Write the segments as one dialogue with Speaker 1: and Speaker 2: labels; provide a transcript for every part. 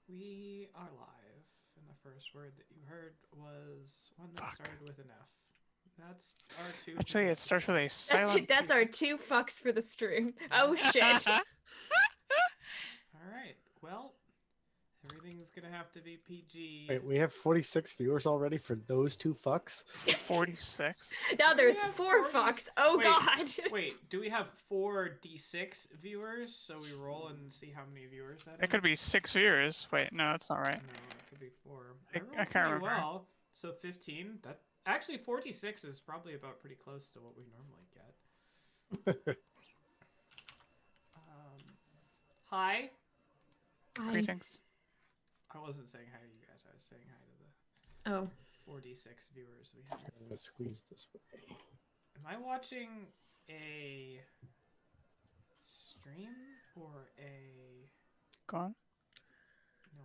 Speaker 1: We are live, and the first word that you heard was one that started with an F. That's our two.
Speaker 2: Actually, it starts with a silent.
Speaker 3: That's our 2 fucks for the stream. Oh shit.
Speaker 1: All right. Well, everything's gonna have to be PG.
Speaker 4: Wait, we have 46 viewers already for those 2 fucks?
Speaker 2: 46.
Speaker 3: Now there's
Speaker 1: have
Speaker 3: 4
Speaker 1: 40
Speaker 3: fucks. Oh
Speaker 1: Wait,
Speaker 3: god.
Speaker 1: Wait, do we have 4 D6 viewers? So we roll and see how many viewers that is?
Speaker 2: It could be 6 viewers. Wait, no, that's not right.
Speaker 1: No, it could be 4.
Speaker 2: I
Speaker 1: rolled
Speaker 2: can't
Speaker 1: pretty
Speaker 2: remember.
Speaker 1: Well, so 15. That actually 46 is probably about pretty close to what we normally get. Hi.
Speaker 2: Greetings.
Speaker 1: I wasn't saying hi to you guys. I was saying hi to the
Speaker 3: Oh.
Speaker 1: 46 viewers we have.
Speaker 4: I'm gonna squeeze this way.
Speaker 1: Am I watching a stream or a...
Speaker 2: Go on.
Speaker 1: No.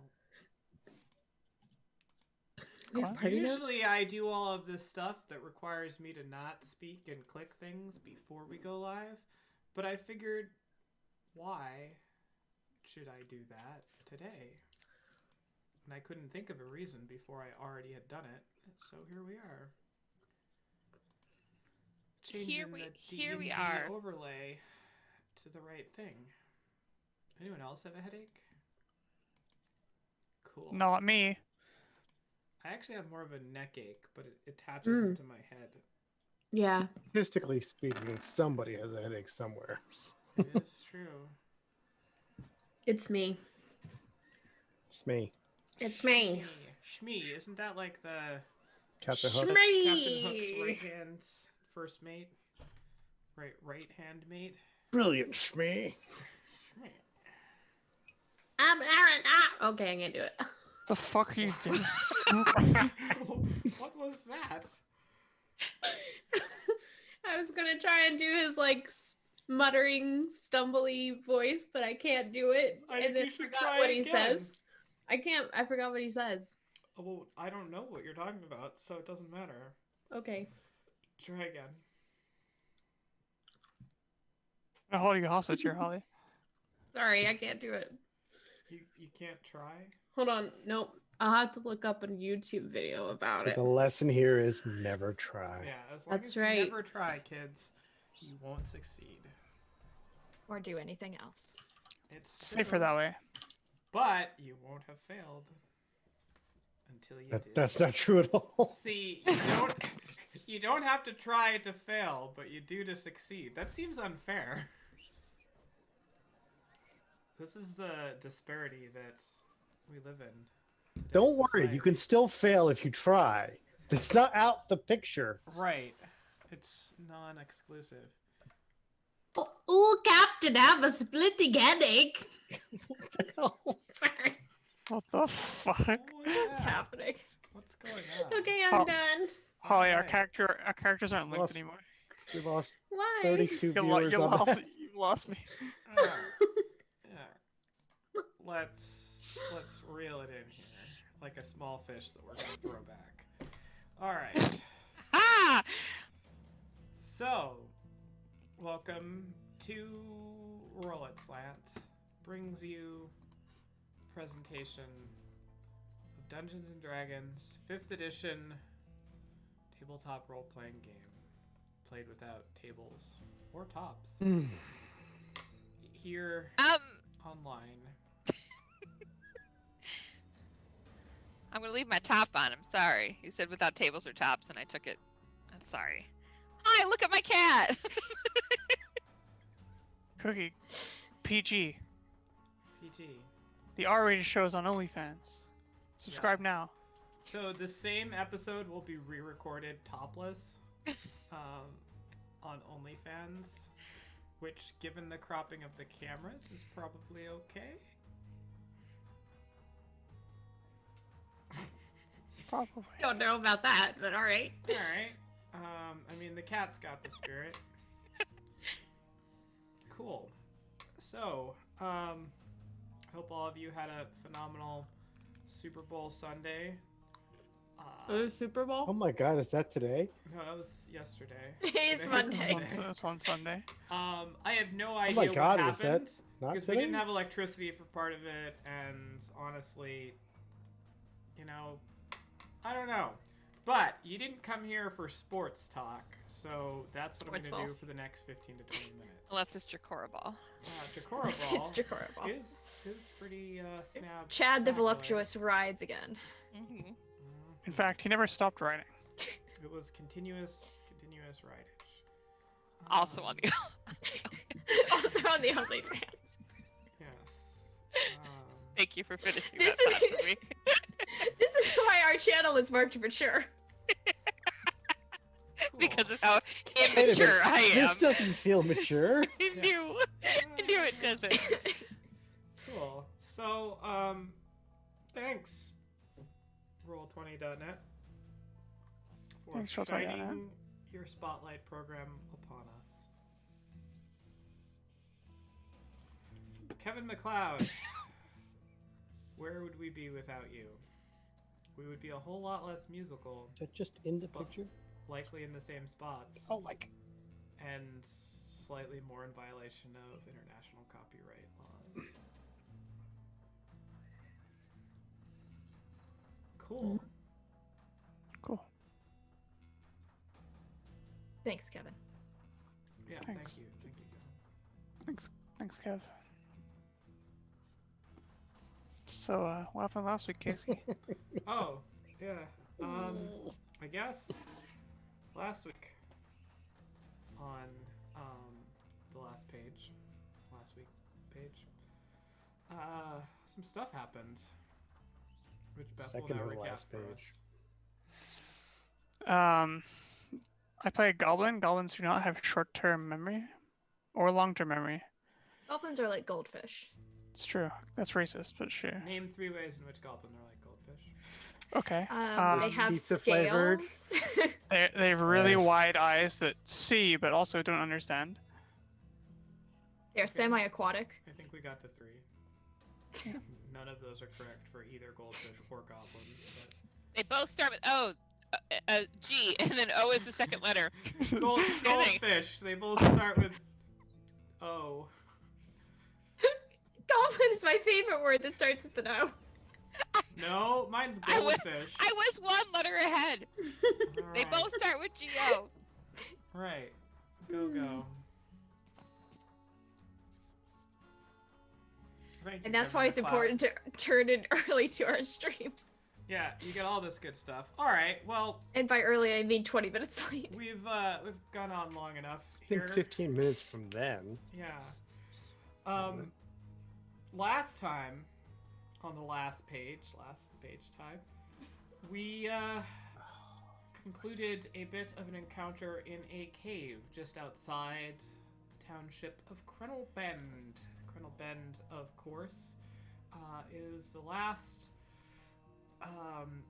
Speaker 3: We have party notes?
Speaker 1: Usually I do all of this stuff that requires me to not speak and click things before we go live, but I figured, why should I do that today? And I couldn't think of a reason before I already had done it, so here we are. Changing the
Speaker 5: Here we
Speaker 1: D&D
Speaker 5: are.
Speaker 1: overlay to the right thing. Anyone else have a headache? Cool.
Speaker 2: Not me.
Speaker 1: I actually have more of a neck ache, but it attaches into my head.
Speaker 3: Yeah.
Speaker 4: Statistically speaking, somebody has a headache somewhere.
Speaker 1: It is true.
Speaker 3: It's me.
Speaker 4: It's me.
Speaker 3: It's me.
Speaker 1: Shmee, isn't that like the
Speaker 4: Captain Hook.
Speaker 3: Shmee.
Speaker 1: Captain Hook's right hand first mate? Right hand mate?
Speaker 4: Brilliant, Shmee.
Speaker 1: Shmee.
Speaker 3: I'm Aaron. Okay, I can't do it.
Speaker 2: The fuck are you doing?
Speaker 1: What was that?
Speaker 3: I was gonna try and do his like muttering, stumbly voice, but I can't do it.
Speaker 1: I
Speaker 3: and
Speaker 1: think
Speaker 3: then
Speaker 1: you should
Speaker 3: forgot
Speaker 1: try
Speaker 3: what
Speaker 1: it
Speaker 3: he
Speaker 1: again.
Speaker 3: says. I can't. I forgot what he says.
Speaker 1: Oh, well, I don't know what you're talking about, so it doesn't matter.
Speaker 3: Okay.
Speaker 1: Try again.
Speaker 2: I'm holding you hostage here, Holly.
Speaker 3: Sorry, I can't do it.
Speaker 1: You can't try?
Speaker 3: Hold on. Nope. I'll have to look up a YouTube video about
Speaker 4: So
Speaker 3: it.
Speaker 4: the lesson here is never try.
Speaker 1: Yeah, as long
Speaker 3: That's
Speaker 1: as you
Speaker 3: right.
Speaker 1: never try, kids, you won't succeed.
Speaker 5: Or do anything else.
Speaker 1: It's
Speaker 2: Safer
Speaker 1: true,
Speaker 2: that way.
Speaker 1: but you won't have failed until you do.
Speaker 4: That's not true at all.
Speaker 1: See, you don't have to try to fail, but you do to succeed. That seems unfair. This is the disparity that we live in.
Speaker 4: Don't worry,
Speaker 1: Society.
Speaker 4: you can still fail if you try. It's not out the picture.
Speaker 1: Right. It's non-exclusive.
Speaker 3: Oh, Captain, I have a splitting headache. Sorry.
Speaker 2: What the fuck?
Speaker 3: What's happening?
Speaker 1: What's going on?
Speaker 3: Okay, I'm
Speaker 2: Oh.
Speaker 3: done.
Speaker 2: Holly, our
Speaker 1: Alright.
Speaker 2: our characters aren't linked
Speaker 4: Lost.
Speaker 2: anymore.
Speaker 4: We lost
Speaker 3: Why?
Speaker 4: 32
Speaker 2: You,
Speaker 4: viewers on that.
Speaker 2: you lost me.
Speaker 1: Yeah. Let's reel it in here, like a small fish that we're gonna throw back. All right.
Speaker 2: Ah!
Speaker 1: So, welcome to Roll It Slant. Brings you presentation of Dungeons and Dragons 5th edition tabletop role-playing game, played without tables or tops. Here online.
Speaker 5: I'm gonna leave my top on. I'm sorry. You said without tables or tops, and I took it. I'm sorry. Hi, look at my cat.
Speaker 2: Cookie. PG.
Speaker 1: PG.
Speaker 2: The R-rated show is on OnlyFans. Subscribe now.
Speaker 1: So the same episode will be re-recorded topless on OnlyFans, which, given the cropping of the cameras, is probably okay.
Speaker 2: Probably.
Speaker 3: Don't know about that, but all right.
Speaker 1: All right. I mean, the cat's got the spirit. Cool. So, hope all of you had a phenomenal Super Bowl Sunday.
Speaker 3: Super Bowl?
Speaker 4: Oh my god, is that today?
Speaker 1: No, that was yesterday.
Speaker 3: Today's
Speaker 1: Today's
Speaker 3: Monday.
Speaker 2: It's on Sunday.
Speaker 1: I have no
Speaker 4: Oh
Speaker 1: idea
Speaker 4: my god,
Speaker 1: what
Speaker 4: was
Speaker 1: happened.
Speaker 4: that Not
Speaker 1: Because we
Speaker 4: today?
Speaker 1: didn't have electricity for part of it, and honestly, you know, I don't know. But you didn't come here for sports talk, so that's what
Speaker 6: Sports
Speaker 1: I'm going to
Speaker 6: ball.
Speaker 1: do for the next 15 to 20 minutes.
Speaker 5: Unless it's Dracora Ball.
Speaker 1: Dracora
Speaker 6: It's
Speaker 1: Ball
Speaker 6: Dracora Ball.
Speaker 1: is pretty snap.
Speaker 6: Chad the
Speaker 1: snaploid.
Speaker 6: Voluptuous rides again.
Speaker 5: Mm-hmm.
Speaker 2: In fact, he never stopped riding.
Speaker 1: It was continuous ridage.
Speaker 5: Also on the.
Speaker 6: Also on the OnlyFans.
Speaker 1: Yes.
Speaker 5: Thank you for finishing
Speaker 6: This
Speaker 5: that
Speaker 6: is-
Speaker 5: thought for me.
Speaker 6: This is why our channel is marked mature.
Speaker 1: Cool.
Speaker 5: Because of how
Speaker 4: Wait a minute,
Speaker 5: immature I am.
Speaker 4: This doesn't feel mature.
Speaker 5: I knew. I knew it doesn't.
Speaker 1: Cool. So, thanks, Roll20.net, for
Speaker 2: Thanks, Roll20.net.
Speaker 1: shining your spotlight program upon us. Kevin McLeod, where would we be without you? We would be a whole lot less musical,
Speaker 4: Is that just in the picture?
Speaker 1: likely in the same spots,
Speaker 2: Oh my god.
Speaker 1: and slightly more in violation of international copyright laws. Cool.
Speaker 2: Cool.
Speaker 6: Thanks, Kevin.
Speaker 1: Yeah,
Speaker 2: Thanks.
Speaker 1: thank you. Thank you.
Speaker 2: Thanks, Kev. So, what happened last week, Casey?
Speaker 1: Oh, yeah. I guess last week on the last week page, some stuff happened, which Beth
Speaker 4: Second
Speaker 1: will
Speaker 4: to
Speaker 1: now
Speaker 4: the
Speaker 1: recap
Speaker 4: last
Speaker 1: for us.
Speaker 2: Um, I play a goblin. Goblins do not have short-term memory or long-term memory.
Speaker 6: Goblins are like goldfish.
Speaker 2: It's true. That's racist, but sure.
Speaker 1: Name 3 ways in which goblins are like goldfish.
Speaker 2: Okay.
Speaker 6: They have
Speaker 4: Pizza
Speaker 6: scales.
Speaker 4: flavored.
Speaker 2: They have really
Speaker 4: Yes.
Speaker 2: wide eyes that see but also don't understand.
Speaker 6: They're semi-aquatic.
Speaker 1: I think we got to 3. None of those are correct for either goldfish or goblins.
Speaker 5: They both start with O, G, and then O is the second letter.
Speaker 1: But goldfish. They both start with O.
Speaker 6: Goblin is my favorite word that starts with an O.
Speaker 1: No, mine's
Speaker 5: I was-
Speaker 1: goldfish.
Speaker 5: I was one letter ahead. They
Speaker 1: Alright.
Speaker 5: both start with G-O.
Speaker 1: Right. Go. Thank you,
Speaker 6: And that's
Speaker 1: Kevin
Speaker 6: why it's
Speaker 1: McLeod.
Speaker 6: important to turn in early to our stream.
Speaker 1: Yeah, you get all this good stuff. All right. Well,
Speaker 6: And by early, I mean 20 minutes late.
Speaker 1: we've gone on long enough
Speaker 4: It's been
Speaker 1: here.
Speaker 4: 15 minutes from then.
Speaker 1: Yeah. Last time, on the last page time, we concluded a bit of an encounter in a cave just outside the township of Crennel Bend. Crennel Bend, of course, is the last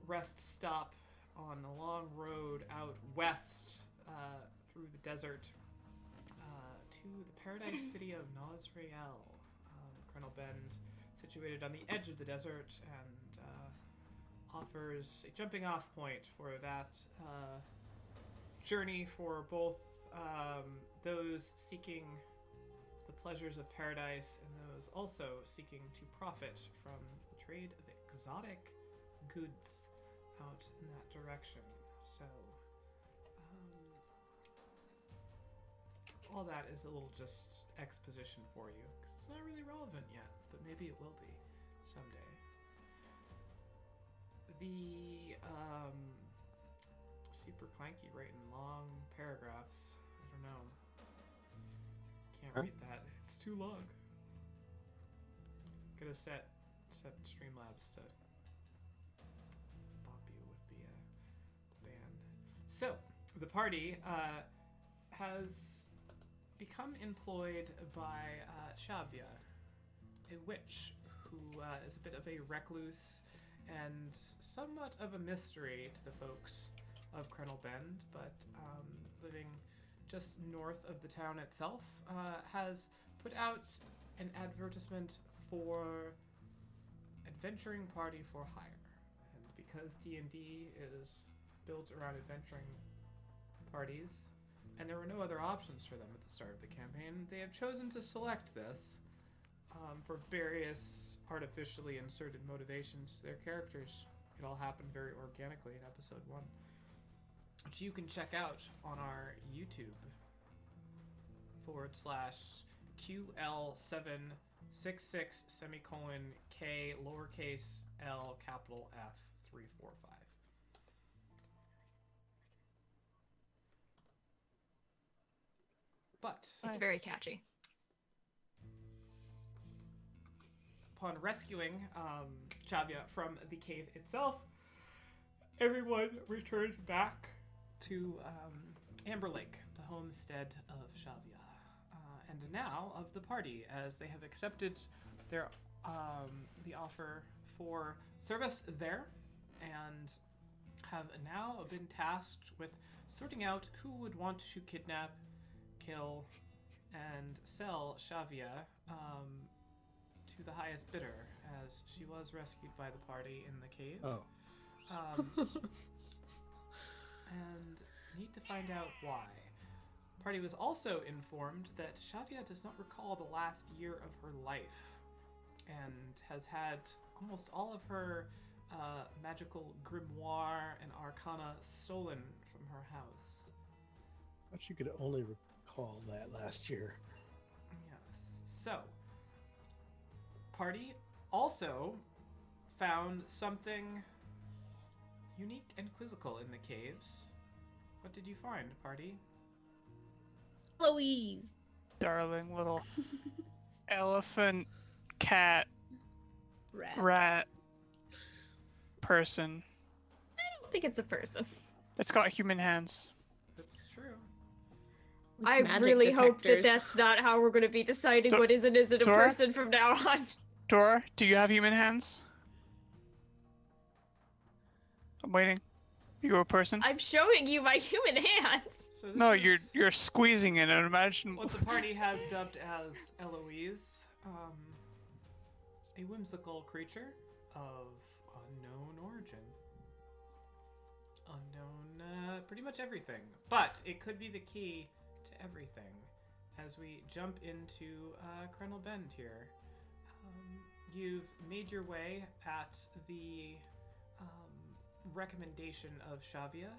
Speaker 1: rest stop on a long road out west through the desert to the paradise city of Nosriel. Crennel Bend, situated on the edge of the desert, and offers a jumping off point for that journey for both those seeking the pleasures of paradise and those also seeking to profit from the trade of exotic goods out in that direction. So, all that is a little just exposition for you, because it's not really relevant yet, but maybe it will be someday. The super clanky writing long paragraphs. I don't know. Can't read that. It's too long. Gotta set Streamlabs to bop you with the band. So the party has become employed by Shavia, a witch who is a bit of a recluse and somewhat of a mystery to the folks of Crennel Bend, but living just north of the town itself, has put out an advertisement for adventuring party for hire. And because D&D is built around adventuring parties, and there were no other options for them at the start of the campaign, they have chosen to select this for various artificially inserted motivations to their characters. It all happened very organically in episode 1, which you can check out on our YouTube /QL766 semicolon K lowercase L capital F 345. But
Speaker 6: It's very catchy.
Speaker 1: upon rescuing Chavia from the cave itself, everyone returns back to Amber Lake, the homestead of Chavia, and now of the party, as they have accepted their the offer for service there, and have now been tasked with sorting out who would want to kidnap, kill, and sell Chavia to the highest bidder, as she was rescued by the party in the cave.
Speaker 4: Oh.
Speaker 1: And need to find out why. Party was also informed that Chavia does not recall the last year of her life, and has had almost all of her magical grimoire and arcana stolen from her house.
Speaker 4: I thought you could only recall that last year.
Speaker 1: Yes. So, Party also found something unique and quizzical in the caves. What did you find, Party?
Speaker 3: Louise.
Speaker 2: Darling little elephant, cat,
Speaker 3: Rat.
Speaker 2: rat, person.
Speaker 6: I don't think it's a person.
Speaker 2: It's got human hands.
Speaker 1: That's true.
Speaker 6: I
Speaker 3: Magic
Speaker 6: really hope that
Speaker 3: detectors.
Speaker 6: that's not how we're going to be deciding
Speaker 2: Do-
Speaker 6: what is and isn't a
Speaker 2: Dora?
Speaker 6: person from now on.
Speaker 2: Dora, do you have human hands? I'm waiting. You're a person?
Speaker 6: I'm showing you my human hands.
Speaker 1: So this
Speaker 2: No,
Speaker 1: is
Speaker 2: you're squeezing it. And imagine.
Speaker 1: what the party has dubbed as Eloise, a whimsical creature of unknown origin. Unknown, pretty much everything. But it could be the key to everything as we jump into Krenel Bend here. You've made your way at the recommendation of Chavia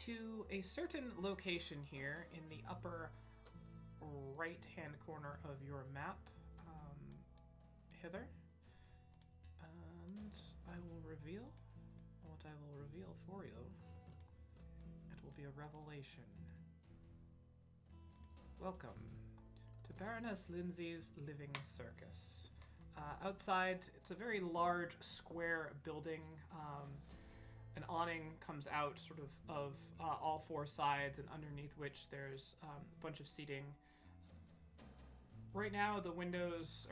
Speaker 1: to a certain location here in the upper right-hand corner of your map, hither. And I will reveal what I will reveal for you. It will be a revelation. Welcome to Baroness Lindsay's Living Circus. Outside, it's a very large square building. An awning comes out sort of all four sides, and underneath which there's a bunch of seating. Right now, the windows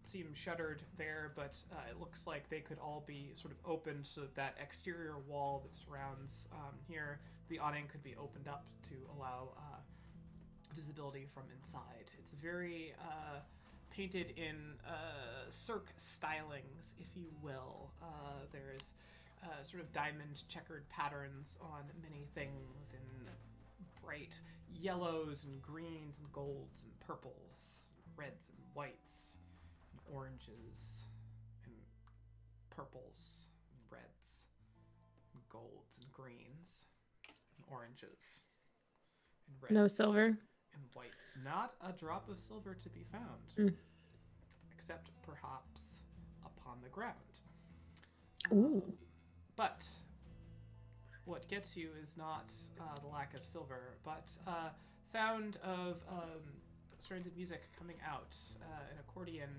Speaker 1: seem shuttered there, but it looks like they could all be sort of opened so that exterior wall that surrounds here, the awning could be opened up to allow visibility from inside. It's very painted in Cirque stylings, if you will. There's sort of diamond checkered patterns on many things in bright yellows and greens and golds and purples, reds and whites and oranges and purples and reds and golds and greens and oranges and reds.
Speaker 3: No silver.
Speaker 1: And whites. Not a drop of silver to be found. Except perhaps upon the ground.
Speaker 3: Ooh.
Speaker 1: But what gets you is not the lack of silver, but sound of strains of music coming out. An accordion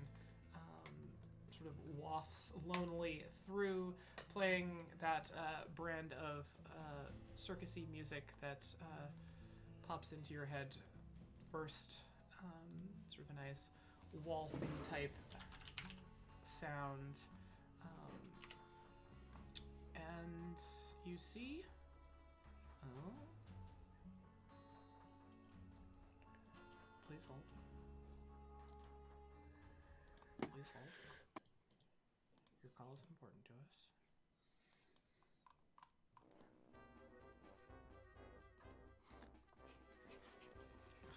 Speaker 1: sort of wafts lonely through, playing that brand of circusy music that pops into your head first. Sort of a nice waltzing type sound. And you see, please hold. Please hold. Your call is important to us.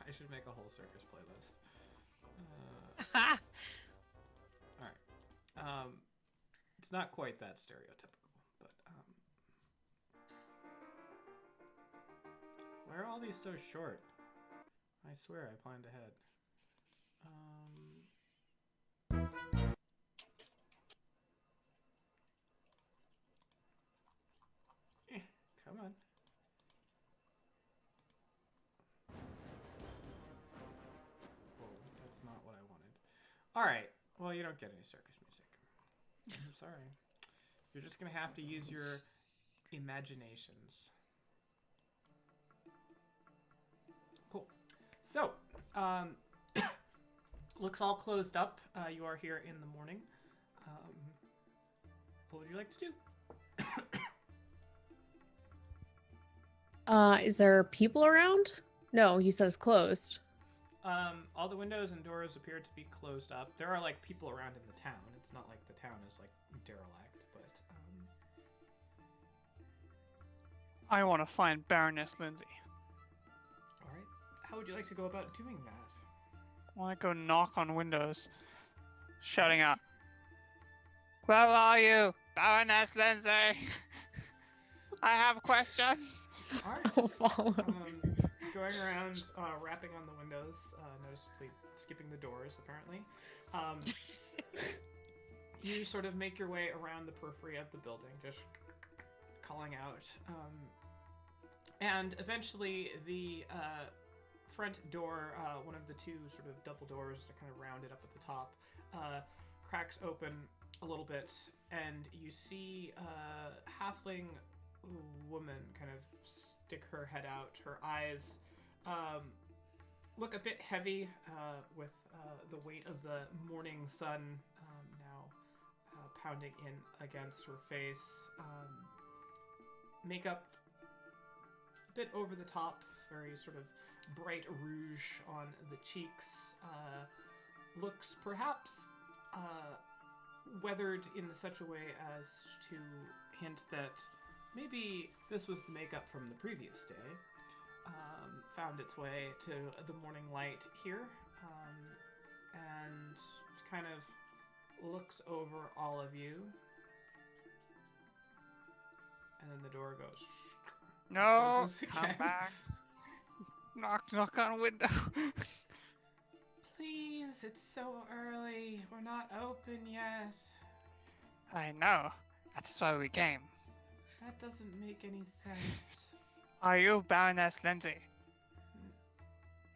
Speaker 1: I should make a whole circus playlist. It's not quite that stereotypical, but why are all these so short? I swear I planned ahead. Come on. Whoa, that's not what I wanted. All right. Well, you don't get any circus music. I'm sorry. You're just gonna have to use your imaginations. Cool. So, looks all closed up. You are here in the morning. What would you like to do?
Speaker 3: Is there people around? No, you said it's closed.
Speaker 1: All the windows and doors appear to be closed up. There are like people around in the town. It's not like the town is like derelict, but
Speaker 2: I want to find Baroness Lindsay.
Speaker 1: all right. How would you like to go about doing that?
Speaker 2: I want to go knock on windows, shouting out, "Where are you, Baroness Lindsay? I have questions."
Speaker 1: All right.
Speaker 3: I'll follow.
Speaker 1: Going around, rapping on the windows, noticeably skipping the doors, apparently. You sort of make your way around the periphery of the building, just calling out. And eventually, the front door, one of the two sort of double doors that are kind of rounded up at the top, cracks open a little bit, and you see a halfling woman kind of stick her head out. Her eyes look a bit heavy with the weight of the morning sun now pounding in against her face. Makeup a bit over the top, very sort of bright rouge on the cheeks. Looks perhaps weathered in such a way as to hint that maybe this was the makeup from the previous day. Found its way to the morning light here, and kind of looks over all of you. And then the door goes.
Speaker 2: No,
Speaker 1: Closes
Speaker 2: come
Speaker 1: again.
Speaker 2: back. Knock on window.
Speaker 1: Please, it's so early. We're not open yet.
Speaker 2: I know. That's why we came.
Speaker 1: That doesn't make any sense.
Speaker 2: Are you Baroness Lindsay?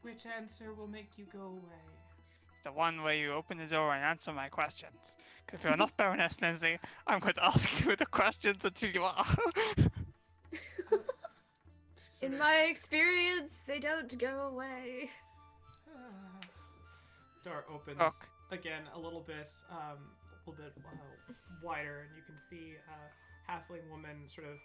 Speaker 1: Which answer will make you go away?
Speaker 2: The one where you open the door and answer my questions. Because if you're not Baroness Lindsay, I'm going to ask you the questions until you are.
Speaker 6: In my experience, they don't go away.
Speaker 1: Door opens
Speaker 2: Look.
Speaker 1: again a little bit wider, and you can see a halfling woman sort of.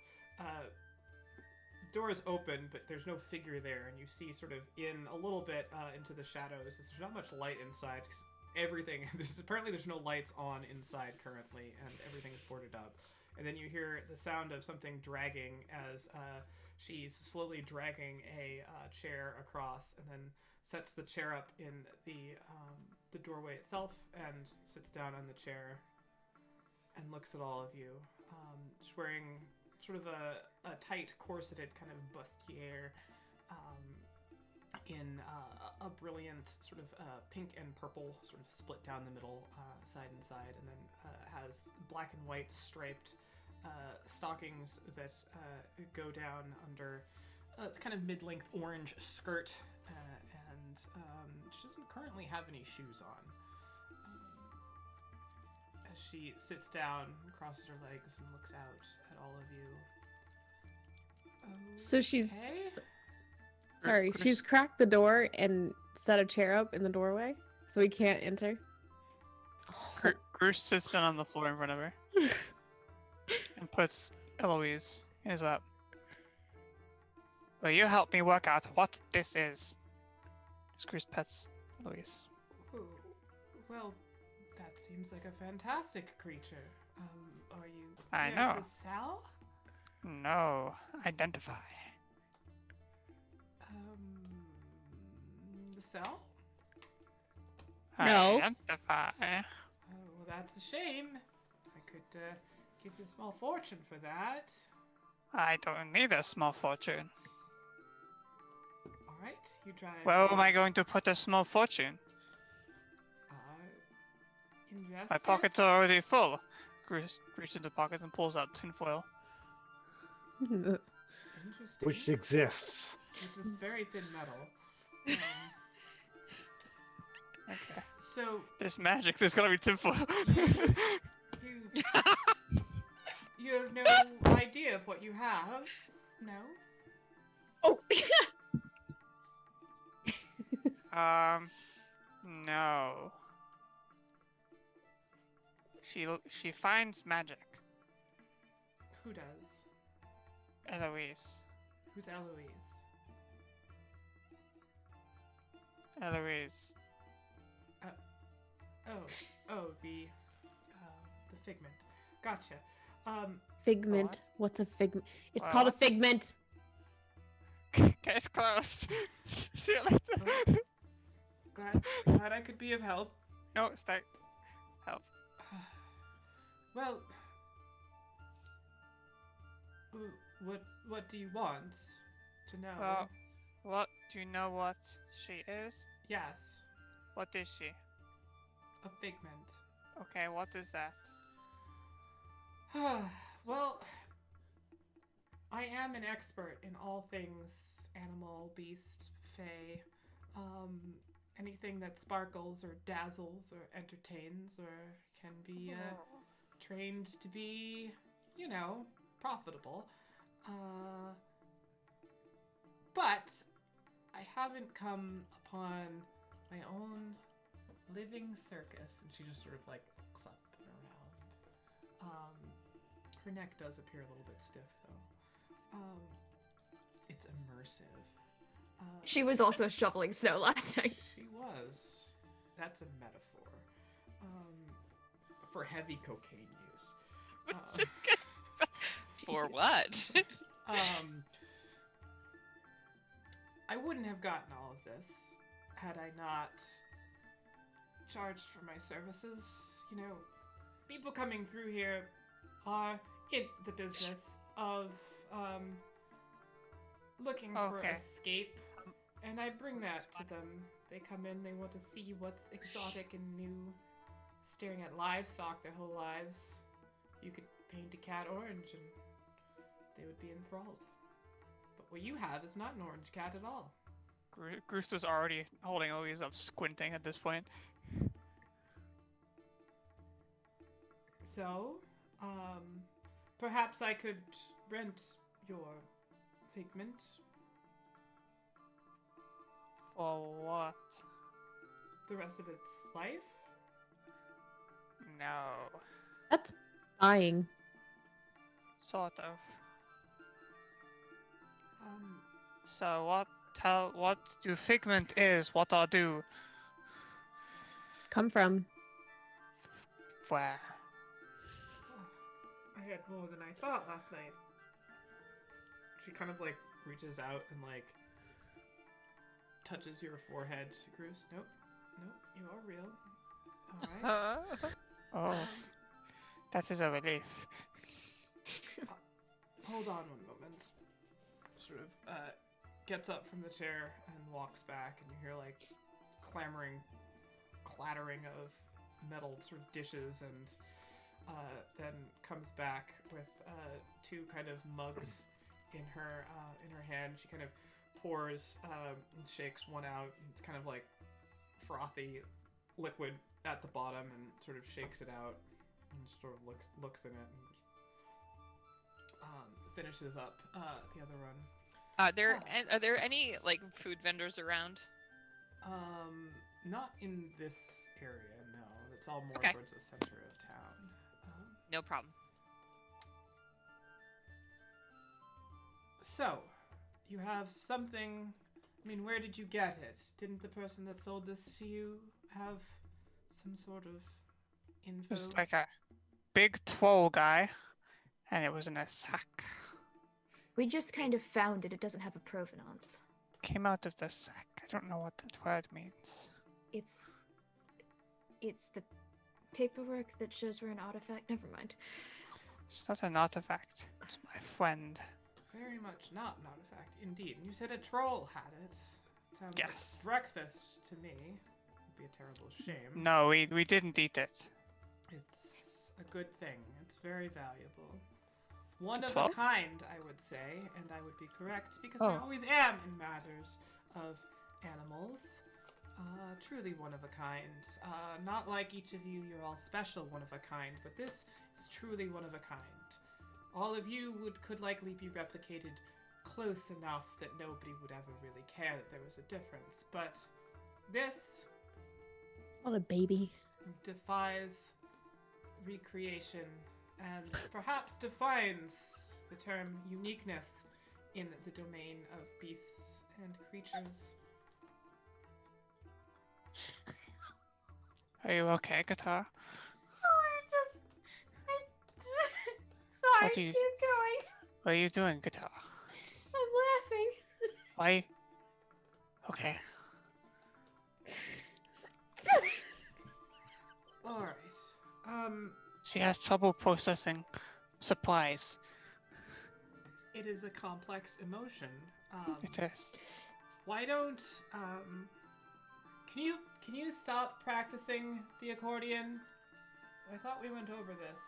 Speaker 1: Door is open, but there's no figure there, and you see sort of in a little bit into the shadows. There's not much light inside. 'Cause everything. Apparently, there's no lights on inside currently, and everything is boarded up. And then you hear the sound of something dragging as she's slowly dragging a chair across, and then sets the chair up in the doorway itself, and sits down on the chair, and looks at all of you. She's wearing sort of a tight corseted kind of bustier in a brilliant sort of pink and purple sort of split down the middle, side and side, and then has black and white striped stockings that go down under kind of mid-length orange skirt, and she doesn't currently have any shoes on. As she sits down, crosses her legs, and looks out at all of you.
Speaker 3: So she's
Speaker 1: Okay.
Speaker 3: sorry, she's cracked the door and set a chair up in the doorway, so we can't enter.
Speaker 2: Grush sits down on the floor in front of her and puts Eloise in his lap. Will you help me work out what this is? Grush pets Eloise.
Speaker 1: Oh, well, that seems like a fantastic creature. Are you
Speaker 2: I
Speaker 1: here
Speaker 2: know.
Speaker 1: to sell?
Speaker 2: No, identify.
Speaker 1: Sell?
Speaker 3: No.
Speaker 2: Identify.
Speaker 1: Oh, well, that's a shame. I could give you a small fortune for that.
Speaker 2: I don't need a small fortune.
Speaker 1: All right, you drive.
Speaker 2: Where am I going to put a small fortune?
Speaker 1: Invest
Speaker 2: My
Speaker 1: it?
Speaker 2: pockets are already full. Reaches into the pockets and pulls out tinfoil.
Speaker 1: Interesting.
Speaker 4: Which exists.
Speaker 1: Which is very thin metal.
Speaker 2: Okay.
Speaker 1: So
Speaker 2: There's magic. There's gotta be tinfoil.
Speaker 1: you you have no idea of what you have? No.
Speaker 6: Oh,
Speaker 2: No. She finds magic.
Speaker 1: Who does?
Speaker 2: Eloise.
Speaker 1: Who's Eloise?
Speaker 2: Eloise.
Speaker 1: Oh, the figment. Gotcha.
Speaker 3: Figment.
Speaker 2: What?
Speaker 3: What's a figment? It's called a
Speaker 2: What?
Speaker 3: figment.
Speaker 2: Case closed. See you later.
Speaker 1: Glad I could be of help.
Speaker 2: No, stay. Help.
Speaker 1: Well, what do you want to know?
Speaker 2: Well, what do you know what she is?
Speaker 1: Yes,
Speaker 2: What is she?
Speaker 1: a figment.
Speaker 2: Okay, what is that?
Speaker 1: Well, I am an expert in all things animal, beast, fae. Anything that sparkles or dazzles or entertains or can be trained to be, profitable. But I haven't come upon my own living circus. And she just sort of like looks up and around. Her neck does appear a little bit stiff though. It's immersive.
Speaker 6: she was also shoveling snow last night.
Speaker 1: She was. That's a metaphor. For heavy cocaine use.
Speaker 5: Just gonna- For what?
Speaker 1: I wouldn't have gotten all of this had I not charged for my services. People coming through here are in the business of looking for
Speaker 2: Okay.
Speaker 1: escape, and I bring that to them. They come in, they want to see what's exotic and new, staring at livestock their whole lives. You could paint a cat orange and they would be enthralled. But what you have is not an orange cat at all.
Speaker 2: Groose was already holding Eloise up, squinting at this point.
Speaker 1: So, perhaps I could rent your figment.
Speaker 2: For what?
Speaker 1: The rest of its life?
Speaker 2: No.
Speaker 3: That's buying.
Speaker 2: Sort of.
Speaker 1: Um,
Speaker 2: So what do figment is, what I do?
Speaker 3: Come from.
Speaker 2: Where?
Speaker 1: I had more than I thought last night. She kind of like reaches out and like touches your forehead, Cruz. Nope, you are real. Alright.
Speaker 2: Oh, that is a relief.
Speaker 1: Hold on one moment. Sort of gets up from the chair and walks back, and you hear like clattering of metal sort of dishes, and then comes back with two kind of mugs in her hand. She kind of pours and shakes one out. And it's kind of like frothy liquid at the bottom, and sort of shakes it out and sort of looks in it and finishes up the other one.
Speaker 5: Are there any like food vendors around?
Speaker 1: Not in this area, no. It's all more
Speaker 5: Okay.
Speaker 1: towards the center of town.
Speaker 5: No problem.
Speaker 1: So, you have something. I mean, where did you get it? Didn't the person that sold this to you have some sort of info?
Speaker 2: Just like a big twoll guy, and it was in a sack.
Speaker 6: We just kind of found it. It doesn't have a provenance.
Speaker 2: Came out of the sack. I don't know what that word means.
Speaker 6: It's the paperwork that shows we're an artifact? Never mind.
Speaker 2: It's not an artifact. It's my friend.
Speaker 1: Very much not an artifact, indeed. And you said a troll had it. Sounds
Speaker 2: Yes.
Speaker 1: like breakfast to me. Would be a terrible shame.
Speaker 2: No, we didn't eat it.
Speaker 1: It's a good thing. It's very valuable. One
Speaker 2: The
Speaker 1: of a
Speaker 2: 12?
Speaker 1: kind, I would say, and I would be correct because I
Speaker 2: Oh.
Speaker 1: always am in matters of animals. Truly one of a kind. Not like each of you, you're all special one of a kind, but this is truly one of a kind. All of you could likely be replicated close enough that nobody would ever really care that there was a difference, but this
Speaker 7: Oh, the baby.
Speaker 1: defies recreation and perhaps defines the term uniqueness in the domain of beasts and creatures.
Speaker 2: Are you okay, Guitar?
Speaker 6: Sorry,
Speaker 2: What do you-
Speaker 6: keep going.
Speaker 2: What are you doing, Guitar?
Speaker 6: I'm laughing.
Speaker 2: Why? Okay.
Speaker 1: Alright.
Speaker 2: She has trouble processing supplies.
Speaker 1: It is a complex emotion.
Speaker 2: It is.
Speaker 1: Why don't can you stop practicing the accordion? I thought we went over this.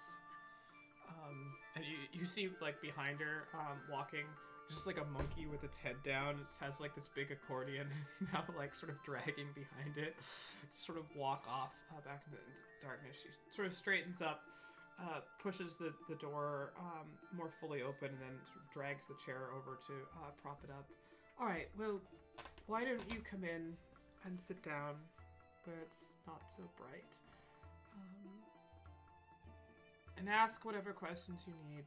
Speaker 1: And you see like behind her walking just like a monkey with its head down. It has like this big accordion. It's now like sort of dragging behind it. Sort of walk off back in the darkness. She sort of straightens up, pushes the door more fully open, and then sort of drags the chair over to prop it up. All right, well, why don't you come in and sit down where it's not so bright, and ask whatever questions you need.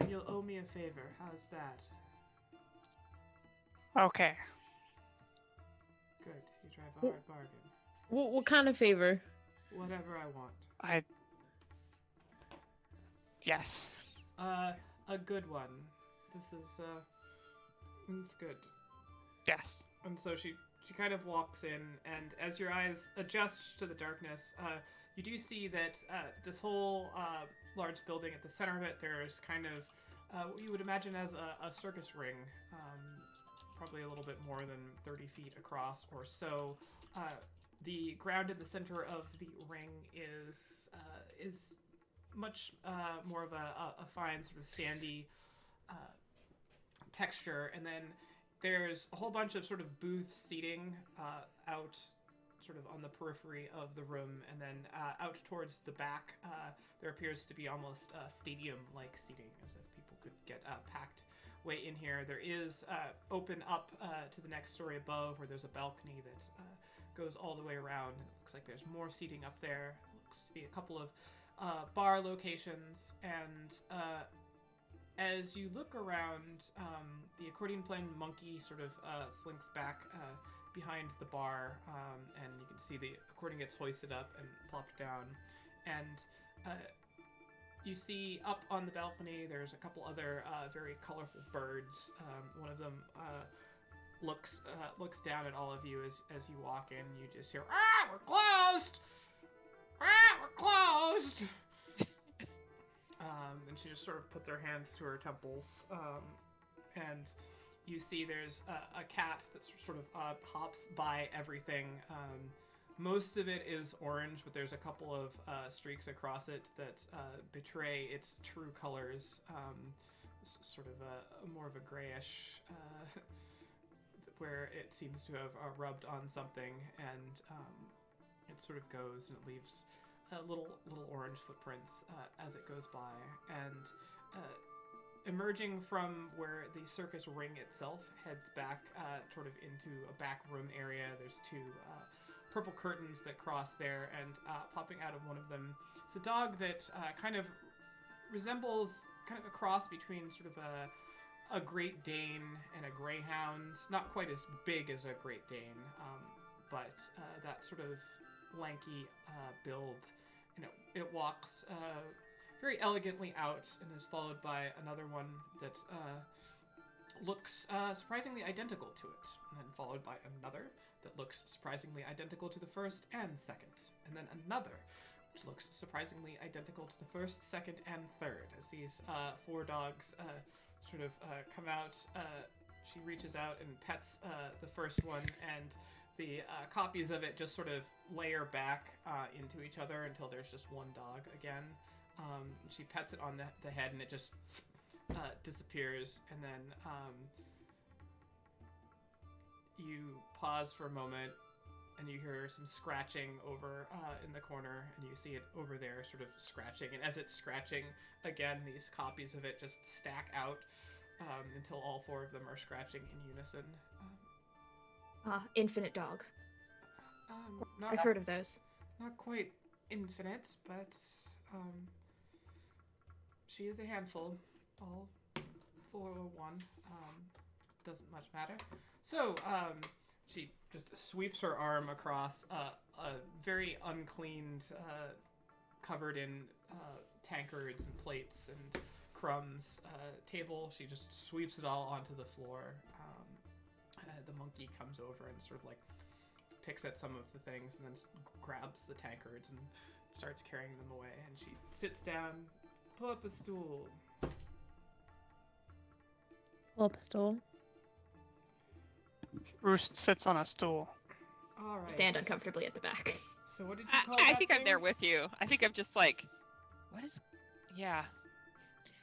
Speaker 1: You'll owe me a favor. How's that?
Speaker 2: Okay.
Speaker 1: Good. You drive a hard bargain.
Speaker 7: What kind of favor?
Speaker 1: Whatever I want.
Speaker 2: Yes.
Speaker 1: A good one. This is it's good.
Speaker 2: Yes.
Speaker 1: And so she kind of walks in, and as your eyes adjust to the darkness, you do see that this whole large building at the center of it, there's kind of what you would imagine as a circus ring, probably a little bit more than 30 feet across or so. The ground in the center of the ring is much more of a fine sort of sandy texture, and then there's a whole bunch of sort of booth seating out sort of on the periphery of the room, and then out towards the back there appears to be almost stadium-like seating, as if people could get packed way in here. There is open up to the next story above, where there's a balcony that goes all the way around. It looks like there's more seating up there. It looks to be a couple of bar locations, and as you look around, the accordion playing monkey sort of slinks back behind the bar, and you can see the accordion gets hoisted up and plopped down. And you see up on the balcony, there's a couple other very colorful birds. One of them looks down at all of you as you walk in. You just hear, "Ah, we're closed! Ah, we're closed!" And she just sort of puts her hands to her temples, and you see there's a cat that sort of hops by everything. Most of it is orange, but there's a couple of streaks across it that betray its true colors. Sort of a more of a grayish, where it seems to have rubbed on something, and it sort of goes and it leaves little orange footprints as it goes by. And emerging from where the circus ring itself heads back sort of into a back room area, there's two purple curtains that cross there, and popping out of one of them is a dog that kind of resembles kind of a cross between sort of a Great Dane and a Greyhound. Not quite as big as a Great Dane, but that sort of lanky build. And it walks very elegantly out, and is followed by another one that looks surprisingly identical to it, and then followed by another that looks surprisingly identical to the first and second, and then another which looks surprisingly identical to the first, second, and third. As these 4 dogs sort of come out, she reaches out and pets the first one, and the copies of it just sort of layer back into each other until there's just one dog again. She pets it on the head, and it just disappears, and then you pause for a moment, and you hear some scratching over in the corner, and you see it over there sort of scratching, and as it's scratching, again, these copies of it just stack out until all 4 of them are scratching in unison.
Speaker 6: Infinite dog.
Speaker 1: Not,
Speaker 6: I've heard of those.
Speaker 1: Not quite infinite, but she is a handful. All 4 or 1. Doesn't much matter. So, she just sweeps her arm across a very uncleaned, covered in tankards and plates and crumbs table. She just sweeps it all onto the floor. The monkey comes over and sort of like picks at some of the things and then grabs the tankards and starts carrying them away. And she sits down, pull up a stool.
Speaker 7: Pull up a stool.
Speaker 2: Bruce sits on a stool.
Speaker 1: All right.
Speaker 6: Stand uncomfortably at the back.
Speaker 1: So what did you call
Speaker 5: I
Speaker 1: that
Speaker 5: think I'm
Speaker 1: thing?
Speaker 5: there with you. I think I'm just like, what is? Yeah.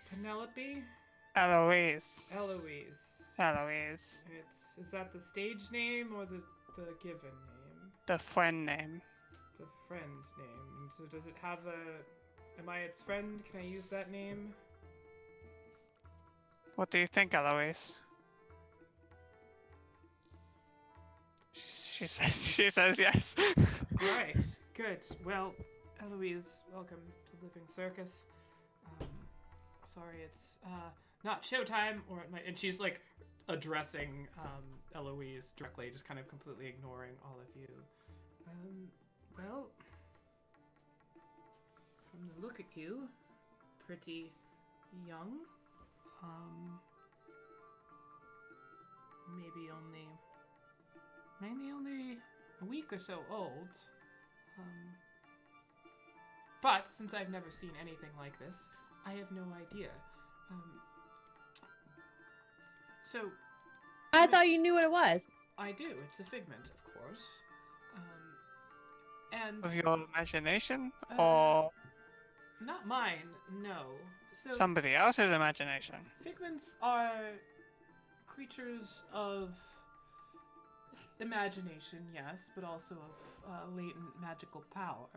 Speaker 1: Penelope?
Speaker 2: Eloise.
Speaker 1: Eloise.
Speaker 2: Eloise.
Speaker 1: Is that the stage name or the given name?
Speaker 2: The friend name.
Speaker 1: The friend name. So does it have a... Am I its friend? Can I use that name?
Speaker 2: What do you think, Eloise? She says yes.
Speaker 1: Right. Good. Well, Eloise, welcome to Living Circus. Sorry, it's not showtime, or it might... And she's like addressing Eloise directly, just kind of completely ignoring all of you. Well, from the look at you, pretty young. Maybe only a week or so old. But since I've never seen anything like this, I have no idea. So
Speaker 7: I thought you knew what it was.
Speaker 1: I do. It's a figment, of course. And
Speaker 2: Of your imagination?
Speaker 1: Uh,
Speaker 2: Or
Speaker 1: not mine, no. So
Speaker 2: somebody else's imagination?
Speaker 1: figments are creatures of imagination, yes, but also of latent magical power.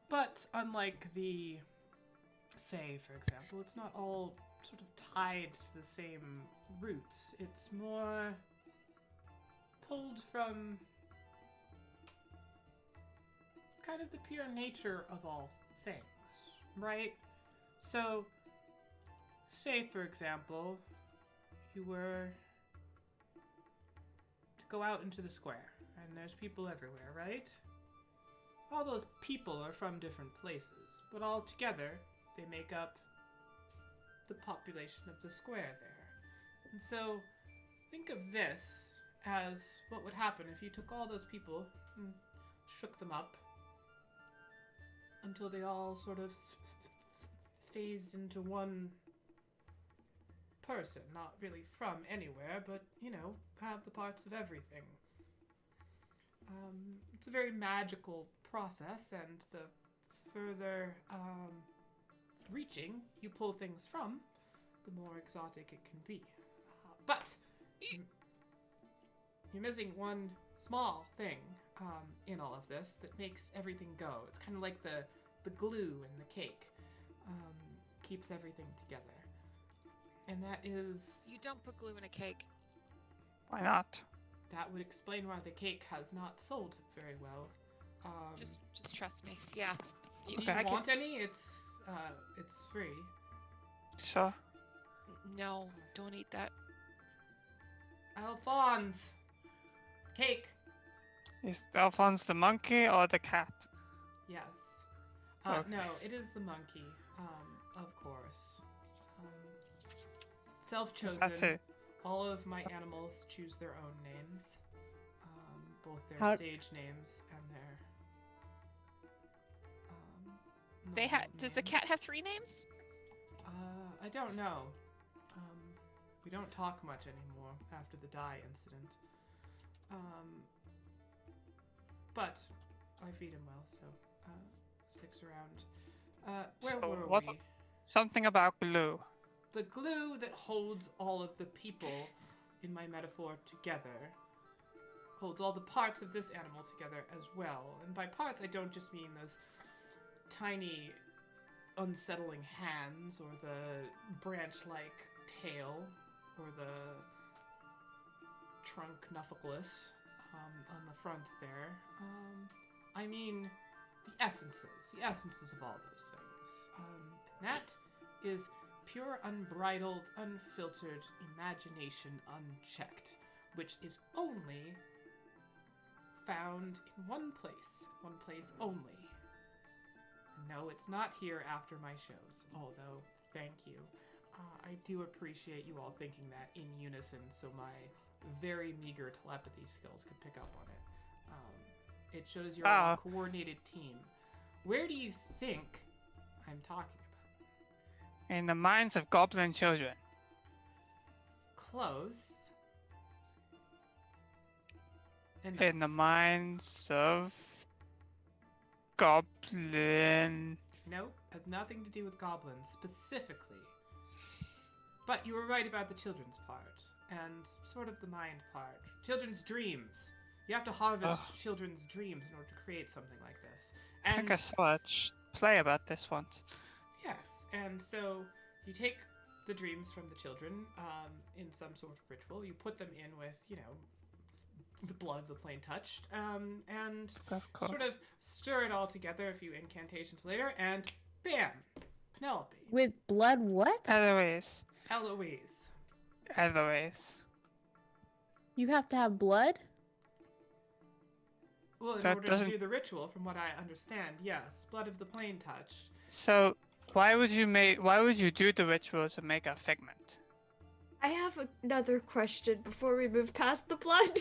Speaker 1: But unlike the Fae, for example, it's not all sort of tied to the same roots. It's more pulled from kind of the pure nature of all things, right? So, say, for example, you were to go out into the square, and there's people everywhere, right? All those people are from different places, but all together, they make up the population of the square there. And so, think of this as what would happen if you took all those people and shook them up until they all sort of phased into one person, not really from anywhere, but, you know, have the parts of everything. It's a very magical process, and the further reaching you pull things from, the more exotic it can be. But you're missing one small thing in all of this that makes everything go. It's kind of like the glue in the cake. Keeps everything together. And that is...
Speaker 5: You don't put glue in a cake.
Speaker 2: Why not?
Speaker 1: That would explain why the cake has not sold very well.
Speaker 5: Just trust me. Yeah.
Speaker 1: Do you
Speaker 2: Okay.
Speaker 1: want any? It's free.
Speaker 2: Sure.
Speaker 5: No, don't eat that.
Speaker 1: Alphonse! Cake!
Speaker 2: Is Alphonse the monkey or the cat?
Speaker 1: Yes.
Speaker 2: Okay.
Speaker 1: No, it is the monkey, of course. Self-chosen.
Speaker 2: That's it.
Speaker 1: All of my animals choose their own names, both their
Speaker 7: How-
Speaker 1: stage names and their.
Speaker 5: Does the cat have 3 names?
Speaker 1: I don't know. We don't talk much anymore after the dye incident. But I feed him well, so sticks around. Where
Speaker 2: So
Speaker 1: were
Speaker 2: what-
Speaker 1: we?
Speaker 2: Something about glue.
Speaker 1: The glue that holds all of the people in my metaphor together holds all the parts of this animal together as well. And by parts, I don't just mean those tiny, unsettling hands or the branch-like tail or the trunk nuffleclus on the front there. I mean the essences of all those things. And that is pure, unbridled, unfiltered imagination unchecked, which is only found in one place only. No, it's not here after my shows, although, thank you. I do appreciate you all thinking that in unison so my very meager telepathy skills could pick up on it. It shows you're a coordinated team. Where do you think I'm talking about?
Speaker 2: In the minds of goblin children.
Speaker 1: Close. And
Speaker 2: In the minds of goblin.
Speaker 1: nope, has nothing to do with goblins specifically. But you were right about the children's part, and sort of the mind part. Children's dreams. You have to harvest children's dreams in order to create something like this.
Speaker 2: I think I saw a play about this once.
Speaker 1: Yes, and so you take the dreams from the children in some sort of ritual. You put them in with, the blood of the plain touched, and
Speaker 2: Of course.
Speaker 1: sort of stir it all together a few incantations later, and bam! Penelope.
Speaker 7: With blood, what?
Speaker 2: Eloise.
Speaker 1: Eloise.
Speaker 7: You have to have blood?
Speaker 1: Well, in
Speaker 2: That
Speaker 1: order to
Speaker 2: doesn't-
Speaker 1: do the ritual, from what I understand, yes. Blood of the plain touched.
Speaker 2: So why would you do the ritual to make a figment?
Speaker 6: I have another question before we move past the blood.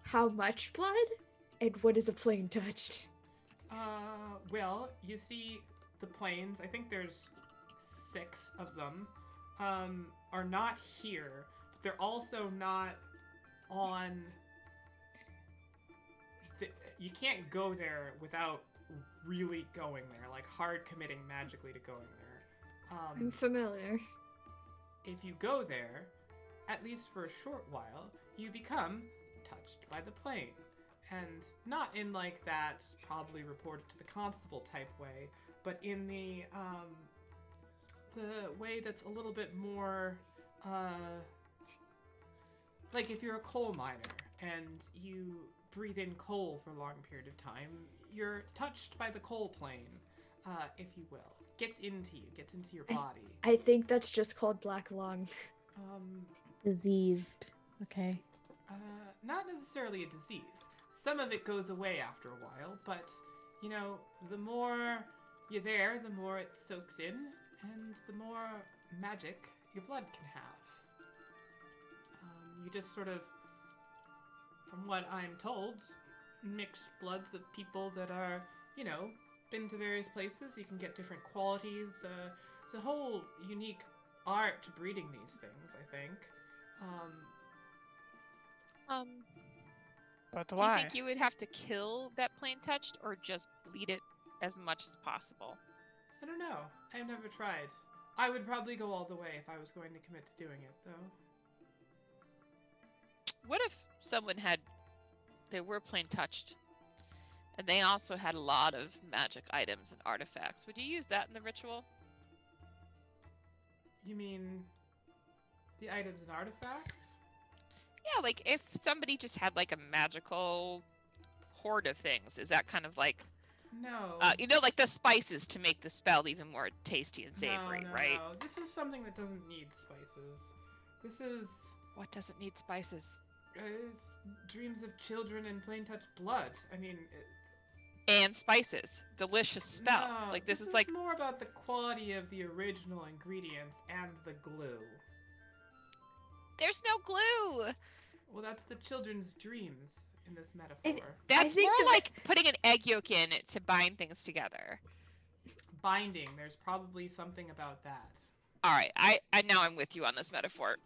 Speaker 6: How much blood? And what is a plane touched?
Speaker 1: Well, you see the planes, I think there's 6 of them, are not here. But they're also not on... You can't go there without really going there, like hard committing magically to going there.
Speaker 6: I'm familiar.
Speaker 1: If you go there, at least for a short while, you become touched by the plane. And not in like that probably reported to the constable type way, but in the way that's a little bit more like if you're a coal miner and you breathe in coal for a long period of time, you're touched by the coal plane, if you will. Gets into your body.
Speaker 6: I think that's just called black lung.
Speaker 7: Diseased. Okay.
Speaker 1: Not necessarily a disease. Some of it goes away after a while, but, the more you're there, the more it soaks in, and the more magic your blood can have. You just sort of, from what I'm told, mix bloods of people that are, been to various places. You can get different qualities. It's a whole unique art to breeding these things, I think.
Speaker 2: But
Speaker 5: Do you
Speaker 2: why?
Speaker 5: think you would have to kill that plane touched or just bleed it as much as possible?
Speaker 1: I don't know. I've never tried. I would probably go all the way if I was going to commit to doing it, though.
Speaker 5: What if someone they were plane touched and they also had a lot of magic items and artifacts? Would you use that in the ritual?
Speaker 1: You mean the items and artifacts?
Speaker 5: Yeah, like if somebody just had like a magical hoard of things, is that kind of like,
Speaker 1: No.
Speaker 5: like the spices to make the spell even more tasty and savory,
Speaker 1: no,
Speaker 5: right?
Speaker 1: No. This is something that doesn't need spices. This is
Speaker 5: What doesn't need spices?
Speaker 1: dreams of children and plain touch blood. I mean,
Speaker 5: and spices. Delicious spell.
Speaker 1: No,
Speaker 5: Like this is like
Speaker 1: more about the quality of the original ingredients and the glue.
Speaker 5: there's no glue.
Speaker 1: Well, that's the children's dreams in this metaphor.
Speaker 6: And-
Speaker 5: That's
Speaker 6: think
Speaker 5: more
Speaker 6: the-
Speaker 5: like putting an egg yolk in to bind things together.
Speaker 1: Binding, there's probably something about that.
Speaker 5: All right, I now I'm with you on this metaphor.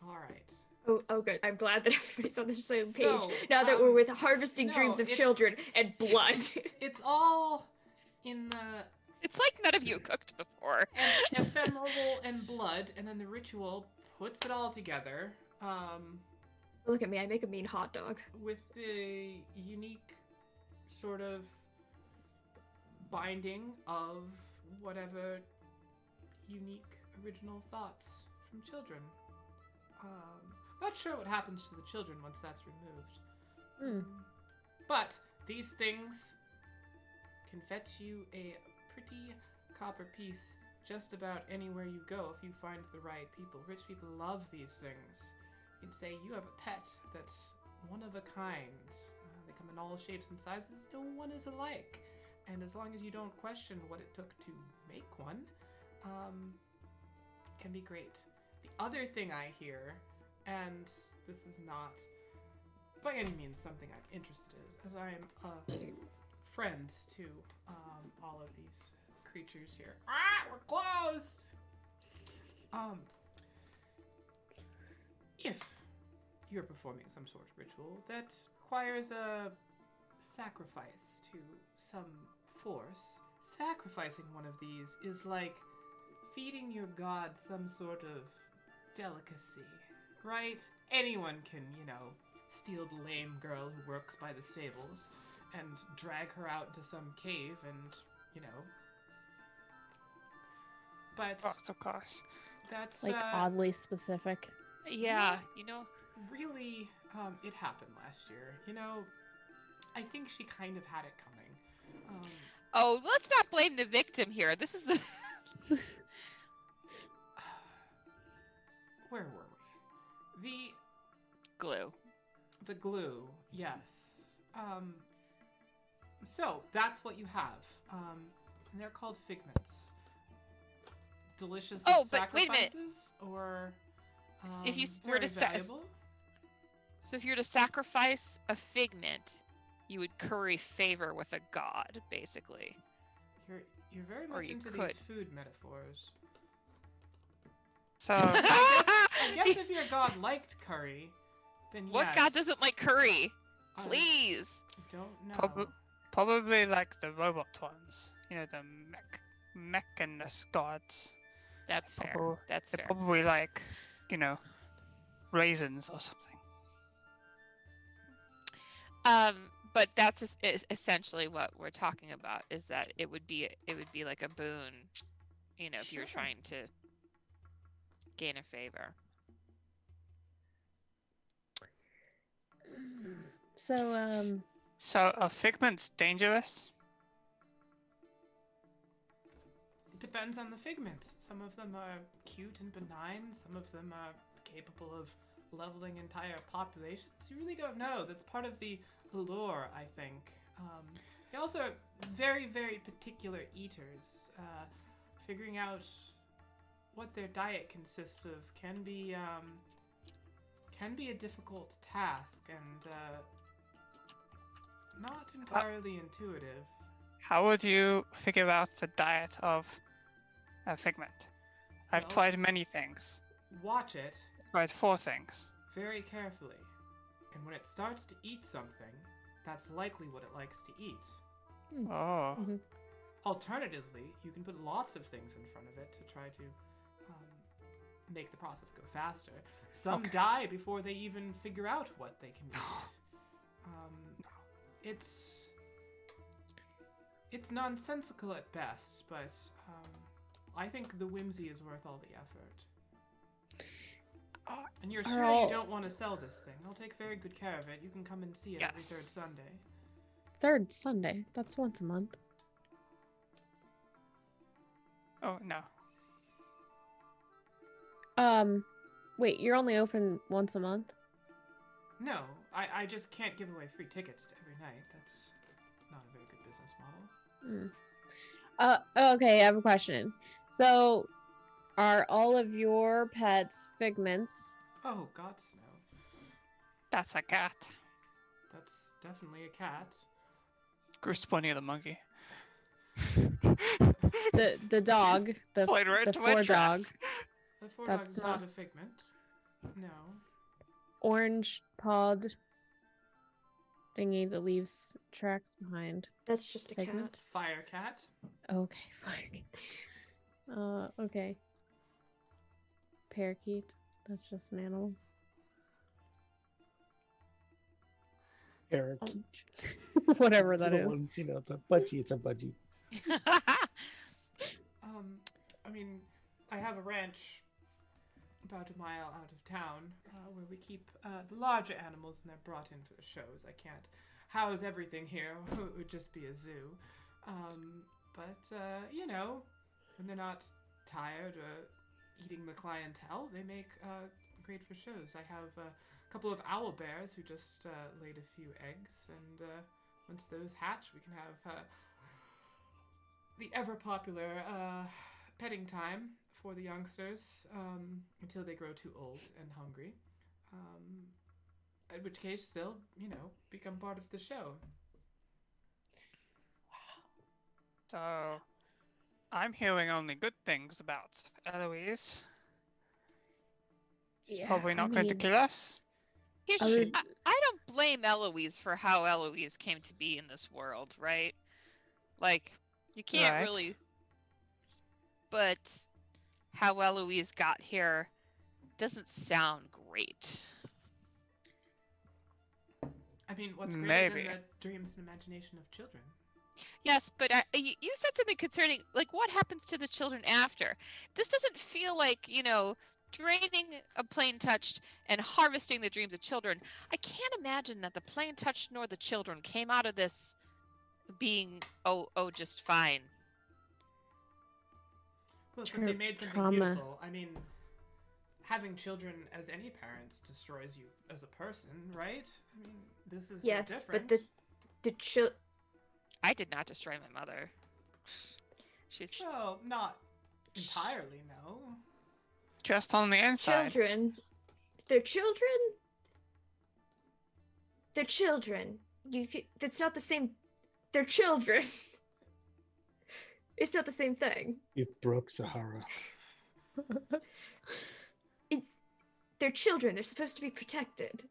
Speaker 1: All right.
Speaker 6: Oh, good. I'm glad that everybody's on the same page.
Speaker 1: So,
Speaker 6: now that we're with harvesting
Speaker 1: no,
Speaker 6: dreams of
Speaker 1: it's-
Speaker 6: children and blood.
Speaker 1: It's all in the
Speaker 5: It's like none of you cooked before.
Speaker 1: ephemeral and blood, and then the ritual puts it all together.
Speaker 6: Look at me, I make a mean hot dog.
Speaker 1: With the unique sort of binding of whatever unique original thoughts from children. Not sure what happens to the children once that's removed. But these things can fetch you a pretty copper piece just about anywhere you go if you find the right people. Rich people love these things. You can say you have a pet that's one of a kind. They come in all shapes and sizes. No one is alike. And as long as you don't question what it took to make one, can be great. The other thing I hear, and this is not by any means something I'm interested in, as I am a friend to all of these creatures here. Ah, we're closed! If you're performing some sort of ritual that requires a sacrifice to some force, sacrificing one of these is like feeding your god some sort of delicacy, right? Anyone can, steal the lame girl who works by the stables and drag her out into some cave and, But
Speaker 2: Of course.
Speaker 1: that's
Speaker 7: Like oddly specific.
Speaker 5: Yeah,
Speaker 1: really, it happened last year. I think she kind of had it coming.
Speaker 5: Oh, let's not blame the victim here. This is the
Speaker 1: Where were we?
Speaker 5: glue.
Speaker 1: The glue, yes. So that's what you have. And they're called figments. Delicious
Speaker 5: Oh, but
Speaker 1: sacrifices,
Speaker 5: wait a minute.
Speaker 1: or
Speaker 5: If you were
Speaker 1: very
Speaker 5: to sa-
Speaker 1: valuable.
Speaker 5: So if you were to sacrifice a figment, you would curry favor with a god, basically.
Speaker 1: You're very
Speaker 5: Or
Speaker 1: much
Speaker 5: you
Speaker 1: into
Speaker 5: could.
Speaker 1: these food metaphors.
Speaker 2: So
Speaker 1: I guess if your god liked curry, then
Speaker 5: What
Speaker 1: yes.
Speaker 5: god doesn't like curry?
Speaker 1: I
Speaker 5: Please.
Speaker 1: don't know.
Speaker 2: probably like the robot ones. The mechanist gods.
Speaker 5: That's fair.
Speaker 2: Probably-
Speaker 5: That's
Speaker 2: They're
Speaker 5: fair.
Speaker 2: probably like, raisins or something.
Speaker 5: But that's essentially what we're talking about. Is that it would be like a boon, if you were
Speaker 1: Sure.
Speaker 5: trying to gain a favor.
Speaker 7: So,
Speaker 2: So are figments dangerous?
Speaker 1: It depends on the figments. Some of them are cute and benign. Some of them are capable of leveling entire populations. You really don't know. That's part of the allure, I think. They also are very, very particular eaters. Figuring out what their diet consists of can be a difficult task and not entirely intuitive.
Speaker 2: How would you figure out the diet of a figment? I've
Speaker 1: Well-
Speaker 2: tried many things.
Speaker 1: Watch it
Speaker 2: Tried 4 things.
Speaker 1: very carefully, and when it starts to eat something, that's likely what it likes to eat.
Speaker 2: Oh.
Speaker 7: Mhm.
Speaker 1: Alternatively, you can put lots of things in front of it to try to make the process go faster. Some
Speaker 2: Okay.
Speaker 1: die before they even figure out what they can eat. It's nonsensical at best, but I think the whimsy is worth all the effort. And you're
Speaker 7: are
Speaker 1: sure
Speaker 7: all-
Speaker 1: you don't want to sell this thing? I'll take very good care of it. You can come and see it every
Speaker 2: Yes.
Speaker 1: third Sunday.
Speaker 7: third Sunday. That's once a month.
Speaker 2: Oh no.
Speaker 7: Wait, you're only open once a month?
Speaker 1: No, I just can't give away free tickets to every night. not a very good business model.
Speaker 7: Okay, I have a question. So, are all of your pets figments?
Speaker 1: Oh, gods no.
Speaker 2: That's a cat.
Speaker 1: That's definitely a cat.
Speaker 2: Groose pointing at the monkey.
Speaker 7: The dog, the
Speaker 2: Played right
Speaker 7: the
Speaker 2: into my
Speaker 7: four
Speaker 2: trap.
Speaker 7: dog,
Speaker 1: The four
Speaker 7: That's
Speaker 1: dog's not
Speaker 7: not-
Speaker 1: a figment. No.
Speaker 7: orange pod thingy that leaves tracks behind.
Speaker 6: That's just a
Speaker 7: Figment?
Speaker 6: cat.
Speaker 1: Fire cat.
Speaker 7: Okay, fine. Okay. Parakeet. That's just an animal.
Speaker 4: Parakeet.
Speaker 7: Whatever that
Speaker 4: Little
Speaker 7: is.
Speaker 4: ones, you know, the budgie. It's a budgie.
Speaker 1: I mean, I have a ranch about a mile out of town where we keep the larger animals and they're brought in for the shows. I can't house everything here. It would just be a zoo. But you know, when they're not tired or eating the clientele, they make great for shows. I have a couple of owl bears who just laid a few eggs, and once those hatch, we can have the ever popular petting time for the youngsters until they grow too old and hungry. In which case, they'll, you know, become part of the show.
Speaker 2: So, I'm hearing only good things about Eloise. She's
Speaker 7: Yeah,
Speaker 2: probably
Speaker 7: I
Speaker 2: not going to
Speaker 7: mean-
Speaker 2: kill us.
Speaker 5: Here's-
Speaker 7: Other-
Speaker 5: I don't blame Eloise for how Eloise came to be in this world, right? Like, you can't
Speaker 2: Right.
Speaker 5: really. But how Eloise got here doesn't sound great.
Speaker 1: I mean, what's greater
Speaker 2: Maybe.
Speaker 1: than the dreams and imagination of children?
Speaker 5: Yes, but you said something concerning, like, what happens to the children after? This doesn't feel like, you know, draining a plain touched and harvesting the dreams of children. I can't imagine that the plain touched nor the children came out of this being, just fine.
Speaker 1: Well, but they made something
Speaker 7: trauma.
Speaker 1: beautiful. I mean, having children as any parents destroys you as a person, right? I mean, this is no
Speaker 6: Yes,
Speaker 1: different.
Speaker 6: but the
Speaker 5: I did not destroy my mother. She's
Speaker 1: Well, not entirely, no.
Speaker 2: Just on the inside.
Speaker 6: children, they're children. They're children. That's not the same. They're children. It's not the same thing.
Speaker 4: You broke Sahara.
Speaker 6: They're children. They're supposed to be protected.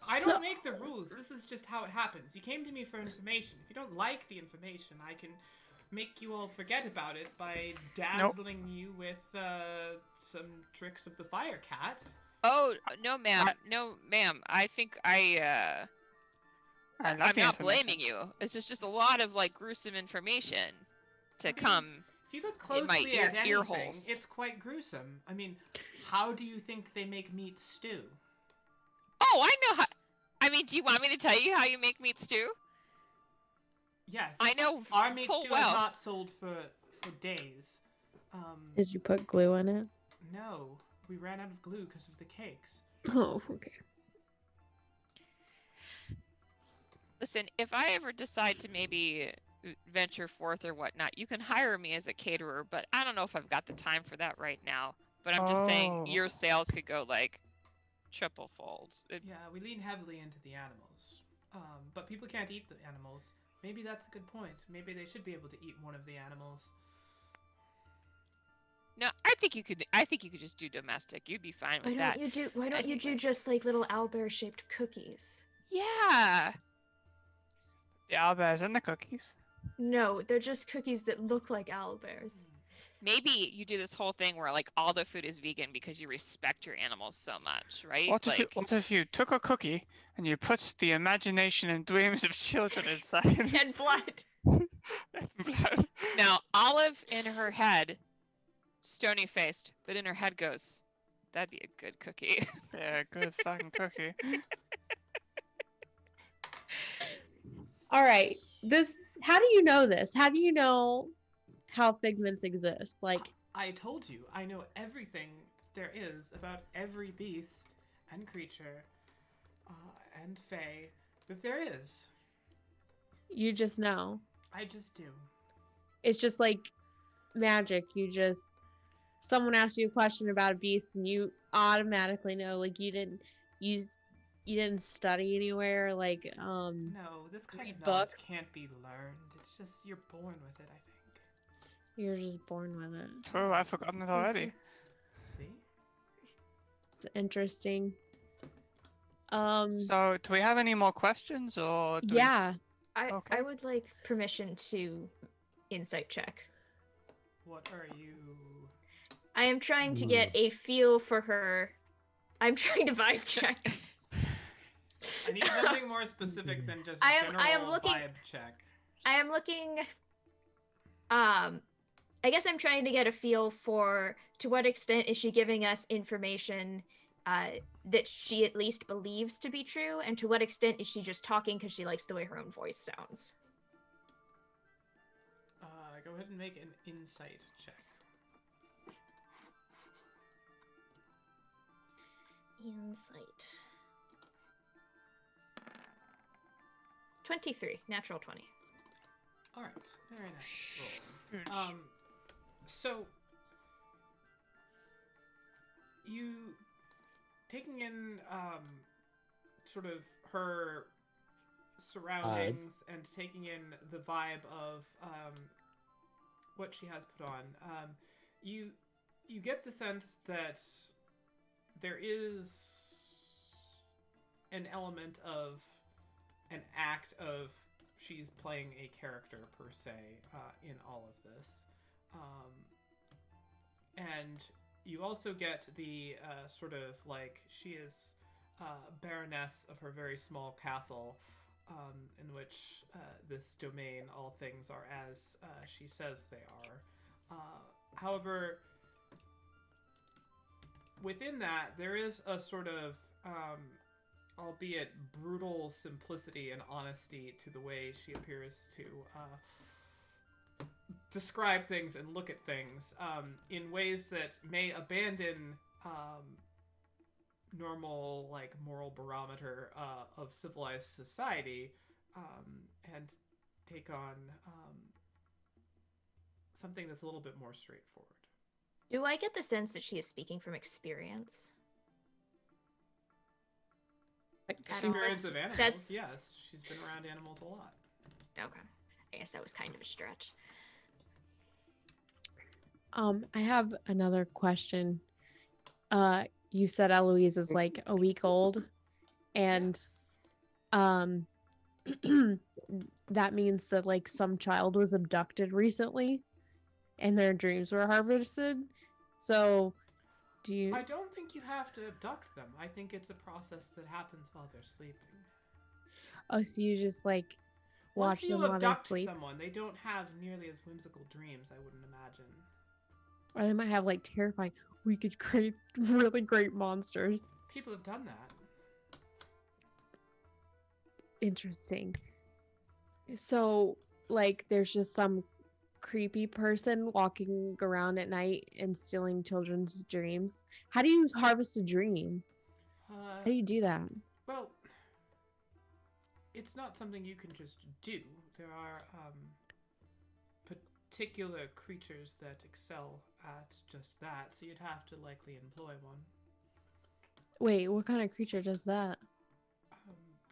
Speaker 1: I
Speaker 7: So-
Speaker 1: don't make the rules. This is just how it happens. You came to me for information. If you don't like the information, I can make you all forget about it by dazzling you with some tricks of the fire cat.
Speaker 5: Oh, no, ma'am. No, ma'am. I think
Speaker 2: I love
Speaker 5: I'm
Speaker 2: the
Speaker 5: not
Speaker 2: information.
Speaker 5: blaming you. It's just a lot of, like, gruesome information to
Speaker 1: Okay.
Speaker 5: come.
Speaker 1: If you look
Speaker 5: In my
Speaker 1: closely
Speaker 5: ear-
Speaker 1: at
Speaker 5: ear
Speaker 1: anything,
Speaker 5: holes.
Speaker 1: it's quite gruesome. I mean, how do you think they make meat stew?
Speaker 5: Oh, I know how. I mean, do you want me to tell you how you make meat stew?
Speaker 1: Yes.
Speaker 5: I know
Speaker 1: Our meat
Speaker 5: full
Speaker 1: stew
Speaker 5: well.
Speaker 1: is not sold for days.
Speaker 7: Did you put glue in it?
Speaker 1: No, we ran out of glue because of the cakes.
Speaker 7: Oh, okay.
Speaker 5: Listen, if I ever decide to maybe venture forth or whatnot, you can hire me as a caterer, but I don't know if I've got the time for that right now. But I'm just saying
Speaker 2: Oh.
Speaker 5: your sales could go like triple fold.
Speaker 1: Yeah, we lean heavily into the animals. But people can't eat the animals. Maybe that's a good point. Maybe they should be able to eat one of the animals.
Speaker 5: No, I think you could. I think you could just do domestic. You'd be fine
Speaker 6: Why
Speaker 5: with
Speaker 6: don't
Speaker 5: that.
Speaker 6: you do? Why don't you
Speaker 5: think
Speaker 6: do
Speaker 5: that-
Speaker 6: just like little owlbear-shaped cookies?
Speaker 5: Yeah.
Speaker 2: The owlbears and the cookies.
Speaker 6: No, they're just cookies that look like owlbears.
Speaker 5: Maybe you do this whole thing where like all the food is vegan because you respect your animals so much, right?
Speaker 2: What
Speaker 5: like,
Speaker 2: if you took a cookie and you put the imagination and dreams of children inside?
Speaker 6: And blood.
Speaker 2: Blood.
Speaker 5: now Olive in her head, stony faced, but in her head goes, "That'd be a good cookie."
Speaker 2: Yeah, good fucking cookie.
Speaker 7: All right. How do you know this? How do you know how figments exist? Like,
Speaker 1: I told you, I know everything there is about every beast and creature and fae that there is.
Speaker 7: You just know.
Speaker 1: I just do.
Speaker 7: It's just like magic. Someone asks you a question about a beast and you automatically know. Like you didn't study anywhere. Like
Speaker 1: No, this kind
Speaker 7: read
Speaker 1: of knowledge
Speaker 7: books.
Speaker 1: can't be learned. It's just you're born with it, I think.
Speaker 7: You're just born with it.
Speaker 2: True, I've forgotten it already.
Speaker 1: See?
Speaker 7: It's interesting.
Speaker 2: So, do we have any more questions, or do we
Speaker 7: Yeah.
Speaker 2: Okay.
Speaker 6: I would like permission to insight check.
Speaker 1: What are you?
Speaker 6: I am trying to get a feel for her. I'm trying to vibe check.
Speaker 1: I need something more specific than just
Speaker 6: I
Speaker 1: general
Speaker 6: am looking-
Speaker 1: vibe check.
Speaker 6: I am looking. I guess I'm trying to get a feel for to what extent is she giving us information that she at least believes to be true, and to what extent is she just talking because she likes the way her own voice sounds.
Speaker 1: Go ahead and make an insight check.
Speaker 6: Insight. 23, natural 20.
Speaker 1: All right, very nice roll.
Speaker 2: Huge.
Speaker 1: So you taking in sort of her surroundings and taking in the vibe of what she has put on, you get the sense that there is an element of an act of she's playing a character per se in all of this, and you also get the sort of like she is baroness of her very small castle, in which this domain, all things are as she says they are. However, within that, there is a sort of, albeit brutal simplicity and honesty to the way she appears to describe things and look at things in ways that may abandon normal, like, moral barometer of civilized society and take on something that's a little bit more straightforward.
Speaker 6: Do I get the sense that she is speaking from experience?
Speaker 1: Experience of animals,
Speaker 6: That's-
Speaker 1: yes. She's been around animals a lot.
Speaker 6: Okay. I guess that was kind of a stretch.
Speaker 7: I have another question. You said Eloise is like a week old, and
Speaker 1: Yes.
Speaker 7: that means that like some child was abducted recently, and their dreams were harvested. So, do you?
Speaker 1: I don't think you have to abduct them. I think it's a process that happens while they're sleeping.
Speaker 7: Oh, so you just like
Speaker 1: Once
Speaker 7: watch
Speaker 1: you
Speaker 7: them while they
Speaker 1: abduct
Speaker 7: sleep,
Speaker 1: someone, they don't have nearly as whimsical dreams, I wouldn't imagine.
Speaker 7: or they might have like terrifying. We could create really great monsters.
Speaker 1: People have done that.
Speaker 7: Interesting. So, like, there's just some creepy person walking around at night and stealing children's dreams. How do you harvest a dream? How do you do that?
Speaker 1: Well, it's not something you can just do. There are particular creatures that excel at just that, so you'd have to likely employ one.
Speaker 7: Wait, what kind of creature does that?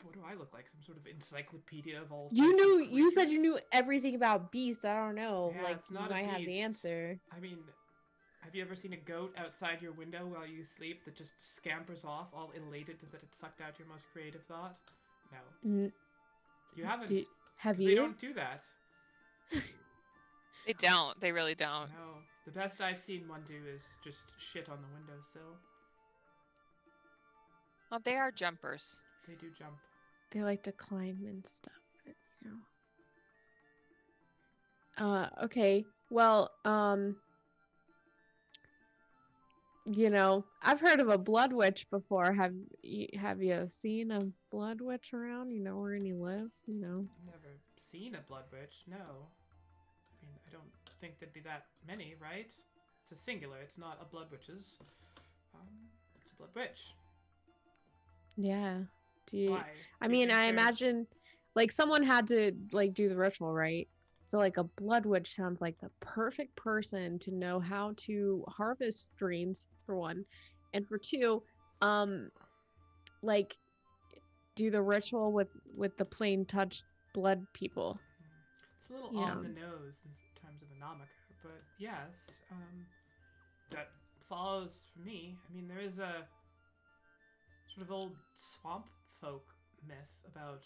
Speaker 1: What do I look like? Some sort of encyclopedia of all
Speaker 7: You
Speaker 1: types of
Speaker 7: knew. You said you
Speaker 1: creatures?
Speaker 7: knew everything about beasts. I don't know.
Speaker 1: Yeah,
Speaker 7: like,
Speaker 1: it's not
Speaker 7: you
Speaker 1: a
Speaker 7: might have the
Speaker 1: beast.
Speaker 7: answer.
Speaker 1: I mean, have you ever seen a goat outside your window while you sleep that just scampers off, all elated that it sucked out your most creative thought? No.
Speaker 7: N-
Speaker 1: You haven't.
Speaker 7: do- have
Speaker 1: 'Cause
Speaker 7: you?
Speaker 1: They don't do that.
Speaker 5: They don't. They really don't.
Speaker 1: No. The best I've seen one do is just shit on the windowsill.
Speaker 5: Well, they are jumpers.
Speaker 1: They do jump.
Speaker 7: They like to climb and stuff. You know. Okay. Well, I've heard of a blood witch before. Have you seen a blood witch around? You know where any live?
Speaker 1: Never seen a blood witch, no. I mean, I don't think there'd be that many, right? It's a singular, it's not a blood witches. It's a blood witch.
Speaker 7: Yeah. Do you?
Speaker 1: Why?
Speaker 7: I
Speaker 1: Do you
Speaker 7: mean,
Speaker 1: think
Speaker 7: I
Speaker 1: there's-
Speaker 7: imagine like someone had to like do the ritual, right? So like a blood witch sounds like the perfect person to know how to harvest dreams for one, and for two, like do the ritual with the plain touch blood people.
Speaker 1: It's a little
Speaker 7: Yeah.
Speaker 1: on the nose in terms of a nomica, but yes, that follows for me. I mean, there is a sort of old swamp folk myth about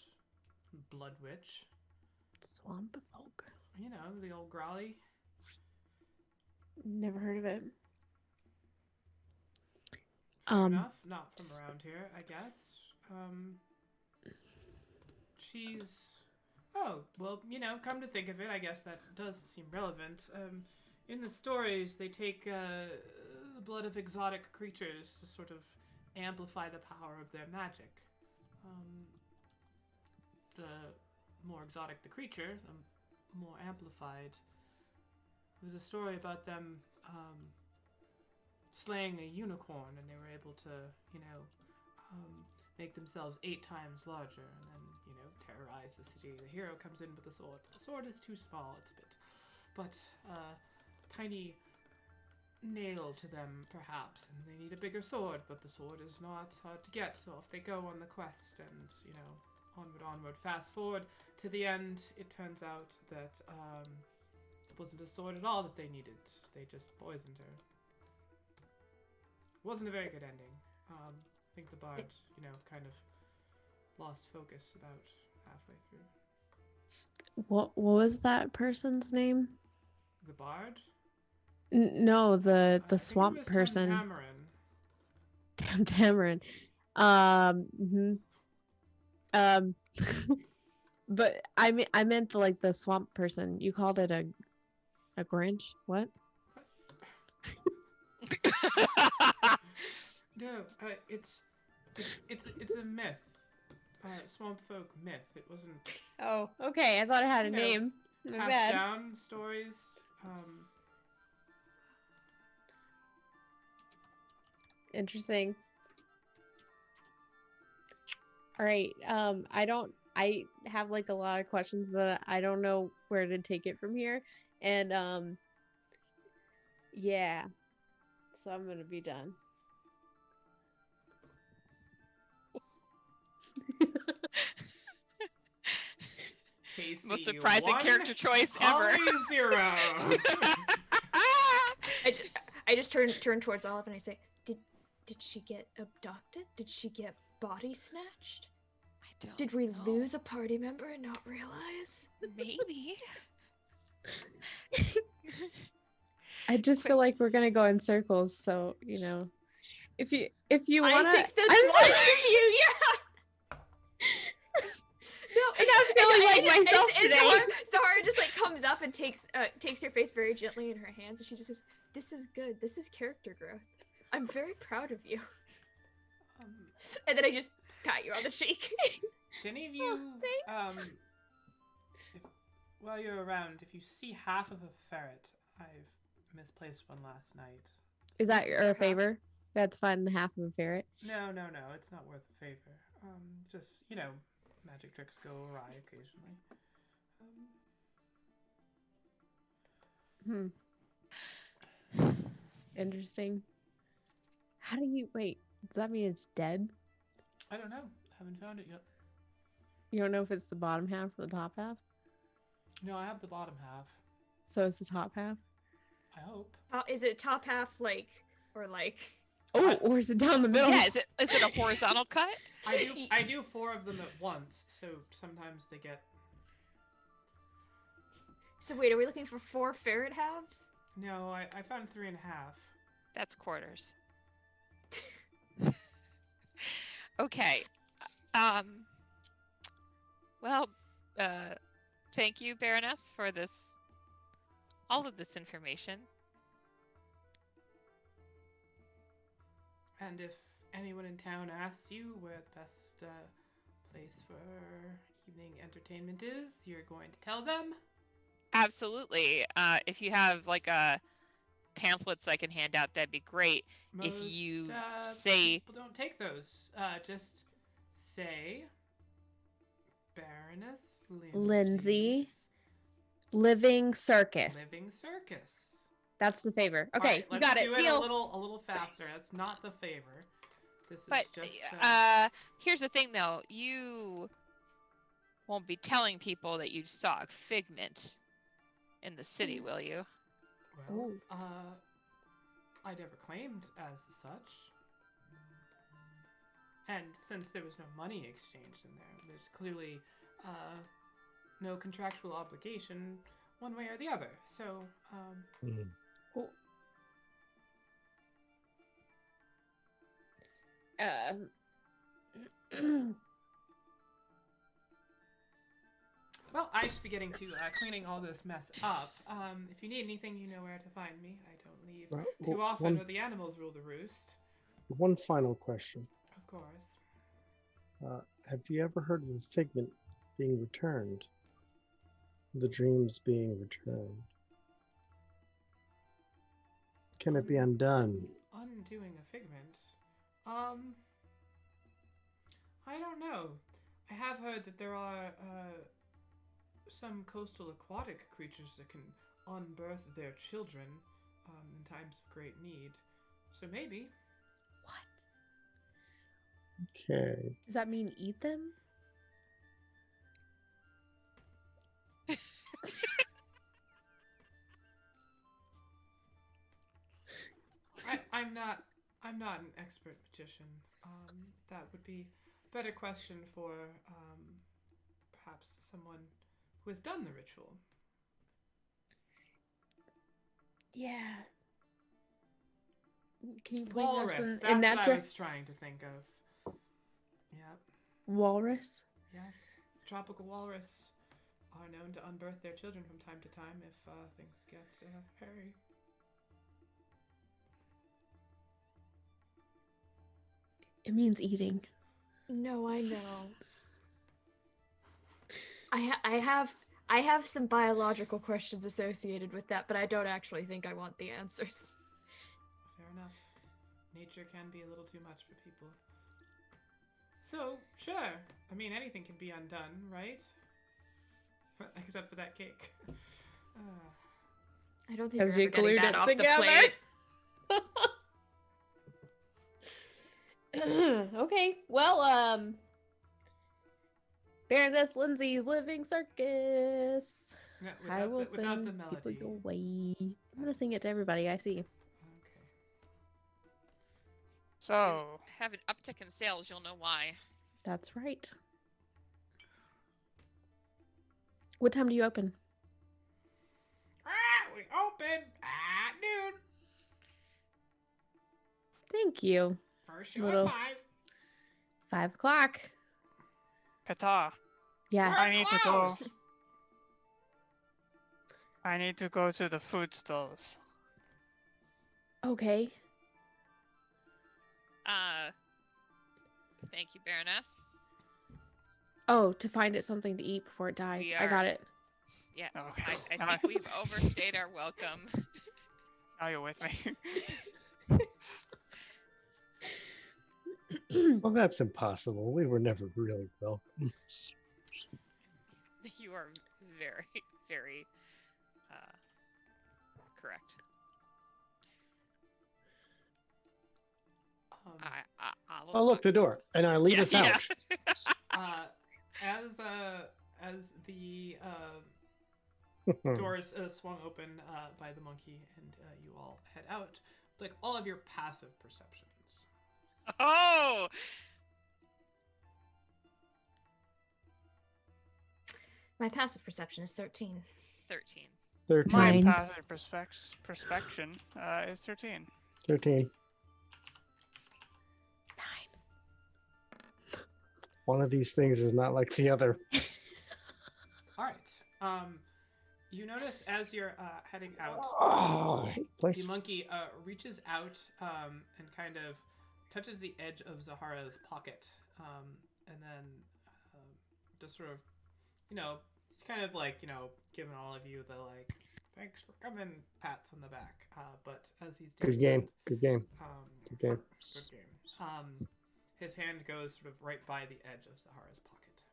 Speaker 1: Blood Witch.
Speaker 7: Swamp folk.
Speaker 1: You know, the old growly.
Speaker 7: Never heard of it.
Speaker 1: Fair enough. Not from around here, I guess. She's... Oh, well, you know, come to think of it, I guess that does seem relevant. In the stories, they take the blood of exotic creatures to sort of amplify the power of their magic. The more exotic the creature, the more amplified. There was a story about them slaying a unicorn, and they were able to, you know, make themselves 8 times larger, and then, you know, terrorize the city. The hero comes in with a sword. The sword is too small, it's a bit, but tiny nail to them, perhaps, and they need a bigger sword, but the sword is not hard to get, so if they go on the quest and, you know, onward, fast forward to the end, it turns out that it wasn't a sword at all that they needed. They just poisoned her. Wasn't a very good ending. I think the bard, you know, kind of lost focus about halfway through.
Speaker 7: What was that person's name?
Speaker 1: The bard?
Speaker 7: No, the
Speaker 1: I think
Speaker 7: swamp
Speaker 1: it was
Speaker 7: person.
Speaker 1: Tamarin.
Speaker 7: Tamarin. But I meant like the swamp person. You called it a Grinch? What?
Speaker 1: No, it's a myth. Swamp folk myth. It wasn't
Speaker 7: Oh, okay. I thought it had a
Speaker 1: You know,
Speaker 7: name. My
Speaker 1: passed
Speaker 7: bad.
Speaker 1: down stories.
Speaker 7: Interesting. All right. I have like a lot of questions, but I don't know where to take it from here. And yeah. So I'm gonna be done.
Speaker 1: Casey,
Speaker 5: Most surprising
Speaker 1: 1,
Speaker 5: character choice ever.
Speaker 1: Holly 0.
Speaker 6: I just turn towards Olive and I say, Did she get abducted? Did she get body snatched?
Speaker 5: I don't
Speaker 6: Did we
Speaker 5: know.
Speaker 6: lose a party member and not realize?
Speaker 5: Maybe.
Speaker 7: I just feel like we're gonna go in circles, so you know, if you wanna,
Speaker 6: I think that's
Speaker 7: I'm
Speaker 6: wise
Speaker 7: sorry.
Speaker 6: of you, yeah. No,
Speaker 7: I'm not feeling like myself
Speaker 6: and
Speaker 7: today.
Speaker 6: Zahara just like comes up and takes her face very gently in her hands, and she just says, "This is good. This is character growth. I'm very proud of you." And then I just pat you on the cheek.
Speaker 1: Did any of you,
Speaker 7: thanks.
Speaker 1: while you're around, if you see half of a ferret, I've misplaced one last night.
Speaker 7: Is that
Speaker 1: Just
Speaker 7: your
Speaker 1: half.
Speaker 7: favor? That's fun. Half of a ferret.
Speaker 1: No, it's not worth a favor. Just, you know, magic tricks go awry occasionally.
Speaker 7: Interesting. How do you wait? Does that mean it's dead?
Speaker 1: I don't know. Haven't found it yet.
Speaker 7: You don't know if it's the bottom half or the top half.
Speaker 1: No, I have the bottom half.
Speaker 7: So it's the top half.
Speaker 1: I hope.
Speaker 6: Is it top half or like?
Speaker 7: Oh, or is it down the middle?
Speaker 5: Yeah, is it a horizontal cut?
Speaker 1: I do 4 of them at once, so sometimes they get.
Speaker 6: So wait, are we looking for 4 ferret halves?
Speaker 1: No, I found 3.5.
Speaker 5: That's quarters. Okay. Well, thank you, Baroness, for all of this information.
Speaker 1: And if anyone in town asks you where the best place for evening entertainment is, you're going to tell them?
Speaker 5: Absolutely. If you have like pamphlets I can hand out, that'd be great. If you say
Speaker 1: people don't take those. Just say Baroness
Speaker 7: Lindsay. Living circus.
Speaker 1: Living circus.
Speaker 7: That's the favor.
Speaker 1: All
Speaker 7: Okay,
Speaker 1: right,
Speaker 7: you
Speaker 1: let's
Speaker 7: got
Speaker 1: do
Speaker 7: it.
Speaker 1: it
Speaker 7: Deal.
Speaker 1: a little faster. That's not the favor. This is
Speaker 5: But
Speaker 1: just.
Speaker 5: here's the thing, though. You won't be telling people that you saw a figment in the city, will you?
Speaker 1: Well, I never claimed as such. And since there was no money exchanged in there, there's clearly no contractual obligation one way or the other. So, well, I should be getting to cleaning all this mess up. If you need anything, you know where to find me. I don't leave too often, or the animals rule the roost.
Speaker 4: One final question.
Speaker 1: Of course.
Speaker 4: Have you ever heard of a figment being returned? The dreams being returned. Can it be undone?
Speaker 1: Undoing a figment? I don't know. I have heard that there are some coastal aquatic creatures that can unbirth their children in times of great need. So maybe.
Speaker 7: What?
Speaker 4: Okay.
Speaker 7: Does that mean eat them?
Speaker 1: I'm not an expert magician. That would be a better question for perhaps someone who has done the ritual.
Speaker 7: Yeah. Can you point
Speaker 1: Walrus.
Speaker 7: us in
Speaker 1: That's
Speaker 7: that
Speaker 1: what I was trying to think of. Yep.
Speaker 7: Walrus?
Speaker 1: Yes. Tropical walrus are known to unbirth their children from time to time if things get hairy.
Speaker 7: It means eating.
Speaker 6: No, I know. I have some biological questions associated with that, but I don't actually think I want the answers.
Speaker 1: Fair enough. Nature can be a little too much for people. So, sure. I mean, anything can be undone, right? Except for that cake.
Speaker 6: I don't think
Speaker 3: Because
Speaker 6: we're
Speaker 3: you
Speaker 6: ever getting
Speaker 3: glued
Speaker 6: that
Speaker 3: it
Speaker 6: off
Speaker 3: together.
Speaker 6: the plate.
Speaker 3: Okay, well, Baroness Lindsay's Living Circus.
Speaker 1: Yeah,
Speaker 3: I will
Speaker 1: without the
Speaker 3: sing
Speaker 1: melody.
Speaker 3: people your way. I'm gonna sing it to everybody I see.
Speaker 1: Okay.
Speaker 2: So,
Speaker 5: Have an uptick in sales, you'll know why.
Speaker 3: That's right. What time do you open?
Speaker 1: We open at noon.
Speaker 3: Thank you.
Speaker 1: First show
Speaker 3: Little-
Speaker 1: at 5.
Speaker 3: 5 o'clock.
Speaker 2: Peta,
Speaker 3: Yes.
Speaker 2: I need to go.
Speaker 1: Close.
Speaker 2: I need to go to the food stalls.
Speaker 3: Okay.
Speaker 5: Thank you, Baroness.
Speaker 3: Oh, to find it something to eat before it dies.
Speaker 5: We
Speaker 3: I
Speaker 5: are-
Speaker 3: got it.
Speaker 5: Yeah,
Speaker 2: Okay.
Speaker 5: I think we've overstayed our welcome.
Speaker 2: Now you're with me.
Speaker 4: Well, that's impossible. We were never really welcome.
Speaker 5: You are very, very correct. I'll
Speaker 4: Oh, look, the door. And I leave us out.
Speaker 1: As the doors swung open by the monkey and you all head out, like all of your passive perceptions.
Speaker 5: Oh!
Speaker 6: My passive perception is 13.
Speaker 5: 13.
Speaker 4: 13.
Speaker 2: My
Speaker 3: Mine.
Speaker 2: passive perspection is 13.
Speaker 4: 13.
Speaker 3: 9.
Speaker 4: One of these things is not like the other.
Speaker 1: All right. You notice as you're heading out,
Speaker 4: Oh, I hate
Speaker 1: the
Speaker 4: place.
Speaker 1: monkey reaches out and kind of touches the edge of Zahara's pocket, and then just sort of, he's kind of like, giving all of you the like, thanks for coming, pats on the back. But as he's doing
Speaker 4: Good game.
Speaker 1: that,
Speaker 4: Good game.
Speaker 1: um,
Speaker 4: Good game.
Speaker 1: Good game. his hand goes sort of right by the edge of Zahara's pocket.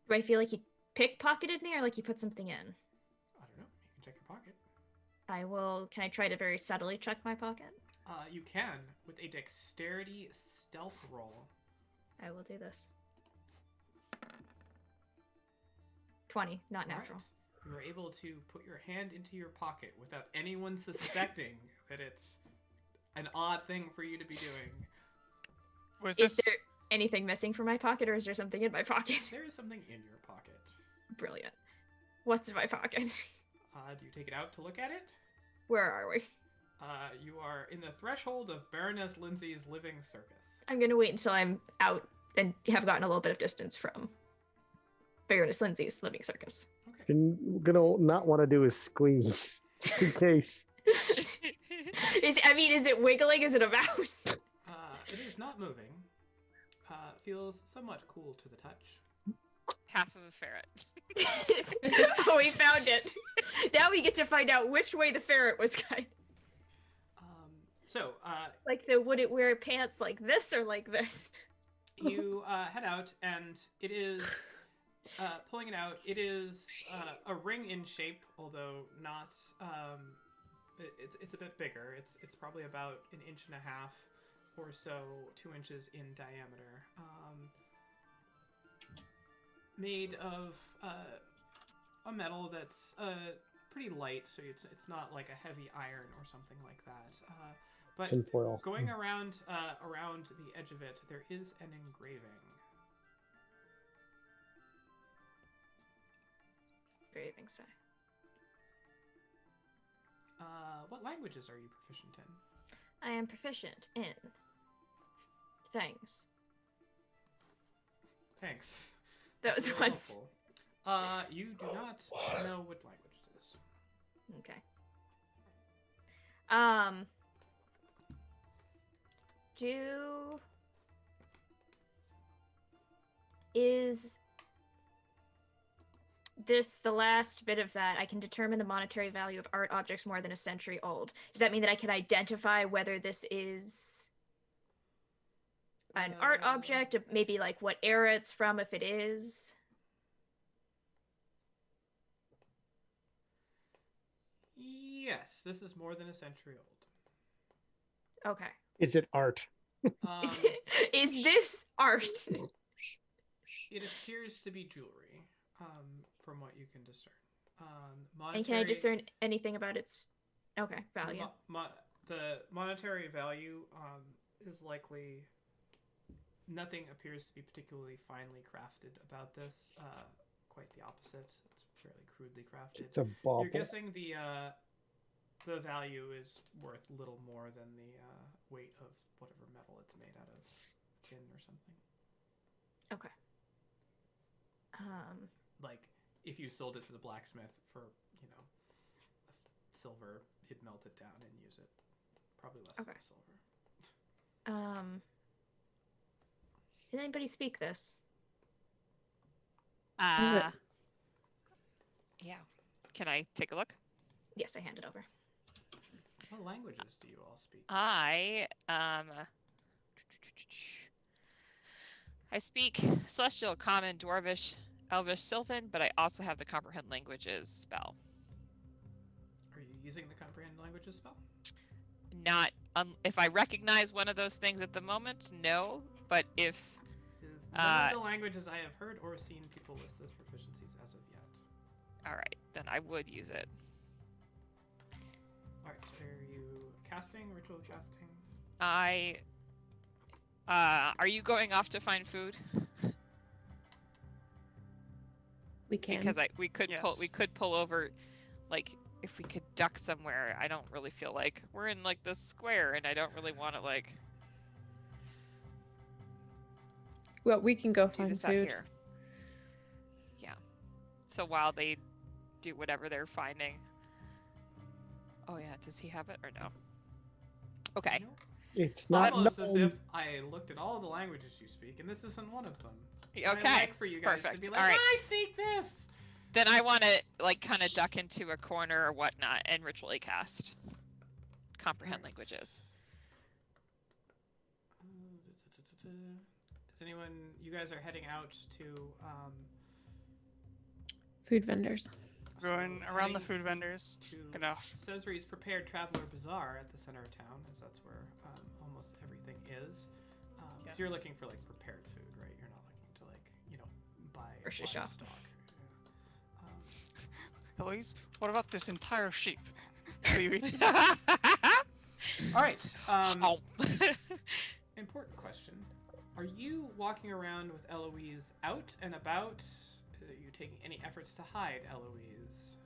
Speaker 6: Do I feel like he pickpocketed me or like he put something in?
Speaker 1: I don't know. You can check your pocket.
Speaker 6: I will. Can I try to very subtly check my pocket?
Speaker 1: You can with a dexterity stealth roll.
Speaker 6: I will do this. 20, not natural.
Speaker 1: Right. You are able to put your hand into your pocket without anyone suspecting that it's an odd thing for you to be doing.
Speaker 2: Was
Speaker 6: Is
Speaker 2: this
Speaker 6: there anything missing from my pocket, or is there something in my pocket?
Speaker 1: There is something in your pocket.
Speaker 6: Brilliant. What's in my pocket?
Speaker 1: Do you take it out to look at it?
Speaker 6: Where are we?
Speaker 1: You are in the threshold of Baroness Lindsay's living circus.
Speaker 6: I'm gonna wait until I'm out and have gotten a little bit of distance from Baroness Lindsay's living circus.
Speaker 1: Okay.
Speaker 4: Gonna not want to do is squeeze, just in case.
Speaker 6: Is it wiggling? Is it a mouse?
Speaker 1: It is not moving. Feels somewhat cool to the touch.
Speaker 5: Half of a ferret.
Speaker 6: Oh, we found it. Now we get to find out which way the ferret was going.
Speaker 1: So,
Speaker 6: Like, would it wear pants like this or like this?
Speaker 1: you head out, and it is pulling it out. It is a ring in shape, although not. It's a bit bigger. It's probably about 1.5 inches or so, 2 inches in diameter. Made of a metal that's pretty light, so it's not like a heavy iron or something like that. But
Speaker 4: Tinfoil.
Speaker 1: going around the edge of it, there is an engraving.
Speaker 6: Engraving, say.
Speaker 1: What languages are you proficient in?
Speaker 6: I am proficient in things.
Speaker 1: Thanks.
Speaker 6: Those
Speaker 1: That's really
Speaker 6: ones.
Speaker 1: helpful. You do not know what language it is.
Speaker 6: Okay. Is this the last bit of that? I can determine the monetary value of art objects more than a century old. Does that mean that I can identify whether this is an art object, maybe like what era it's from, if it is?
Speaker 1: Yes, this is more than a century old.
Speaker 6: Okay.
Speaker 4: Is it art?
Speaker 6: Is this art?
Speaker 1: It appears to be jewelry, from what you can discern.
Speaker 6: And can I discern anything about its value?
Speaker 1: The monetary value is likely. Nothing appears to be particularly finely crafted about this. Quite the opposite. It's fairly crudely crafted.
Speaker 4: It's a bauble.
Speaker 1: You're guessing the value is worth little more than the weight of whatever metal it's made out of, tin or something.
Speaker 6: Okay.
Speaker 1: Like if you sold it to the blacksmith for, silver, he'd melt it down and use it. Probably less than silver.
Speaker 6: Did anybody speak this?
Speaker 5: Yeah. Can I take a look?
Speaker 6: Yes, I hand it over.
Speaker 1: What languages do you all speak?
Speaker 5: I speak Celestial, Common, Dwarvish, Elvish, Sylvan, but I also have the Comprehend Languages spell.
Speaker 1: Are you using the Comprehend Languages spell?
Speaker 5: Not if I recognize one of those things at the moment, no. But if
Speaker 1: It is none of the languages I have heard or seen people list as proficiencies as of yet.
Speaker 5: all right, then I would use it.
Speaker 1: All right, so are you casting, ritual casting?
Speaker 5: Are you going off to find food?
Speaker 7: We can.
Speaker 5: Because we could
Speaker 2: Yes.
Speaker 5: we could pull over, like if we could duck somewhere. I don't really feel like we're in like the square, and I don't really want to like
Speaker 3: Well, we can go
Speaker 5: do
Speaker 3: find
Speaker 5: this out
Speaker 3: food.
Speaker 5: here. Yeah. So while they do whatever they're finding. Oh yeah, does he have it or no? Okay.
Speaker 1: No?
Speaker 4: It's not
Speaker 1: Almost as
Speaker 4: known.
Speaker 1: if I looked at all the languages you speak, and this isn't one of them.
Speaker 5: Okay.
Speaker 1: I like for you guys to
Speaker 5: Perfect.
Speaker 1: be like,
Speaker 5: All right.
Speaker 1: I speak this!
Speaker 5: Then I want to like kind of duck into a corner or whatnot and ritually cast comprehend
Speaker 1: Alright.
Speaker 5: languages.
Speaker 1: Is anyone? You guys are heading out to
Speaker 3: Food vendors.
Speaker 2: Going around the food vendors.
Speaker 1: to
Speaker 2: Gonna
Speaker 1: Cesari's Prepared Traveler Bazaar at the center of town, as that's where almost everything is. So you're looking for like prepared food, right? You're not looking to like buy
Speaker 6: Grocery shop.
Speaker 1: stock.
Speaker 2: Eloise, what about this entire sheep?
Speaker 1: All right.
Speaker 5: Oh.
Speaker 1: Important question. Are you walking around with Eloise out and about? Are you taking any efforts to hide Eloise?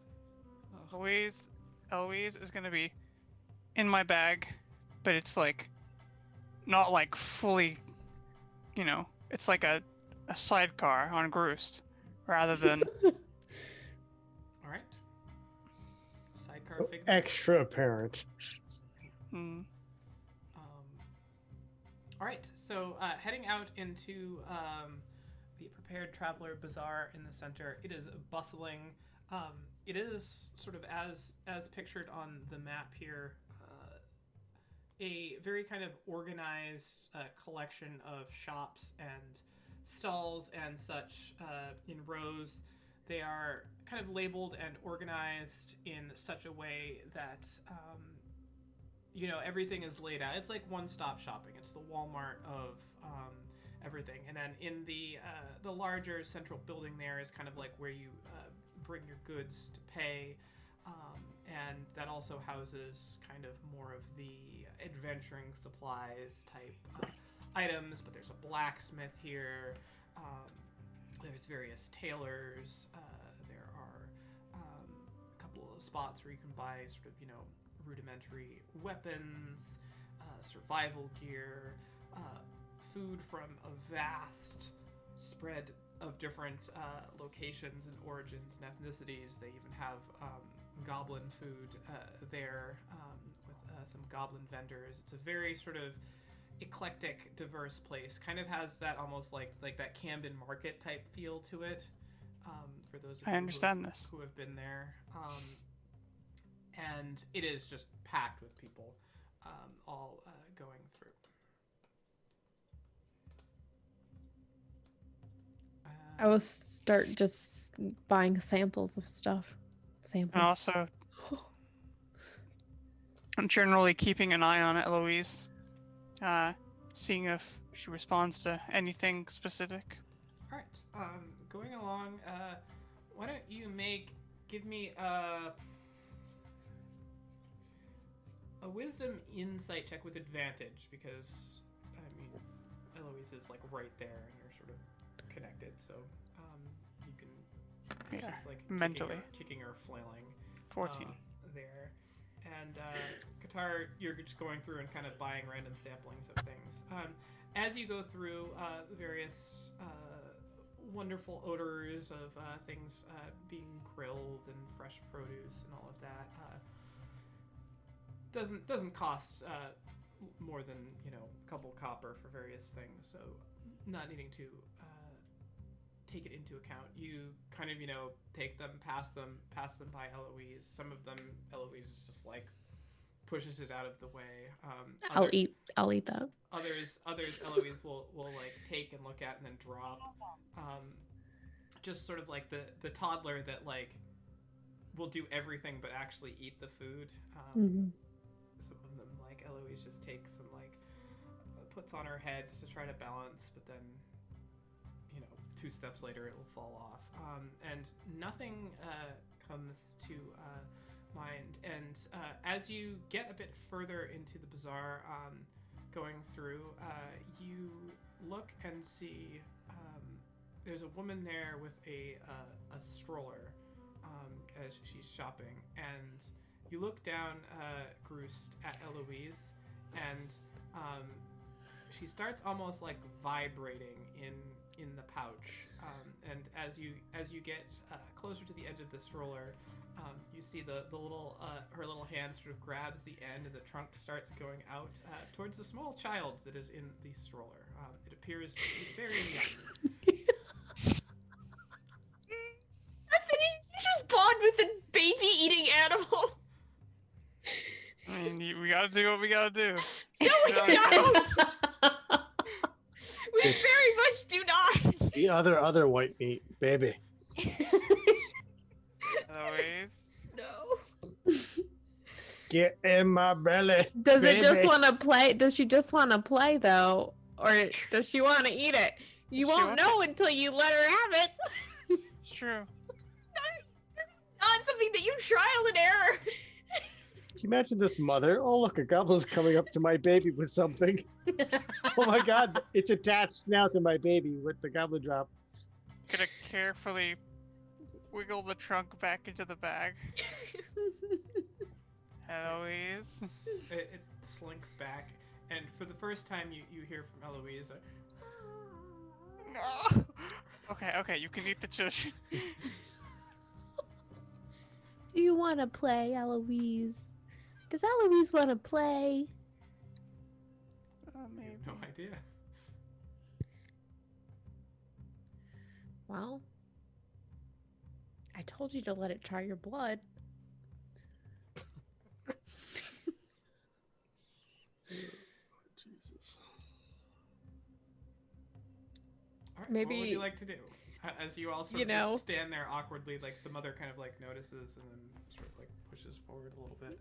Speaker 2: Eloise is gonna be in my bag, but it's like not like fully, it's like a sidecar on Groost rather than
Speaker 1: All right. Sidecar figment.
Speaker 4: Extra apparent.
Speaker 1: All right, so heading out into the Prepared Traveler Bazaar in the center, it is bustling. It is sort of as pictured on the map here, a very kind of organized collection of shops and stalls and such in rows. They are kind of labeled and organized in such a way that everything is laid out. It's like one-stop shopping. It's the Walmart of everything. And then in the larger central building there is kind of like where you bring your goods to pay, and that also houses kind of more of the adventuring supplies type items. But there's a blacksmith here. There's various tailors. There are a couple of spots where you can buy sort of rudimentary weapons, survival gear, food from a vast spread of different locations and origins and ethnicities. They even have goblin food there with some goblin vendors. It's a very sort of eclectic, diverse place. Kind of has that almost like that Camden Market type feel to it. For those of you who have been there. And it is just packed with people all going through.
Speaker 3: I will start just buying samples of stuff.
Speaker 2: and also I'm generally keeping an eye on Eloise, seeing if she responds to anything specific.
Speaker 1: All right. Going along, why don't you give me a wisdom insight check with advantage, because Eloise is like right there and you're sort of connected, so you can just like
Speaker 2: mentally
Speaker 1: kicking or flailing
Speaker 2: 14
Speaker 1: there. And Qatar, you're just going through and kind of buying random samplings of things. As you go through the various wonderful odors of things being grilled and fresh produce and all of that, doesn't cost more than a couple copper for various things, so not needing to take it into account. You kind of take them, pass them by Eloise. Some of them Eloise just like pushes it out of the way.
Speaker 3: I'll eat that.
Speaker 1: Others Eloise will like take and look at and then drop. Just sort of like the toddler that like will do everything but actually eat the food. Some of them, like Eloise, just takes and like puts on her head to try to balance, but then 2 steps later it will fall off. And nothing comes to mind. And as you get a bit further into the bazaar, going through, you look and see there's a woman there with a stroller as she's shopping, and you look down, Groost, at Eloise, and she starts almost like vibrating in the pouch. And as you get closer to the edge of the stroller, you see the little her little hand sort of grabs the end, and the trunk starts going out towards the small child that is in the stroller. It appears to be very young.
Speaker 6: You just bond with a baby eating animal.
Speaker 2: I mean, we gotta do what we gotta do.
Speaker 6: No, we don't. We very much
Speaker 4: The other white meat, baby.
Speaker 2: Eloise.
Speaker 6: No.
Speaker 4: Get in my belly.
Speaker 7: Does it just
Speaker 4: baby.
Speaker 7: want to play? Does she just want to play though, or does she want to eat it? You
Speaker 2: She
Speaker 7: won't
Speaker 2: wants
Speaker 7: know until you let her have it.
Speaker 2: It's true.
Speaker 6: Not something that you trial and error.
Speaker 4: Can you imagine this mother? Oh, look, a goblin's coming up to my baby with something. Oh my god, it's attached now to my baby with the goblin drop.
Speaker 2: Gonna carefully wiggle the trunk back into the bag. Eloise.
Speaker 1: It slinks back, and for the first time, you hear from Eloise.
Speaker 2: No. Okay, you can eat the children.
Speaker 7: Do you want to play, Eloise? Does Eloise want to play?
Speaker 2: Maybe.
Speaker 1: No idea.
Speaker 7: Well, I told you to let it try your blood.
Speaker 4: Jesus.
Speaker 1: All right,
Speaker 7: Maybe-
Speaker 1: what would you like to do? As you all sort
Speaker 7: You
Speaker 1: of just
Speaker 7: know.
Speaker 1: stand there awkwardly, like the mother kind of like notices and then sort of like pushes forward a little bit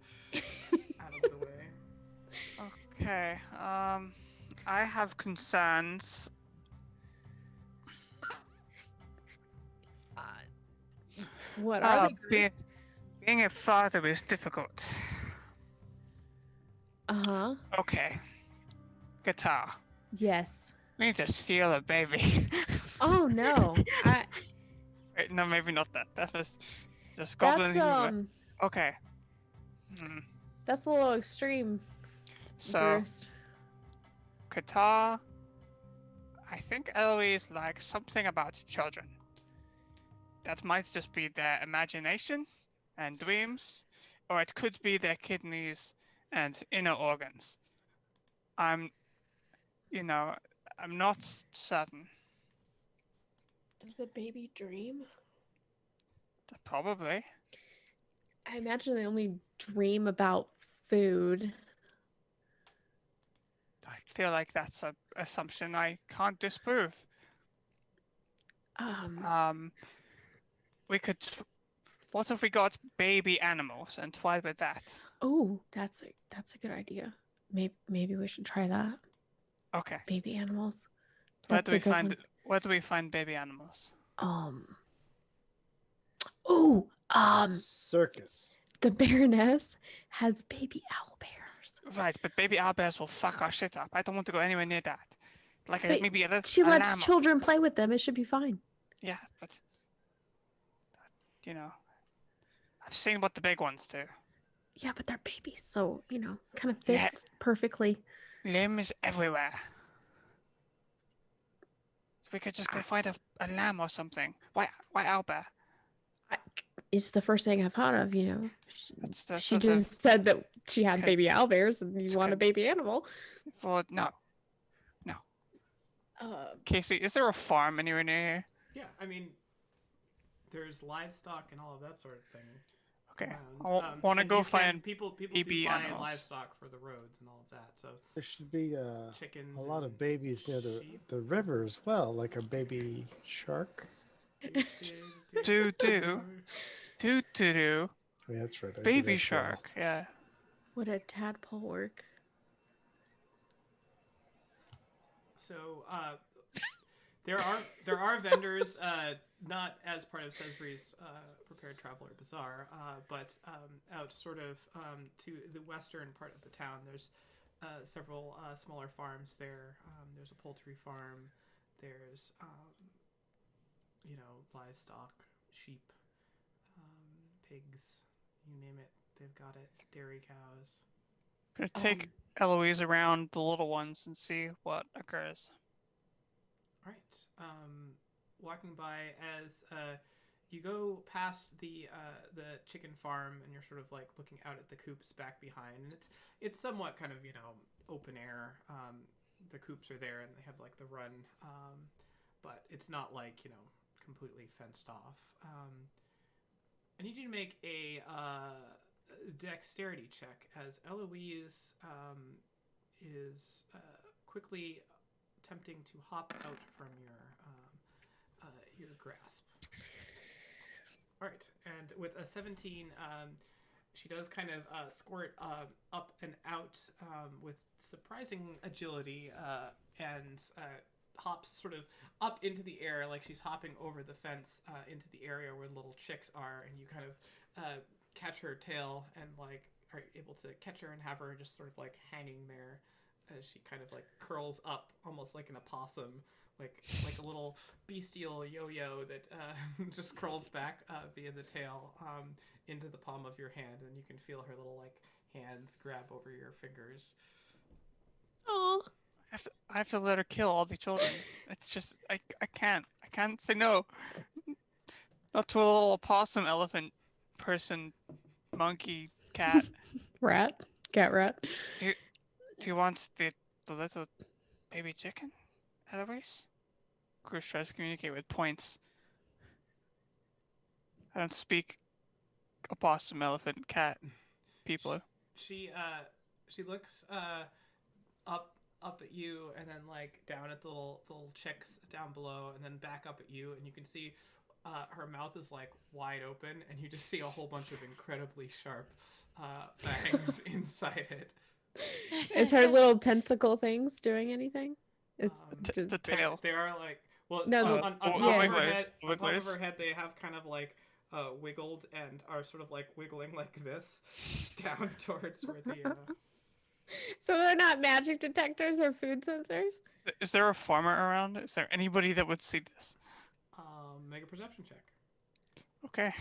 Speaker 1: out of the way.
Speaker 2: Okay, I have concerns.
Speaker 7: What are they?
Speaker 2: Being a father is difficult.
Speaker 7: Uh-huh.
Speaker 2: Okay. Guitar.
Speaker 7: Yes.
Speaker 2: We need to steal a baby.
Speaker 7: Oh no.
Speaker 2: Wait, no, maybe not that. That was just goblin.
Speaker 7: That's
Speaker 2: Okay. Hmm.
Speaker 7: that's a little extreme.
Speaker 2: So,
Speaker 7: Bruce.
Speaker 2: Qatar, I think Eloise likes something about children. That might just be their imagination and dreams, or it could be their kidneys and inner organs. I'm not certain.
Speaker 7: Does a baby dream?
Speaker 2: Probably.
Speaker 7: I imagine they only dream about food.
Speaker 2: I feel like that's an assumption I can't disprove. We could. What if we got baby animals and tried with that?
Speaker 7: Oh, that's a good idea. Maybe we should try that.
Speaker 2: Okay.
Speaker 7: Baby animals.
Speaker 2: Where
Speaker 7: That's
Speaker 2: do
Speaker 7: a
Speaker 2: we
Speaker 7: good
Speaker 2: find?
Speaker 7: one.
Speaker 2: Where do we find baby animals?
Speaker 4: Circus.
Speaker 7: The Baroness has baby owlbears.
Speaker 2: Right, but baby owlbears will fuck our shit up. I don't want to go anywhere near that. Like
Speaker 7: But
Speaker 2: maybe a
Speaker 7: She
Speaker 2: a
Speaker 7: lets
Speaker 2: lamb.
Speaker 7: children play with them. It should be fine.
Speaker 2: Yeah, but I've seen what the big ones do.
Speaker 7: Yeah, but they're babies, so kind of
Speaker 2: Yeah.
Speaker 7: fits perfectly.
Speaker 2: Limbs everywhere. We could just go find a lamb or something. Why owlbear?
Speaker 7: It's the first thing I thought of.
Speaker 2: That's the
Speaker 7: She
Speaker 2: sort of-
Speaker 7: just said that she had
Speaker 2: Okay.
Speaker 7: baby owlbears, and you
Speaker 2: It's
Speaker 7: want a
Speaker 2: good.
Speaker 7: baby animal.
Speaker 2: Well, no. Casey, is there a farm anywhere near here?
Speaker 1: Yeah, I mean, there's livestock and all of that sort of thing.
Speaker 2: Okay,
Speaker 1: around.
Speaker 2: I want to
Speaker 1: And
Speaker 2: go
Speaker 1: you can-
Speaker 2: find
Speaker 1: people
Speaker 2: baby
Speaker 1: do buy
Speaker 2: animals.
Speaker 1: livestock for the roads and all of that. So
Speaker 4: There should be
Speaker 1: chickens.
Speaker 4: a lot of
Speaker 1: and
Speaker 4: babies near
Speaker 1: sheep.
Speaker 4: the river as well, like a baby shark.
Speaker 2: Do.
Speaker 4: Oh, yeah, that's right. I do
Speaker 2: Baby
Speaker 4: that too.
Speaker 2: shark. Yeah.
Speaker 7: Would a tadpole work?
Speaker 1: So there are vendors, not as part of Cesri's Prepared Traveler Bazaar, but out sort of to the western part of the town. There's several smaller farms there. There's a poultry farm. There's livestock, sheep, pigs, you name it. They've got it. Dairy cows.
Speaker 2: Gonna take Eloise around the little ones and see what occurs.
Speaker 1: All right. Walking by as you go past the chicken farm, and you're sort of like looking out at the coops back behind, and it's somewhat kind of open air. The coops are there, and they have like the run, but it's not like completely fenced off. I need you to make a dexterity check as Eloise is quickly attempting to hop out from your your grasp. All right, and with a 17, she does kind of squirt up and out with surprising agility and hops sort of up into the air like she's hopping over the fence into the area where the little chicks are, and you kind of catch her tail and like are able to catch her and have her just sort of like hanging there as she kind of like curls up almost like an opossum, like a little bestial yo-yo that just curls back via the tail into the palm of your hand, and you can feel her little like hands grab over your fingers.
Speaker 3: Oh,
Speaker 2: I have to let her kill all the children. It's just I can't say no. Not to a little opossum, elephant, person, monkey, cat.
Speaker 3: rat, cat rat.
Speaker 2: Do you want the little baby chicken, Eloise? Chris tries to communicate with points. I don't speak opossum, elephant, cat, people.
Speaker 1: She looks up at you and then like down at the little chicks down below and then back up at you, and you can see her mouth is like wide open, and you just see a whole bunch of incredibly sharp fangs inside it.
Speaker 3: Is her little tentacle things doing anything? It's
Speaker 2: The tail.
Speaker 1: They are like, well,
Speaker 3: No,
Speaker 1: on
Speaker 2: the
Speaker 1: top of her
Speaker 2: wigglers,
Speaker 1: head,
Speaker 2: the
Speaker 1: on top of
Speaker 2: wigglers.
Speaker 1: her head, they have kind of like wiggled and are sort of like wiggling like this down towards where the.
Speaker 3: so they're not magic detectors or food sensors.
Speaker 2: Is there a farmer around? Is there anybody that would see this?
Speaker 1: Make a perception check.
Speaker 2: Okay.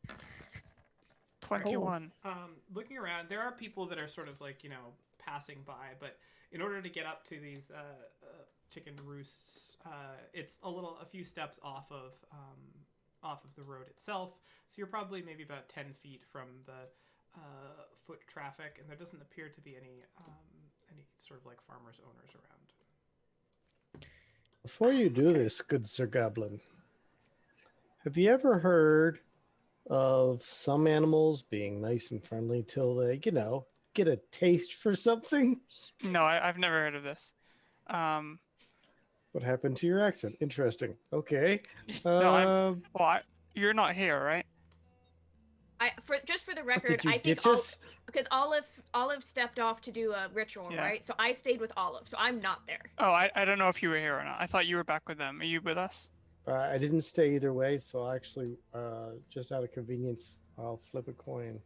Speaker 3: Oh.
Speaker 2: 21.
Speaker 1: Looking around, there are people that are sort of like, passing by, but in order to get up to these chicken roosts, it's a few steps off of the road itself. So you're probably maybe about 10 feet from the foot traffic, and there doesn't appear to be any sort of like farmers owners around.
Speaker 4: Before you do this, good Sir Goblin, have you ever heard of some animals being nice and friendly till they, get a taste for something?
Speaker 2: No, I've never heard of this.
Speaker 4: What happened to your accent? Interesting. Okay.
Speaker 2: No, you're not here, right?
Speaker 6: Just for the record,
Speaker 4: did you
Speaker 6: I think
Speaker 4: ditch us?
Speaker 6: because Olive stepped off to do a ritual,
Speaker 2: Yeah.
Speaker 6: right? So I stayed with Olive, so I'm not there.
Speaker 2: Oh, I don't know if you were here or not. I thought you were back with them. Are you with us?
Speaker 4: I didn't stay either way, so I actually, just out of convenience, I'll flip a coin.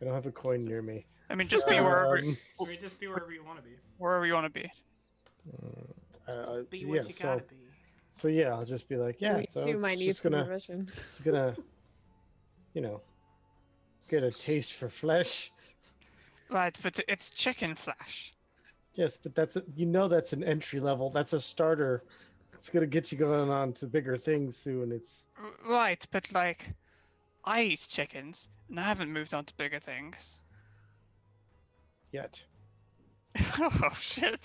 Speaker 4: I don't have a coin near me.
Speaker 2: I mean, just be wherever
Speaker 1: Just be wherever you want to be.
Speaker 2: wherever you want to be.
Speaker 1: Be what you gotta be.
Speaker 4: So yeah, I'll just be like, yeah.
Speaker 3: We
Speaker 4: So
Speaker 3: too
Speaker 4: it's
Speaker 3: might need
Speaker 4: just gonna,
Speaker 3: supervision.
Speaker 4: it's gonna, get a taste for flesh.
Speaker 2: Right, but it's chicken flesh.
Speaker 4: Yes, but that's that's an entry level. That's a starter. It's gonna get you going on to bigger things soon. It's
Speaker 2: Right, but like, I eat chickens, and I haven't moved on to bigger things.
Speaker 4: yet.
Speaker 2: Oh shit!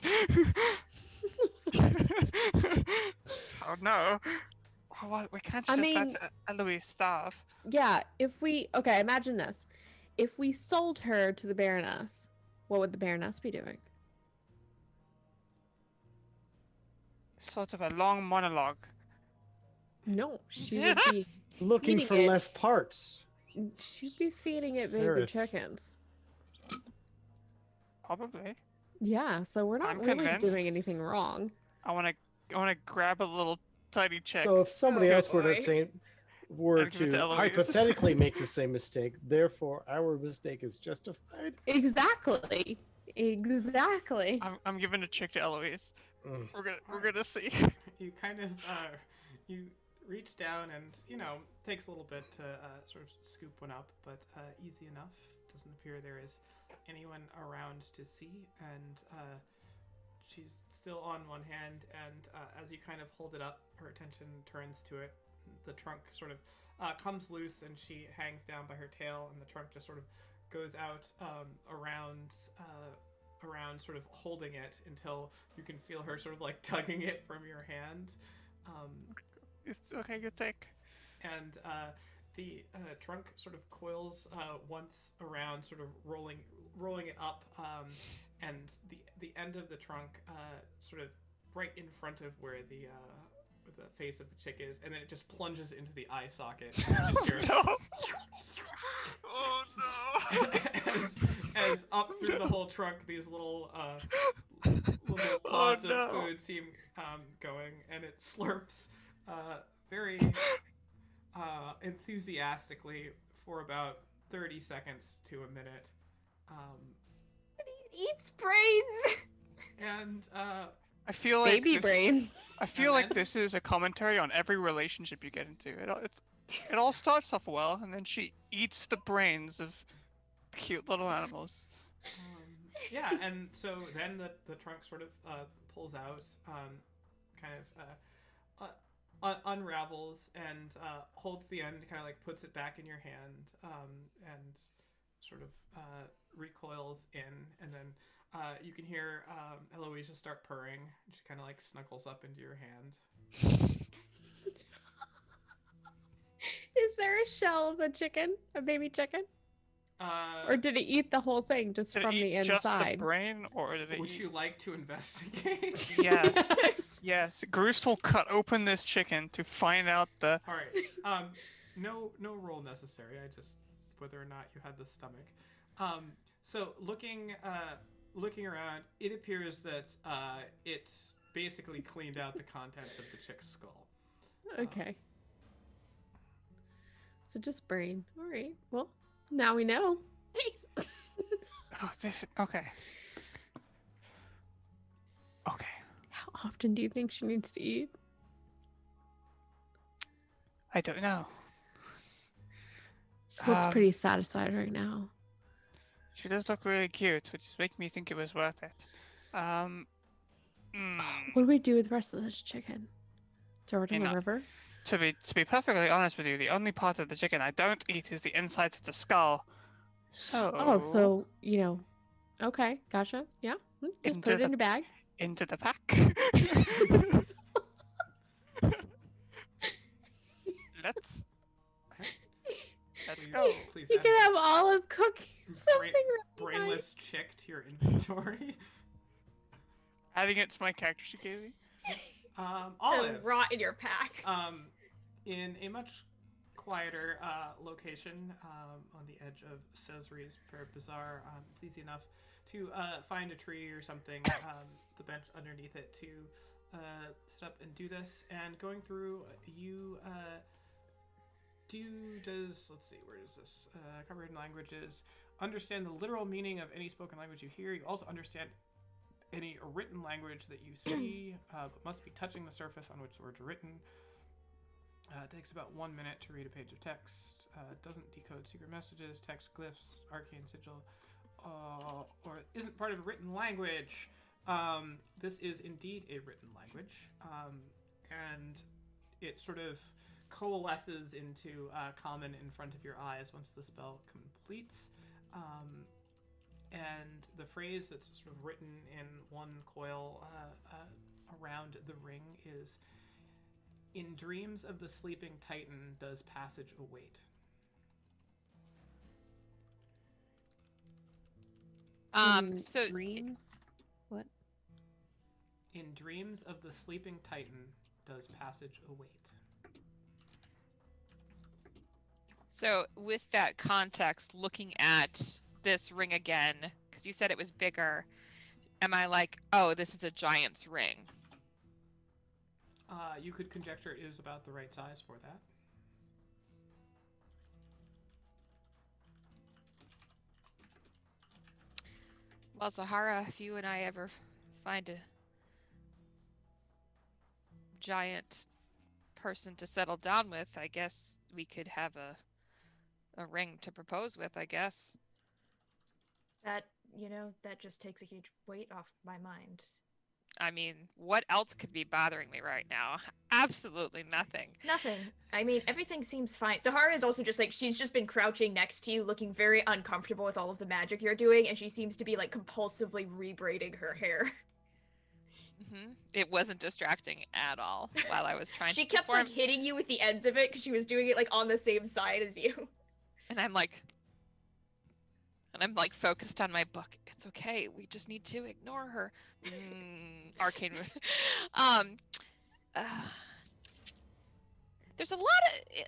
Speaker 2: Oh no! Oh, what? We can't
Speaker 3: I
Speaker 2: just
Speaker 3: mean-
Speaker 2: let Eloise starve.
Speaker 3: Yeah, okay, imagine this. If we sold her to the Baroness, what would the Baroness be doing?
Speaker 2: Sort of a long monologue.
Speaker 3: No, she would be
Speaker 4: Looking
Speaker 3: Eating
Speaker 4: for
Speaker 3: it.
Speaker 4: less parts.
Speaker 3: she'd be feeding it baby
Speaker 4: Ferrets.
Speaker 3: chickens.
Speaker 2: Probably.
Speaker 3: Yeah, so we're not
Speaker 2: I'm
Speaker 3: really
Speaker 2: convinced.
Speaker 3: doing anything wrong.
Speaker 2: I wanna grab a little tiny chick.
Speaker 4: So if somebody
Speaker 6: Oh,
Speaker 4: else were
Speaker 6: boy.
Speaker 4: were
Speaker 2: And give it to
Speaker 4: to
Speaker 2: Eloise.
Speaker 4: hypothetically make the same mistake, therefore our mistake is justified.
Speaker 3: Exactly.
Speaker 2: I'm giving a chick to Eloise.
Speaker 4: Mm.
Speaker 2: We're gonna see.
Speaker 1: You kind of you reach down, and takes a little bit to sort of scoop one up, but easy enough. Doesn't appear there is anyone around to see, and she's still on one hand, and as you kind of hold it up, her attention turns to it. The trunk sort of comes loose, and she hangs down by her tail, and the trunk just sort of goes out around sort of holding it until you can feel her sort of like tugging it from your hand.
Speaker 2: It's okay, you take.
Speaker 1: And the trunk sort of coils once around, sort of rolling it up, and the end of the trunk, sort of right in front of where the face of the chick is, and then it just plunges into the eye socket. And you just hear
Speaker 2: Oh no!
Speaker 1: as up through the whole trunk, these little pods of food seem going, and it slurps very enthusiastically for about 30 seconds to a minute.
Speaker 6: It eats brains.
Speaker 1: And
Speaker 2: I feel like
Speaker 3: Baby brains.
Speaker 2: I feel like
Speaker 1: then-
Speaker 2: this is a commentary on every relationship you get into. It all starts off well, and then she eats the brains of cute little animals.
Speaker 1: yeah, and so then the trunk sort of pulls out, kind of unravels and holds the end, kind of like puts it back in your hand, and sort of recoils in, and then you can hear Eloise start purring. She kind of like snuggles up into your hand.
Speaker 3: Is there a shell of a chicken? A baby chicken? Or did it eat the whole thing just
Speaker 2: Did
Speaker 3: from
Speaker 2: it
Speaker 3: the
Speaker 2: eat just the
Speaker 3: inside?
Speaker 2: brain, or did it
Speaker 1: Would
Speaker 2: eat...
Speaker 1: you like to investigate?
Speaker 2: Yes.
Speaker 3: Yes.
Speaker 2: Yes, Groost will cut open this chicken to find out the...
Speaker 1: All right. No roll necessary. I just whether or not you had the stomach. So looking around, it appears that it's basically cleaned out the contents of the chick's skull.
Speaker 3: Okay. So just brain. All right. Well, now we know.
Speaker 2: Oh, okay. Okay.
Speaker 3: How often do you think she needs to eat?
Speaker 2: I don't know.
Speaker 3: She looks pretty satisfied right now.
Speaker 2: She does look really cute, which is making me think it was worth it.
Speaker 3: What do we do with the rest of this chicken? Throw it in the
Speaker 2: Enough.
Speaker 3: river?
Speaker 2: To be perfectly honest with you, the only part of the chicken I don't eat is the insides of the skull. So...
Speaker 3: Oh, so, okay, gotcha. Yeah. Just
Speaker 2: Into
Speaker 3: put it
Speaker 2: the-
Speaker 3: in your bag.
Speaker 2: Into the pack. Let's go.
Speaker 1: Please
Speaker 3: You
Speaker 1: add
Speaker 3: can have olive cooking something
Speaker 1: brain-
Speaker 3: really nice.
Speaker 1: brainless chick to your inventory.
Speaker 2: Adding it to my character sheet, Kaylee.
Speaker 1: Olive.
Speaker 6: Rot in your pack.
Speaker 1: In a much quieter location on the edge of Cesari's Per Bazaar, it's easy enough to find a tree or something, the bench underneath it to sit up and do this. And going through, you let's see, where is this? Comprehend languages. Understand the literal meaning of any spoken language you hear. You also understand any written language that you see, but must be touching the surface on which the words are written. It takes about 1 minute to read a page of text. Doesn't decode secret messages, text glyphs, arcane sigil, or isn't part of a written language. This is indeed a written language, and it sort of coalesces into common in front of your eyes once the spell completes. And the phrase that's sort of written in one coil around the ring is, "In dreams of the sleeping Titan does passage await."
Speaker 5: So
Speaker 7: dreams. What?
Speaker 1: In dreams of the sleeping Titan does passage await.
Speaker 5: So with that context, looking at this ring again, because you said it was bigger, am I like, oh, this is a giant's ring?
Speaker 1: You could conjecture it is about the right size for that.
Speaker 5: Well, Zahara, if you and I ever find a giant person to settle down with, I guess we could have a ring to propose with, I guess.
Speaker 6: That just takes a huge weight off my mind.
Speaker 5: I mean, what else could be bothering me right now? Absolutely nothing.
Speaker 6: Nothing. I mean, everything seems fine. Zahara is also just like, she's just been crouching next to you, looking very uncomfortable with all of the magic you're doing, and she seems to be like compulsively rebraiding her hair.
Speaker 5: It wasn't distracting at all while I was trying
Speaker 6: She
Speaker 5: to
Speaker 6: kept
Speaker 5: perform.
Speaker 6: like hitting you with the ends of it because she was doing it like on the same side as you.
Speaker 5: And I'm like, And I'm like focused on my book. It's okay. We just need to ignore her. Arcane. uh, there's a lot of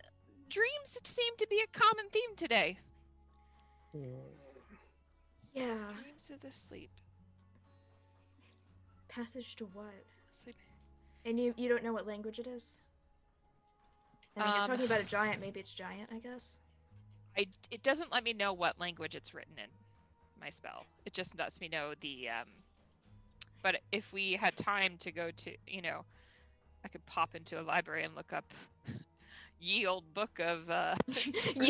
Speaker 5: dreams that seem to be a common theme today.
Speaker 6: Yeah.
Speaker 5: Dreams of the sleep.
Speaker 6: Passage to what?
Speaker 5: Sleep.
Speaker 6: And you don't know what language it is? And I guess talking about a giant, maybe it's giant, I guess.
Speaker 5: It doesn't let me know what language it's written in, my spell. It just lets me know the but if we had time to go to, I could pop into a library and look up ye old book of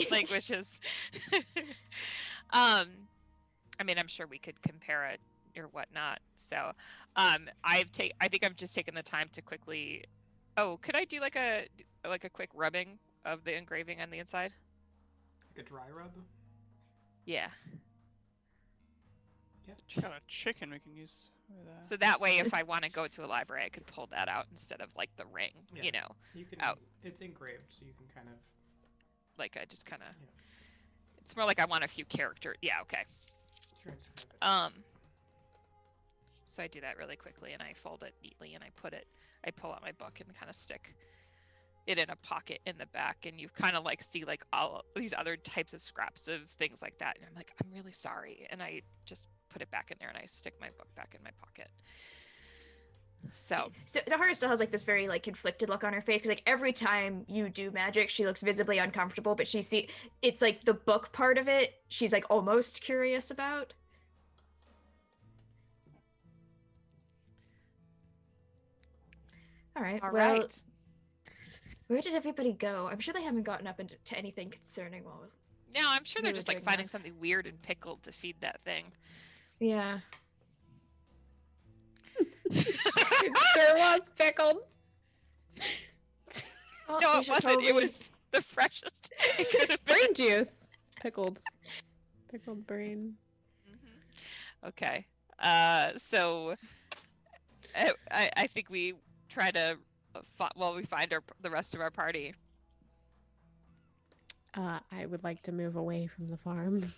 Speaker 5: languages. I mean, I'm sure we could compare it or whatnot. So, I think I've just taken the time to quickly. Oh, could I do like a quick rubbing of the engraving on the inside?
Speaker 1: Like a dry rub?
Speaker 5: Yeah.
Speaker 2: Got a chicken we can use.
Speaker 5: So that way, if I want to go to a library, I could pull that out instead of like the ring,
Speaker 1: Yeah. You can.
Speaker 5: out.
Speaker 1: It's engraved, so you can kind of.
Speaker 5: Like I just kind of.
Speaker 1: Yeah.
Speaker 5: It's more like I want a few characters. Yeah. Okay.
Speaker 1: Transcribe it.
Speaker 5: So I do that really quickly, and I fold it neatly, and I pull out my book and kind of stick it in a pocket in the back, and you kind of like see like all these other types of scraps of things like that, and I'm like, I'm really sorry, and I just put it back in there, and I stick my book back in my pocket. So
Speaker 6: Zahara still has like this very like conflicted look on her face because like every time you do magic, she looks visibly uncomfortable, but it's like the book part of it, she's like almost curious about. All right.
Speaker 5: all
Speaker 6: Well,
Speaker 5: right.
Speaker 6: where did everybody go? I'm sure they haven't gotten up into anything concerning while.
Speaker 5: No, I'm sure they're
Speaker 6: we were
Speaker 5: just like
Speaker 6: doing
Speaker 5: finding
Speaker 6: this.
Speaker 5: something weird and pickled to feed that thing.
Speaker 6: Yeah.
Speaker 3: It sure was pickled.
Speaker 6: Oh,
Speaker 5: No,
Speaker 6: we
Speaker 5: it
Speaker 6: should
Speaker 5: wasn't. It
Speaker 6: totally-
Speaker 5: was the freshest it could have been.
Speaker 3: Brain juice. Pickled brain.
Speaker 5: Okay. So I think we try to we find the rest of our party.
Speaker 7: I would like to move away from the farm.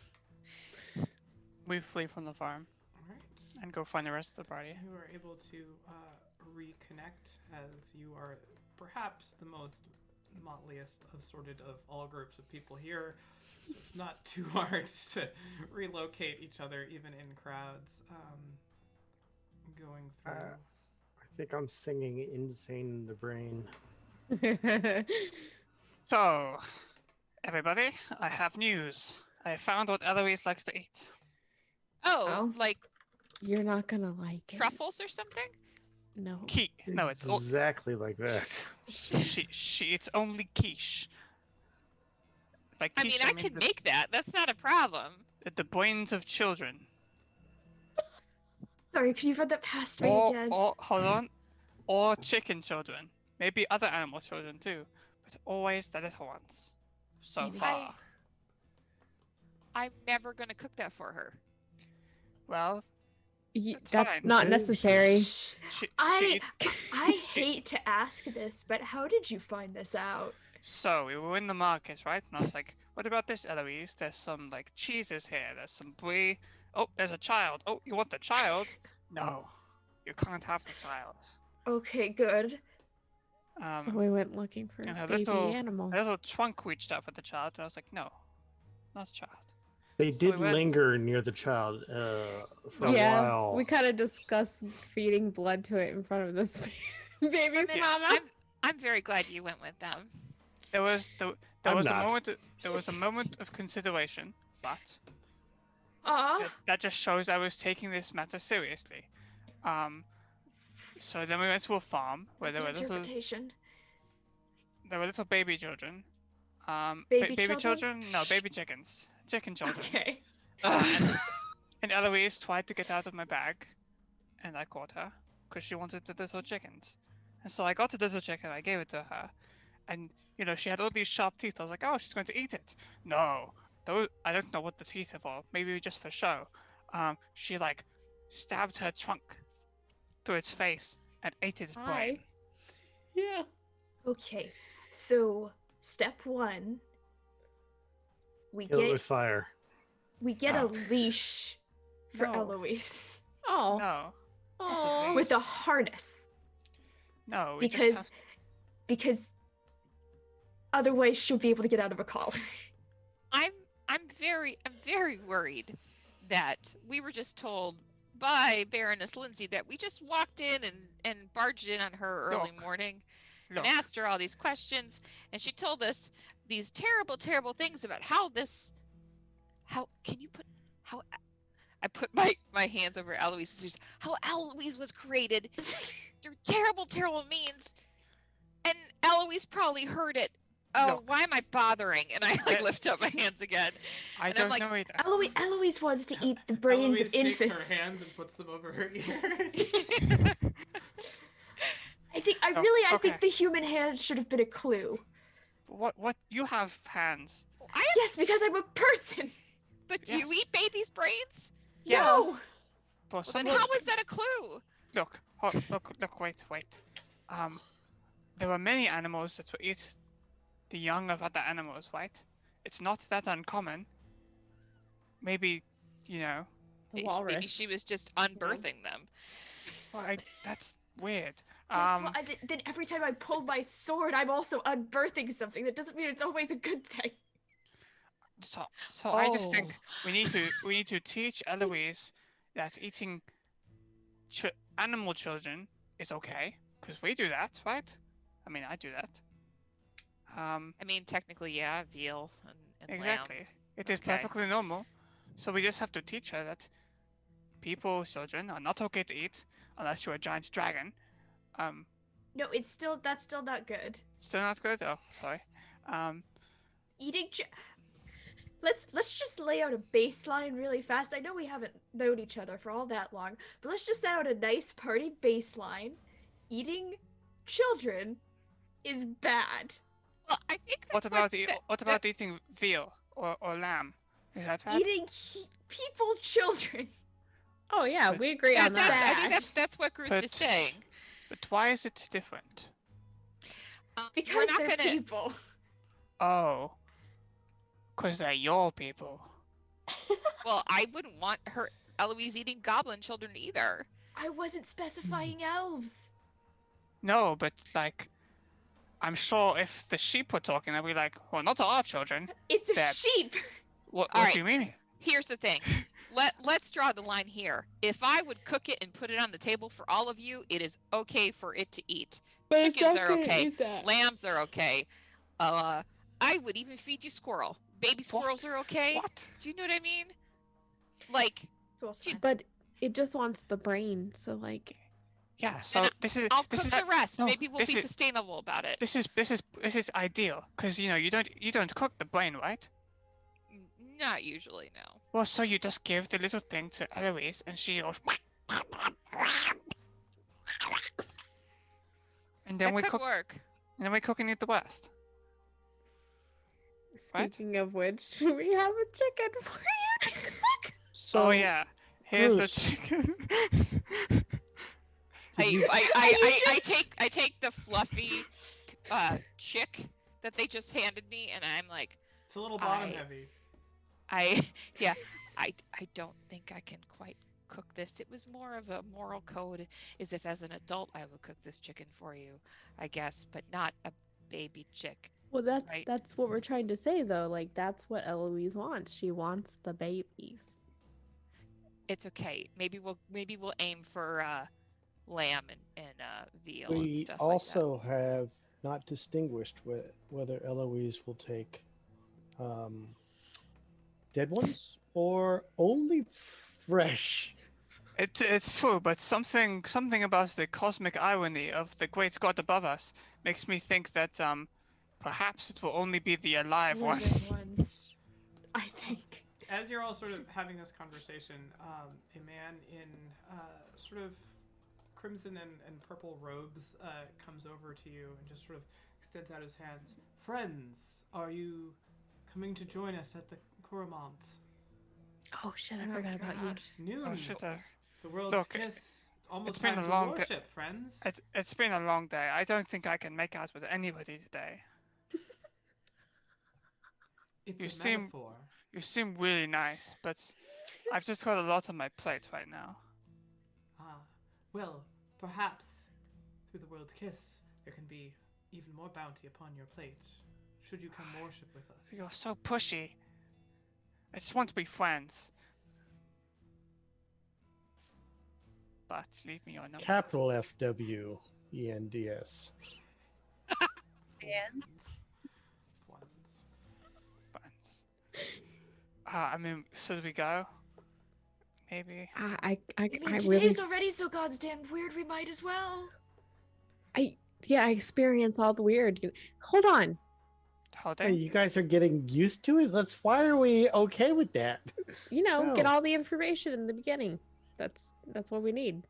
Speaker 2: We flee from the farm
Speaker 1: All right.
Speaker 2: and go find the rest of the party.
Speaker 1: You are able to reconnect as you are perhaps the most motliest assorted of all groups of people here. So it's not too hard to relocate each other, even in crowds. Going through.
Speaker 4: I think I'm singing Insane in the Brain.
Speaker 2: So, everybody, I have news. I found what Eloise likes to eat.
Speaker 6: Oh.
Speaker 5: Like
Speaker 7: You're not gonna like it.
Speaker 5: truffles or something?
Speaker 7: No.
Speaker 2: No, it's
Speaker 4: exactly like that.
Speaker 2: she eats only quiche. By
Speaker 5: I mean,
Speaker 2: quiche,
Speaker 5: I could make that. That's not a problem.
Speaker 2: the brains of children.
Speaker 6: Sorry, can you run that past me again?
Speaker 2: Or hold on, or chicken children. Maybe other animal children too, but always the little ones. So
Speaker 7: Maybe
Speaker 2: far.
Speaker 5: I'm never gonna cook that for her.
Speaker 2: Well,
Speaker 7: That's
Speaker 2: fine.
Speaker 7: not necessary.
Speaker 2: she
Speaker 6: I hate to ask this, but how did you find this out?
Speaker 2: So we were in the market, right? And I was like, "What about this, Eloise? There's some like cheeses here. There's some brie. Oh, there's a child. Oh, you want the child? No, you can't have the child."
Speaker 6: Okay, good.
Speaker 7: So we went looking for
Speaker 2: and her
Speaker 7: baby
Speaker 2: little-
Speaker 7: animals.
Speaker 2: A little trunk reached out for the child, and I was like, "No, not the child."
Speaker 4: They did
Speaker 2: we went-
Speaker 4: linger near the child for a
Speaker 7: Yeah,
Speaker 4: while.
Speaker 7: we kind of discussed feeding blood to it in front of this baby's
Speaker 5: I mean,
Speaker 7: mama.
Speaker 5: I'm very glad you went with them.
Speaker 2: There was there
Speaker 4: I'm
Speaker 2: was
Speaker 4: not.
Speaker 2: a moment. There was a moment of consideration, but
Speaker 6: Aw.
Speaker 2: that just shows I was taking this matter seriously. So then we went to a farm where
Speaker 6: That's
Speaker 2: there
Speaker 6: an
Speaker 2: were little
Speaker 6: interpretation.
Speaker 2: baby children.
Speaker 6: Baby
Speaker 2: baby
Speaker 6: children?
Speaker 2: No, baby chickens. Chicken children.
Speaker 6: Okay.
Speaker 2: And Eloise tried to get out of my bag, and I caught her because she wanted the little chickens. And so I got the little chicken, I gave it to her, and she had all these sharp teeth. I was like, oh, she's going to eat it. No, I don't know what the teeth are for. Maybe just for show. She like stabbed her trunk through its face and ate its brain.
Speaker 7: Yeah.
Speaker 6: Okay. So, step one. We
Speaker 4: Kill it
Speaker 6: get
Speaker 4: with fire.
Speaker 6: We get a
Speaker 2: Oh.
Speaker 6: leash for
Speaker 2: No.
Speaker 6: Eloise
Speaker 3: Oh.
Speaker 2: No,
Speaker 3: Oh.
Speaker 6: with a harness
Speaker 2: no, we just have
Speaker 6: because otherwise she'll be able to get out of a collar.
Speaker 5: I'm very worried that we were just told by Baroness Lindsay that we just walked in and barged in on her early morning
Speaker 2: look.
Speaker 5: and asked her all these questions, and she told us these terrible, terrible things about how I put my hands over Eloise's ears, how Eloise was created through terrible, terrible means, and Eloise probably heard it. Oh,
Speaker 2: Look.
Speaker 5: why am I bothering? And I lift up my hands again.
Speaker 2: I
Speaker 5: And I'm
Speaker 2: don't
Speaker 5: like,
Speaker 2: know either.
Speaker 6: Eloise wants to eat the brains
Speaker 1: Eloise
Speaker 6: of infants.
Speaker 1: takes her hands and puts them over her ears.
Speaker 6: I think
Speaker 2: okay.
Speaker 6: think the human hand should have been a clue.
Speaker 2: What? You have hands.
Speaker 6: Yes, because I'm a person.
Speaker 5: But do you
Speaker 2: Yes.
Speaker 5: eat babies' brains?
Speaker 2: Yes.
Speaker 6: No.
Speaker 2: For
Speaker 5: Well, then
Speaker 2: someone-
Speaker 5: how is that a clue?
Speaker 2: Look, wait. There were many animals that would eat the young of other animals, right? It's not that uncommon. Maybe,
Speaker 3: The
Speaker 5: Maybe
Speaker 3: walrus.
Speaker 5: she was just unbirthing them.
Speaker 2: well, that's weird.
Speaker 6: Then every time I pull my sword, I'm also unbirthing something. That doesn't mean it's always a good thing.
Speaker 2: So I just think we need to teach Eloise that eating animal children is okay, because we do that, right? I mean, I do that.
Speaker 5: I mean, technically, yeah, veal and
Speaker 2: Exactly.
Speaker 5: lamb.
Speaker 2: It is
Speaker 5: Okay.
Speaker 2: perfectly normal. So we just have to teach her that people's children are not okay to eat unless you're a giant dragon.
Speaker 6: No, that's still not good.
Speaker 2: Still not good? Oh, sorry.
Speaker 6: Eating. Let's just lay out a baseline really fast. I know we haven't known each other for all that long, but let's just set out a nice party baseline. Eating children is bad.
Speaker 5: Well, I think that's
Speaker 2: What about eating veal or lamb? Is that bad?
Speaker 6: Eating people children.
Speaker 3: Oh yeah,
Speaker 2: But-
Speaker 3: we agree on
Speaker 5: that's,
Speaker 3: that.
Speaker 5: I think that's what Groose
Speaker 2: But-
Speaker 5: is saying.
Speaker 2: But why is it different?
Speaker 5: We're
Speaker 6: Because
Speaker 5: not
Speaker 6: they're
Speaker 5: gonna.
Speaker 6: people.
Speaker 2: Oh, because they're your people.
Speaker 5: Well, I wouldn't want Eloise eating goblin children either.
Speaker 6: I wasn't specifying elves.
Speaker 2: No, but like, I'm sure if the sheep were talking, they'd be like, well, not our children.
Speaker 6: It's a
Speaker 2: That-
Speaker 6: sheep.
Speaker 2: What
Speaker 5: All
Speaker 2: do you mean?
Speaker 5: Here's the thing. Let's draw the line here. If I would cook it and put it on the table for all of you, it is okay for it to eat.
Speaker 3: But it's
Speaker 5: Chickens
Speaker 3: not
Speaker 5: are
Speaker 3: gonna
Speaker 5: okay.
Speaker 3: eat that.
Speaker 5: Lambs are okay. I would even feed you squirrel. Baby squirrels are okay.
Speaker 2: What?
Speaker 5: Do you know what I mean? Like,
Speaker 6: Well, it's fine.
Speaker 3: But it just wants the brain, so like
Speaker 2: Yeah. So this is
Speaker 5: I'll
Speaker 2: this
Speaker 5: cook
Speaker 2: is
Speaker 5: the rest.
Speaker 2: no,
Speaker 5: Maybe we'll
Speaker 2: this
Speaker 5: be
Speaker 2: is-
Speaker 5: sustainable about it.
Speaker 2: this is ideal because you don't cook the brain, right?
Speaker 5: Not usually, no.
Speaker 2: Well, so you just give the little thing to Eloise, and she goes. And then
Speaker 5: That
Speaker 2: we
Speaker 5: could
Speaker 2: cook.
Speaker 5: work.
Speaker 2: And then we cook and eat the rest. What?
Speaker 3: speaking of which, we have a chicken for you to cook.
Speaker 4: So,
Speaker 2: Oh yeah. Here's
Speaker 4: Bruce.
Speaker 2: the chicken.
Speaker 4: did you-
Speaker 5: I take the fluffy chick that they just handed me, and I'm like,
Speaker 1: It's a little bottom
Speaker 5: I-
Speaker 1: heavy.
Speaker 5: I don't think I can quite cook this. It was more of a moral code, as if as an adult I would cook this chicken for you, I guess, but not a baby chick.
Speaker 3: Well,
Speaker 5: Right.
Speaker 3: that's what we're trying to say though. Like that's what Eloise wants. She wants the babies.
Speaker 5: It's okay. Maybe we'll aim for lamb and veal and
Speaker 4: we
Speaker 5: stuff
Speaker 4: also have not distinguished whether Eloise will take dead ones or only fresh.
Speaker 2: It's true, but something about the cosmic irony of the great God above us makes me think that perhaps it will only be the alive
Speaker 6: Living
Speaker 2: ones.
Speaker 6: ones, I think.
Speaker 1: As you're all sort of having this conversation, a man in sort of crimson and purple robes comes over to you and just sort of extends out his hands. Friends, are you coming to join us at the Coromant?
Speaker 3: Oh shit! I
Speaker 6: Oh,
Speaker 3: forgot about you.
Speaker 6: God.
Speaker 1: Noon.
Speaker 2: Oh shit!
Speaker 1: The world's
Speaker 2: Look,
Speaker 1: kiss. Almost
Speaker 2: it's been
Speaker 1: time
Speaker 2: a
Speaker 1: to
Speaker 2: long day.
Speaker 1: worship, friends.
Speaker 2: It's been a long day. I don't think I can make out with anybody today.
Speaker 1: It's
Speaker 2: you
Speaker 1: a
Speaker 2: seem-
Speaker 1: metaphor.
Speaker 2: You seem really nice, but I've just got a lot on my plate right now.
Speaker 1: Well, perhaps through the world's kiss, there can be even more bounty upon your plate. Should you come worship with us?
Speaker 2: You're so pushy. I just want to be friends. But leave me your number.
Speaker 4: Capital FWENDS.
Speaker 3: And
Speaker 2: Friends. I mean, should we go? Maybe.
Speaker 6: I mean,
Speaker 7: really,
Speaker 6: today's already so goddamn weird. We might as well.
Speaker 7: I experience all the weird. Hold on.
Speaker 2: Hold
Speaker 4: Hey,
Speaker 2: on.
Speaker 4: you guys are getting used to it. Why are we okay with that?
Speaker 7: Get
Speaker 4: No.
Speaker 7: all the information in the beginning. That's what we need.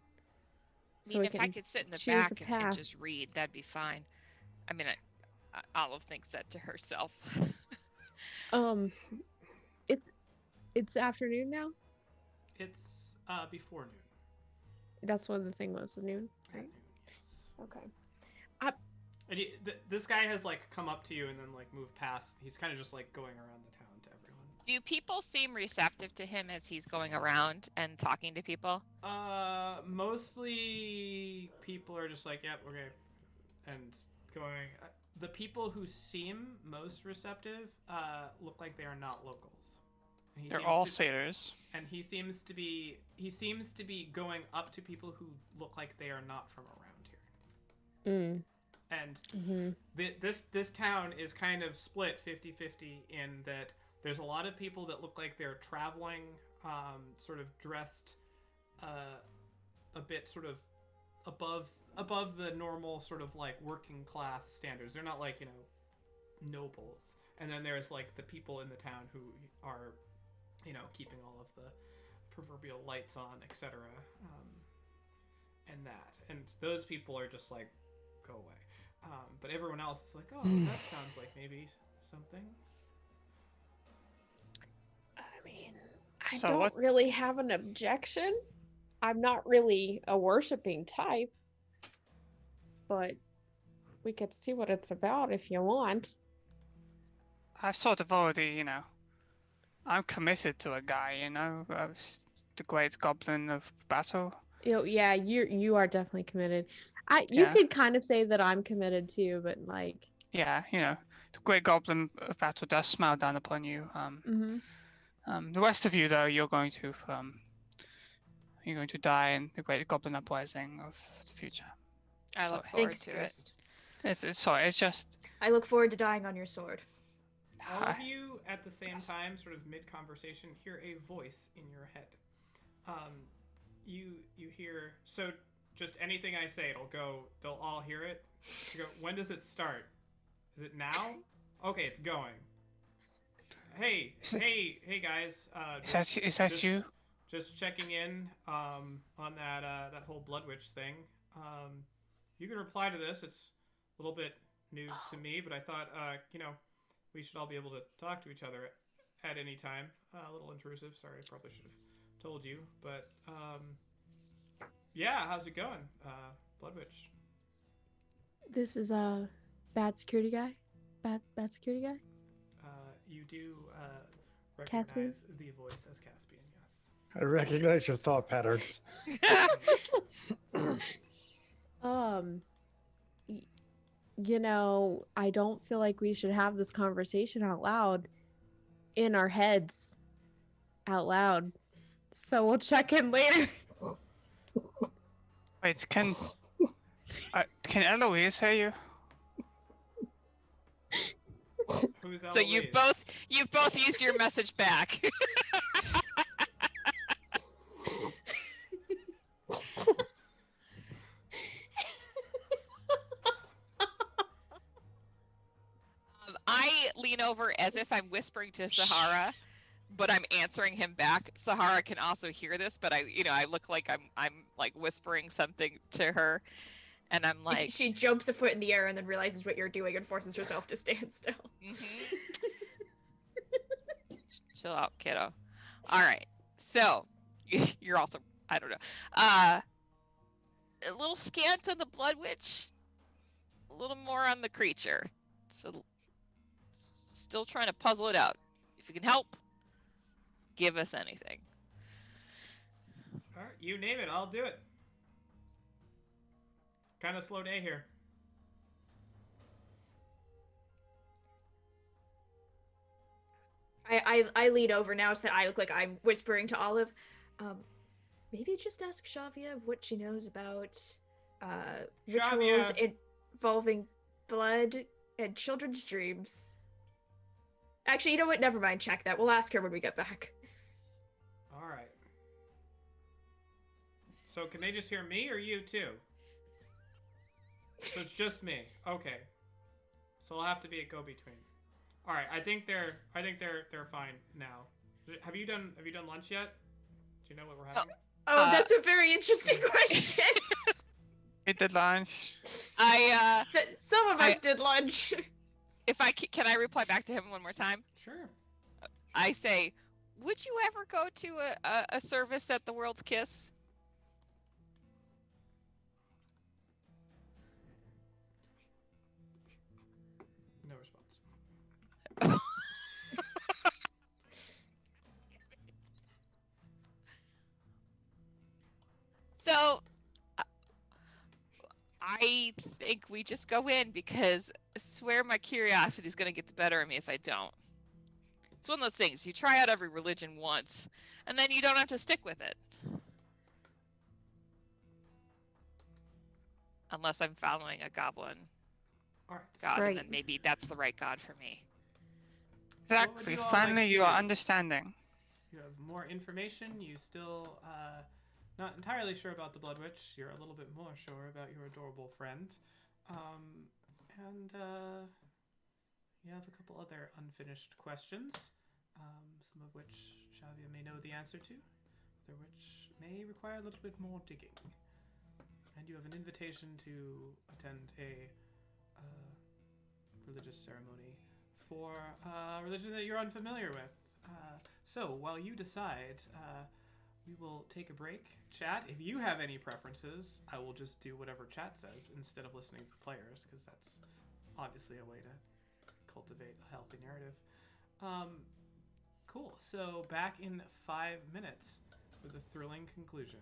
Speaker 5: I mean, if I could sit in the back and
Speaker 7: path.
Speaker 5: just read, that'd be fine. I mean, Olive thinks that to herself.
Speaker 7: It's afternoon now.
Speaker 1: It's before noon.
Speaker 7: That's what the thing was, noon.
Speaker 1: At
Speaker 7: Right.
Speaker 1: noon, yes.
Speaker 7: Okay.
Speaker 1: And this guy has like come up to you and then like moved past. He's kind of just like going around the town to everyone.
Speaker 5: Do people seem receptive to him as he's going around and talking to people?
Speaker 1: Mostly people are just like, yep, okay, and going. The people who seem most receptive look like they are not locals. And he
Speaker 2: They're
Speaker 1: seems
Speaker 2: all
Speaker 1: to-
Speaker 2: satyrs.
Speaker 1: And he seems to be going up to people who look like they are not from around here. And this town is kind of split 50-50 in that there's a lot of people that look like they're traveling, sort of dressed a bit sort of above the normal sort of like working class standards. They're not like, nobles. And then there's like the people in the town who are, keeping all of the proverbial lights on, etc. And that. And those people are just like, go away. But everyone else is like, oh, that sounds like maybe something.
Speaker 7: I mean, I
Speaker 2: So
Speaker 7: don't
Speaker 2: what-
Speaker 7: really have an objection. I'm not really a worshipping type, but we could see what it's about if you want.
Speaker 2: I've sort of already, I'm committed to a guy, the great goblin of battle.
Speaker 7: Yeah, you are definitely committed. You
Speaker 2: Yeah.
Speaker 7: could kind of say that I'm committed too, but like,
Speaker 2: Yeah, the great goblin of battle does smile down upon you. The rest of you, though, you're going to die in the great goblin uprising of the future.
Speaker 5: I look
Speaker 2: Sorry.
Speaker 5: forward
Speaker 6: Thanks,
Speaker 5: to it.
Speaker 6: Grist.
Speaker 2: It's just.
Speaker 6: I look forward to dying on your sword.
Speaker 1: All of you at the same time, sort of mid-conversation, hear a voice in your head. You hear, so just anything I say, they'll all hear it. You go, when does it start? Is it now? Okay, it's going. Hey guys.
Speaker 2: Is that
Speaker 1: just-
Speaker 2: you?
Speaker 1: Just checking in on that whole Blood Witch thing. You can reply to this. It's a little bit new to me, but I thought we should all be able to talk to each other at any time. A little intrusive. Sorry, I probably should have told you, but yeah, how's it going, Blood Witch?
Speaker 7: this is a bad security guy. Bad security guy.
Speaker 1: You do
Speaker 7: Caspian?
Speaker 1: recognize the voice as Caspian, yes.
Speaker 4: I recognize your thought patterns.
Speaker 7: I don't feel like we should have this conversation out loud in our heads out loud. So we'll check in later.
Speaker 2: Wait, can Eloise hear you?
Speaker 1: Who's
Speaker 5: So you've both used your message back. I lean over as if I'm whispering to Sahara, but I'm answering him back. Sahara can also hear this, but I look like I'm like whispering something to her, and I'm like,
Speaker 6: She jumps a foot in the air and then realizes what you're doing and forces herself to stand still.
Speaker 5: chill out, kiddo. All right, so you're also, I don't know, a little scant on the Blood Witch, a little more on the creature. So still trying to puzzle it out. If you can help, give us anything.
Speaker 1: All right, you name it, I'll do it. Kind of slow day here.
Speaker 6: I lean over now so that I look like I'm whispering to Olive. Maybe just ask Shavia what she knows about rituals
Speaker 1: Shavia.
Speaker 6: involving blood and children's dreams. Actually, you know what? Never mind. Check that. We'll ask her when we get back.
Speaker 1: All right. So can they just hear me or you too? So it's just me. Okay. So I'll have to be a go-between. All right. I think they're fine now. Have you done lunch yet? Do you know what we're having?
Speaker 6: Oh, that's a very interesting question.
Speaker 2: We did lunch.
Speaker 6: Some of us did lunch.
Speaker 5: If can I reply back to him one more time?
Speaker 1: Sure.
Speaker 5: I say, would you ever go to a service at the World's Kiss?
Speaker 1: No response.
Speaker 5: So, I think we just go in because I swear my curiosity is going to get the better of me if I don't. It's one of those things. You try out every religion once, and then you don't have to stick with it. Unless I'm following a goblin
Speaker 1: All right.
Speaker 5: god,
Speaker 6: Right.
Speaker 5: and then maybe that's the right god for me.
Speaker 2: Exactly.
Speaker 1: you all
Speaker 2: Finally,
Speaker 1: like
Speaker 2: you
Speaker 1: to
Speaker 2: are
Speaker 1: do?
Speaker 2: understanding.
Speaker 1: You have more information. You still not entirely sure about the Blood Witch. You're a little bit more sure about your adorable friend. And you have a couple other unfinished questions, some of which Shavia may know the answer to, other which may require a little bit more digging. And you have an invitation to attend a religious ceremony for a religion that you're unfamiliar with. So while you decide, we will take a break. Chat, if you have any preferences, I will just do whatever chat says instead of listening to players, because that's obviously a way to cultivate a healthy narrative. Cool. So back in 5 minutes for the thrilling conclusion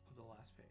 Speaker 1: of the last page.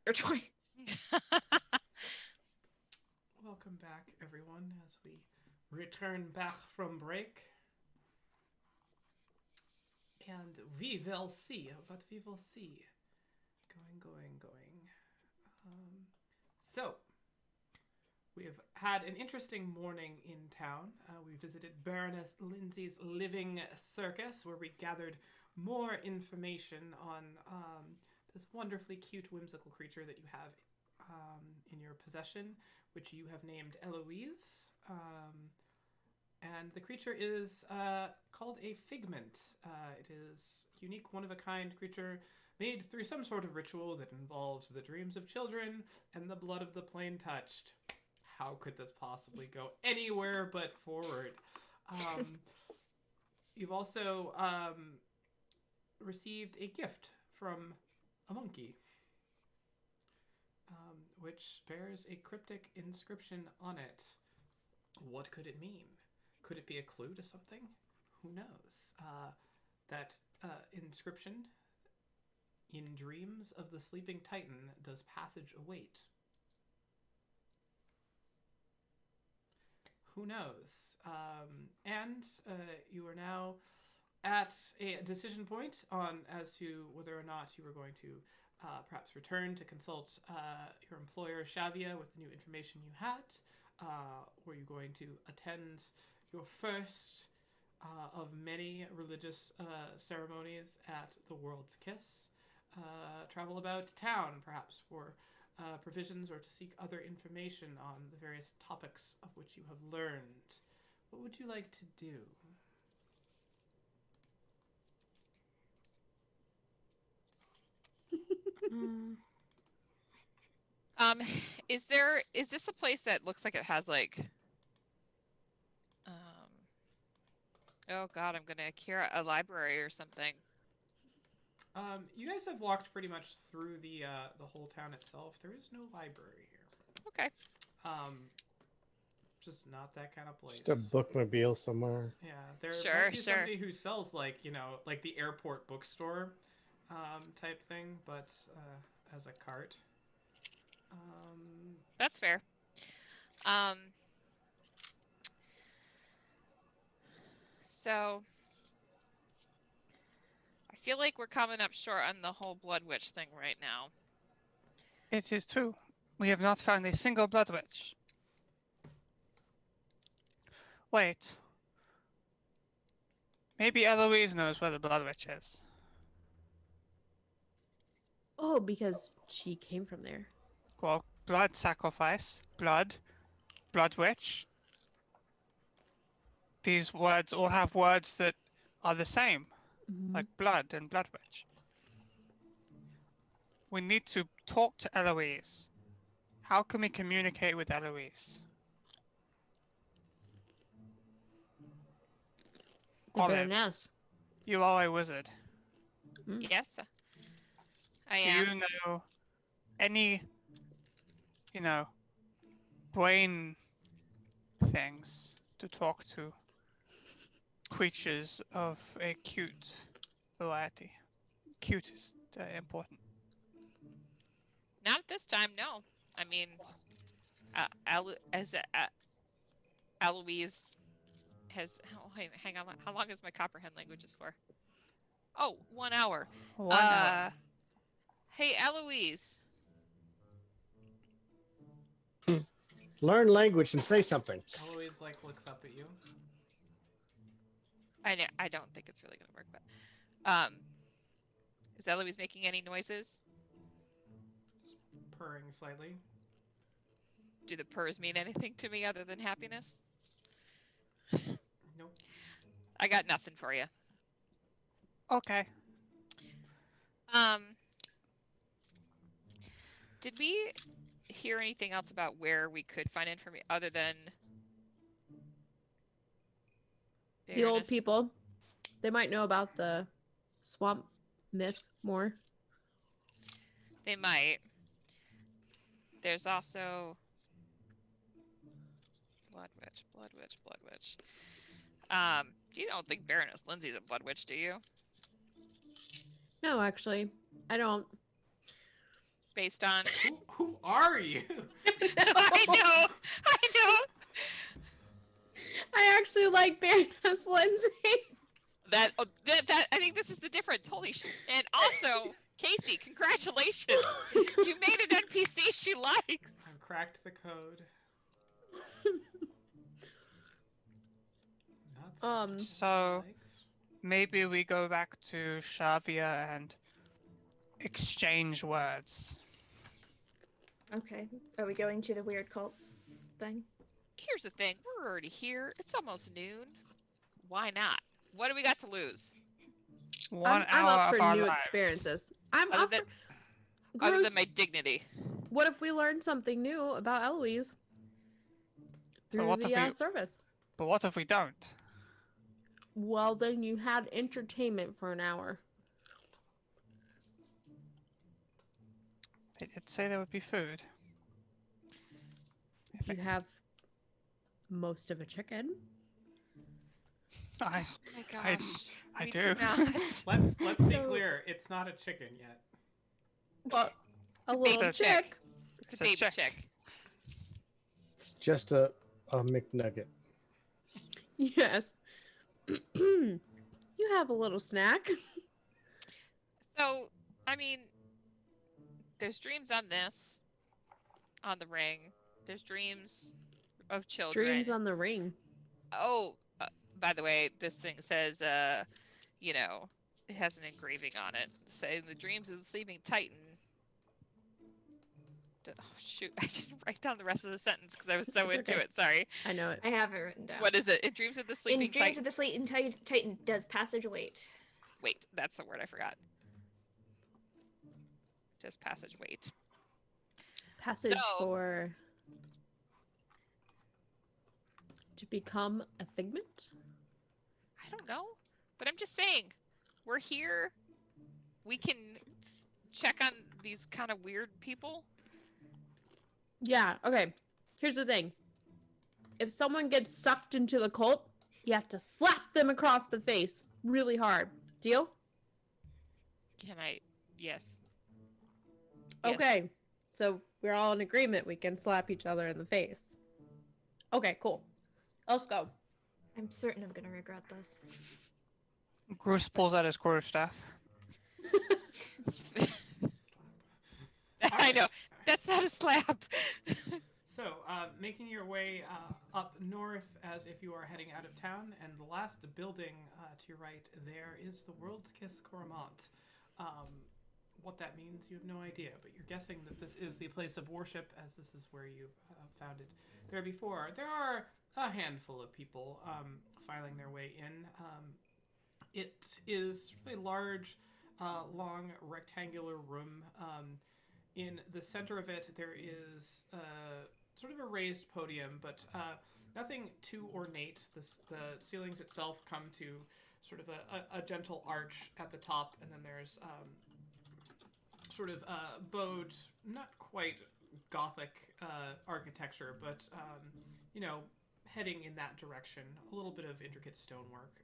Speaker 6: Your choice.
Speaker 1: Welcome back, everyone, as we return back from break. And we will see what we will see. Going. So, we have had an interesting morning in town. We visited Baroness Lindsay's living circus, where we gathered more information on this wonderfully cute, whimsical creature that you have in your possession, which you have named Eloise. And the creature is called a figment. It is a unique, one-of-a-kind creature made through some sort of ritual that involves the dreams of children and the blood of the plain touched. How could this possibly go anywhere but forward? You've also received a gift from a monkey, which bears a cryptic inscription on it. What could it mean? Could it be a clue to something? Who knows? That inscription, in dreams of the sleeping titan, does passage await. Who knows? And you are now at a decision point as to whether or not you are going to perhaps return to consult your employer, Shavia, with the new information you had. Were you going to attend your first of many religious ceremonies at the World's Kiss? Travel about town, perhaps, for provisions or to seek other information on the various topics of which you have learned. What would you like to do?
Speaker 5: Is this a place that looks like it has like oh god, I'm gonna cure a library or something.
Speaker 1: You guys have walked pretty much through the whole town itself. There is no library here.
Speaker 5: Okay.
Speaker 1: Just not that kind of place.
Speaker 4: Just a bookmobile somewhere.
Speaker 1: Yeah, there
Speaker 5: Sure,
Speaker 1: might be
Speaker 5: sure.
Speaker 1: somebody who sells like the airport bookstore type thing, but as a cart.
Speaker 5: That's fair. So I feel like we're coming up short on the whole Blood Witch thing right now.
Speaker 2: It is true. We have not found a single blood witch. Wait. Maybe Eloise knows where the blood witch is.
Speaker 8: Oh, because she came from there.
Speaker 2: Well, blood sacrifice, blood witch. These words all have words that are the same, like blood and blood witch. We need to talk to Eloise. How can we communicate with Eloise?
Speaker 8: The
Speaker 2: Olive,
Speaker 8: Baroness.
Speaker 2: you are a wizard.
Speaker 5: Yes, I
Speaker 2: Do
Speaker 5: am.
Speaker 2: you know any, brain things to talk to creatures of a cute variety? Cute is important.
Speaker 5: Not at this time, no. I mean, Eloise has. Oh, hang on. How long is my comprehend languages for? Oh, 1 hour.
Speaker 2: 1 hour.
Speaker 5: Hey, Eloise.
Speaker 4: Learn language and say something.
Speaker 1: Eloise looks up at you.
Speaker 5: I don't think it's really gonna work, but is Eloise making any noises?
Speaker 1: Purring slightly.
Speaker 5: Do the purrs mean anything to me other than happiness?
Speaker 1: Nope.
Speaker 5: I got nothing for you.
Speaker 2: Okay.
Speaker 5: Did we hear anything else about where we could find information other than
Speaker 8: The old
Speaker 5: Baroness?
Speaker 8: people. They might know about the swamp myth more.
Speaker 5: They might. There's also Blood Witch. You don't think Baroness Lindsay's a Blood Witch, do you?
Speaker 8: No, actually, I don't.
Speaker 5: Based on
Speaker 1: Who are you?
Speaker 5: I know.
Speaker 8: I actually like Baroness Lindsay.
Speaker 5: That I think this is the difference. Holy shit. And also, Casey, congratulations. You made an NPC she likes.
Speaker 1: I've cracked the code. Not much
Speaker 2: So
Speaker 1: she likes.
Speaker 2: maybe we go back to Shavia and exchange words.
Speaker 6: Okay. Are we going to the weird cult thing?
Speaker 5: Here's the thing. We're already here. It's almost noon. Why not? What do we got to lose?
Speaker 2: One
Speaker 8: I'm
Speaker 2: hour
Speaker 8: up
Speaker 2: of
Speaker 8: for
Speaker 2: our
Speaker 8: new
Speaker 2: lives.
Speaker 8: experiences. I'm
Speaker 5: Other
Speaker 8: up
Speaker 5: than-
Speaker 8: for...
Speaker 5: Other
Speaker 8: Groose,
Speaker 5: than my dignity.
Speaker 8: what if we learn something new about Eloise through
Speaker 2: what if
Speaker 8: the
Speaker 2: we-
Speaker 8: service?
Speaker 2: But what if we don't?
Speaker 8: Well, then you had entertainment for an hour.
Speaker 2: They did say there would be food. If
Speaker 8: You
Speaker 2: it-
Speaker 8: have most of a chicken.
Speaker 2: I,
Speaker 5: Oh my
Speaker 2: I,
Speaker 5: gosh.
Speaker 2: I
Speaker 5: We
Speaker 2: do.
Speaker 5: not.
Speaker 1: Let's be clear. It's not a chicken yet.
Speaker 8: But a
Speaker 5: baby
Speaker 8: little
Speaker 2: chick.
Speaker 8: chick.
Speaker 5: It's a
Speaker 2: It's a
Speaker 5: baby
Speaker 2: chick.
Speaker 5: chick.
Speaker 4: It's just a McNugget.
Speaker 8: Yes. You have a little snack.
Speaker 5: So, I mean, there's dreams on this, on the ring. There's dreams of children.
Speaker 8: Dreams on the ring.
Speaker 5: Oh, by the way, this thing says, it has an engraving on it saying the dreams of the sleeping Titan. Oh, shoot. I didn't write down the rest of the sentence because I was so
Speaker 6: It's
Speaker 5: into
Speaker 6: okay.
Speaker 5: it. Sorry.
Speaker 8: I know it.
Speaker 6: I have it written down.
Speaker 5: What is it? In dreams of the sleeping
Speaker 6: In Dreams
Speaker 5: Titan.
Speaker 6: of the Sleeping Titan does passage wait.
Speaker 5: Wait, that's the word I forgot. Just passage wait.
Speaker 8: Passage
Speaker 5: So-
Speaker 8: for to become a figment.
Speaker 5: I don't know, but I'm just saying, we're here. We can check on these kind of weird people.
Speaker 8: Yeah. Okay. Here's the thing. If someone gets sucked into the cult, you have to slap them across the face really hard. Deal?
Speaker 5: Can I? Yes. Yes.
Speaker 8: Okay. So we're all in agreement. We can slap each other in the face. Okay. Cool. Let's go.
Speaker 6: I'm certain I'm gonna regret this.
Speaker 2: Bruce pulls out his quarterstaff.
Speaker 5: I know. That's not a slap.
Speaker 1: So, making your way up north as if you are heading out of town, and the last building to your right there is the World's Kiss Coromant. What that means, you have no idea, but you're guessing that this is the place of worship, as this is where you found it there before. There are a handful of people filing their way in. It is really large, long rectangular room. In the center of it, there is sort of a raised podium, but nothing too ornate. The ceilings itself come to sort of a gentle arch at the top, and then there's sort of bowed, not quite Gothic architecture, but heading in that direction. A little bit of intricate stonework,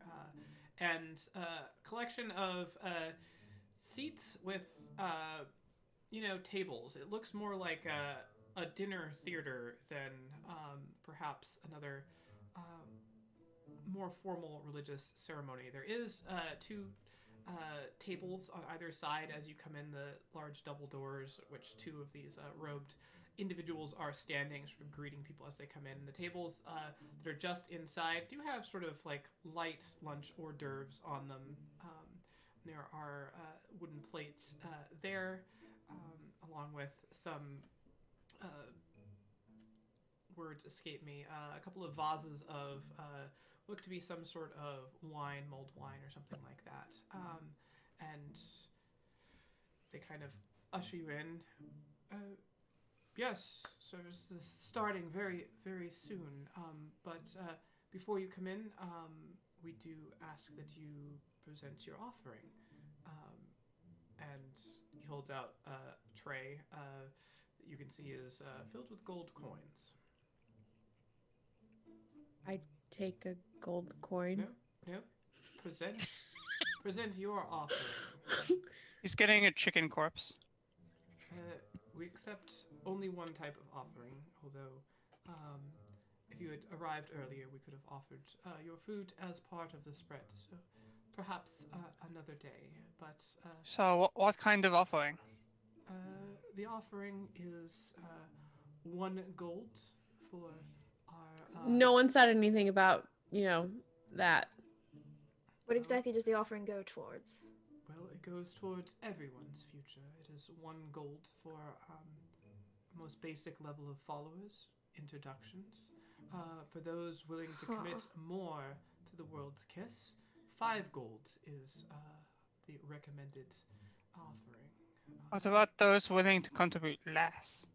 Speaker 1: and a collection of seats with tables. It looks more like a dinner theater than perhaps another more formal religious ceremony. There is two tables on either side as you come in, the large double doors, which two of these robed individuals are standing, sort of greeting people as they come in. The tables that are just inside do have sort of like light lunch hors d'oeuvres on them. There are wooden plates there, along with some words escape me. A couple of vases of look to be some sort of wine, mulled wine or something like that. And they kind of usher you in. Yes, so this is starting very, very soon. But before you come in, we do ask that you present your offering. And he holds out a tray that you can see is filled with gold coins.
Speaker 8: I take a gold coin.
Speaker 1: No. Present your offering.
Speaker 2: He's getting a chicken corpse.
Speaker 1: We accept only one type of offering, although if you had arrived earlier, we could have offered your food as part of the spread. So perhaps another day. But
Speaker 2: So what kind of offering?
Speaker 1: the offering is 1 gold for our.
Speaker 8: No one said anything about, that.
Speaker 6: What exactly does the offering go towards?
Speaker 1: Well, it goes towards everyone's future. It is 1 gold for most basic level of followers, introductions. For those willing to commit more to the world's kiss, 5 gold is the recommended offering.
Speaker 2: What about those willing to contribute less?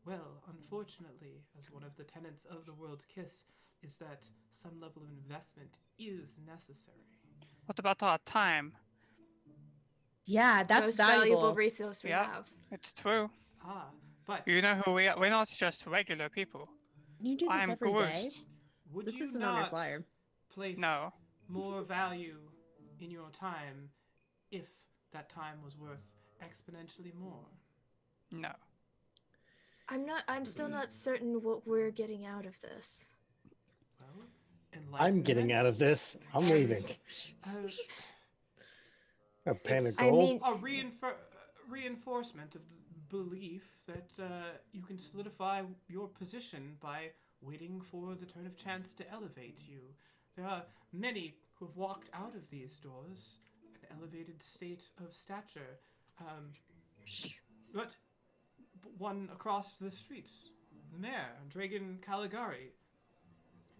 Speaker 1: Well, unfortunately, as one of the tenets of the world's kiss, is that some level of investment is necessary.
Speaker 2: What about our time?
Speaker 8: Yeah, that's
Speaker 6: Most
Speaker 8: valuable.
Speaker 6: valuable resource we
Speaker 2: Yeah.
Speaker 6: have.
Speaker 2: It's true.
Speaker 1: But
Speaker 2: You know who we are? We're not just regular people.
Speaker 8: You do this
Speaker 2: I'm
Speaker 8: every day?
Speaker 2: Ghost.
Speaker 1: would
Speaker 8: This
Speaker 1: you
Speaker 8: isn't on your
Speaker 1: not
Speaker 8: flyer.
Speaker 1: place
Speaker 2: No.
Speaker 1: more value in your time if that time was worth exponentially more?
Speaker 2: No.
Speaker 6: I'm still not certain what we're getting out of this.
Speaker 1: Well,
Speaker 4: I'm getting out of this. I'm leaving. A pan of
Speaker 1: It's-
Speaker 6: I
Speaker 4: gold.
Speaker 6: mean-
Speaker 1: A reinforcement of the belief that you can solidify your position by waiting for the turn of chance to elevate you. There are many who have walked out of these doors an elevated state of stature. But one across the street, the mayor, Dragon Caligari,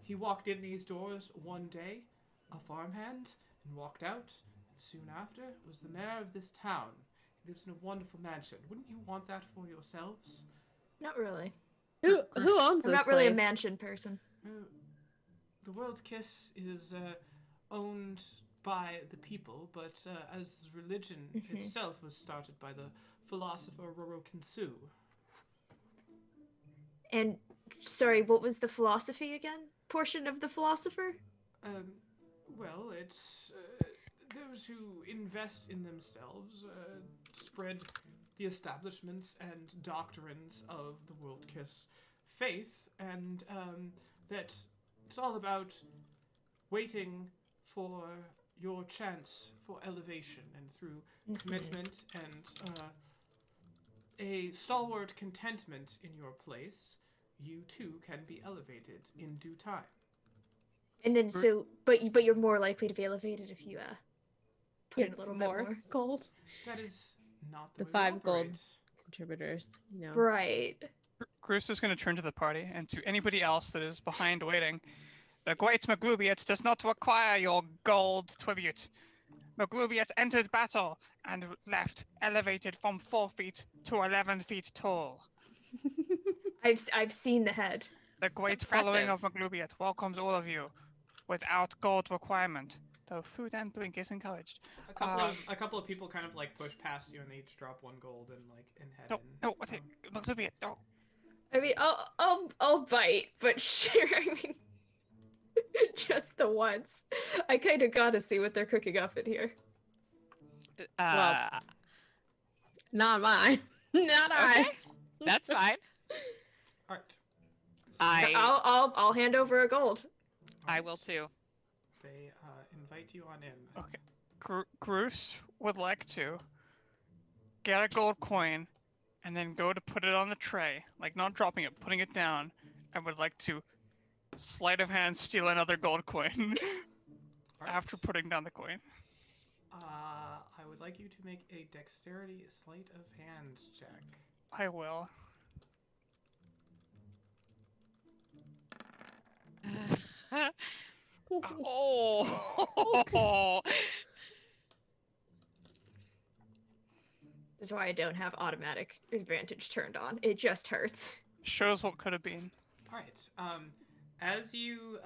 Speaker 1: he walked in these doors one day, a farmhand, and walked out, and soon after was the mayor of this town. He lives in a wonderful mansion. Wouldn't you want that for yourselves?
Speaker 6: Not really.
Speaker 8: Who owns
Speaker 6: I'm
Speaker 8: this
Speaker 6: not really a
Speaker 8: place?
Speaker 6: mansion person.
Speaker 1: The World Kiss is owned by the people, but as religion itself was started by the philosopher Roro-Kinsu.
Speaker 6: And sorry, what was the philosophy again? Portion of the philosopher?
Speaker 1: Well, it's those who invest in themselves spread the establishments and doctrines of the World Kiss faith, and that it's all about waiting for your chance for elevation, and through commitment and a stalwart contentment in your place, you too can be elevated in due time.
Speaker 6: And then but you're more likely to be elevated if you put in
Speaker 8: Get
Speaker 6: a little
Speaker 8: more
Speaker 6: bit more.
Speaker 8: gold.
Speaker 1: That is not
Speaker 8: The
Speaker 1: way we
Speaker 8: 5 gold
Speaker 1: operate.
Speaker 8: contributors,
Speaker 6: Right.
Speaker 2: Bruce is going to turn to the party and to anybody else that is behind waiting. The great McGlubiot does not require your gold tribute. Maglubiet entered battle and left, elevated from 4 feet to 11 feet tall.
Speaker 6: I've seen the head.
Speaker 2: The great following of Maglubiet welcomes all of you, without gold requirement, though food and drink is encouraged.
Speaker 1: A couple of people kind of like push past you and they each drop 1 gold and head
Speaker 2: No,
Speaker 1: in.
Speaker 2: no, Maglubiet, no.
Speaker 6: I mean, I'll bite, but sure. I mean, just the once. I kind of gotta see what they're cooking up in here.
Speaker 8: Not mine. Not
Speaker 5: Okay.
Speaker 8: I.
Speaker 5: That's fine.
Speaker 1: All right.
Speaker 6: I'll hand over a gold.
Speaker 5: I will too.
Speaker 1: They invite you on in.
Speaker 2: Okay. Bruce would like to get a gold coin and then go to put it on the tray, like not dropping it, putting it down, and would like to sleight of hand steal another gold coin after putting down the coin.
Speaker 1: I would like you to make a dexterity sleight of hand check.
Speaker 2: I will.
Speaker 5: Oh.
Speaker 6: This is why I don't have automatic advantage turned on. It just hurts.
Speaker 2: Shows what could have been.
Speaker 1: All right. As you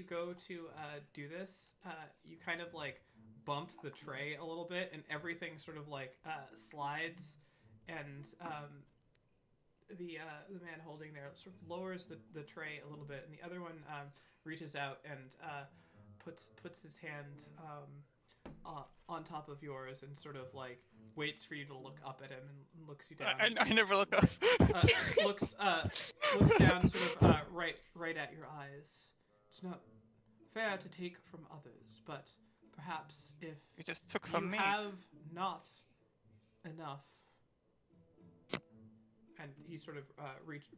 Speaker 1: go to do this, you kind of like bump the tray a little bit, and everything sort of like slides, and the man holding there sort of lowers the tray a little bit, and the other one reaches out and puts his hand on top of yours and sort of like waits for you to look up at him and looks you down.
Speaker 2: I never look up.
Speaker 1: Looks down sort of right at your eyes. It's not fair to take from others, but perhaps if
Speaker 2: You just took from
Speaker 1: you
Speaker 2: me.
Speaker 1: have not enough, and he sort of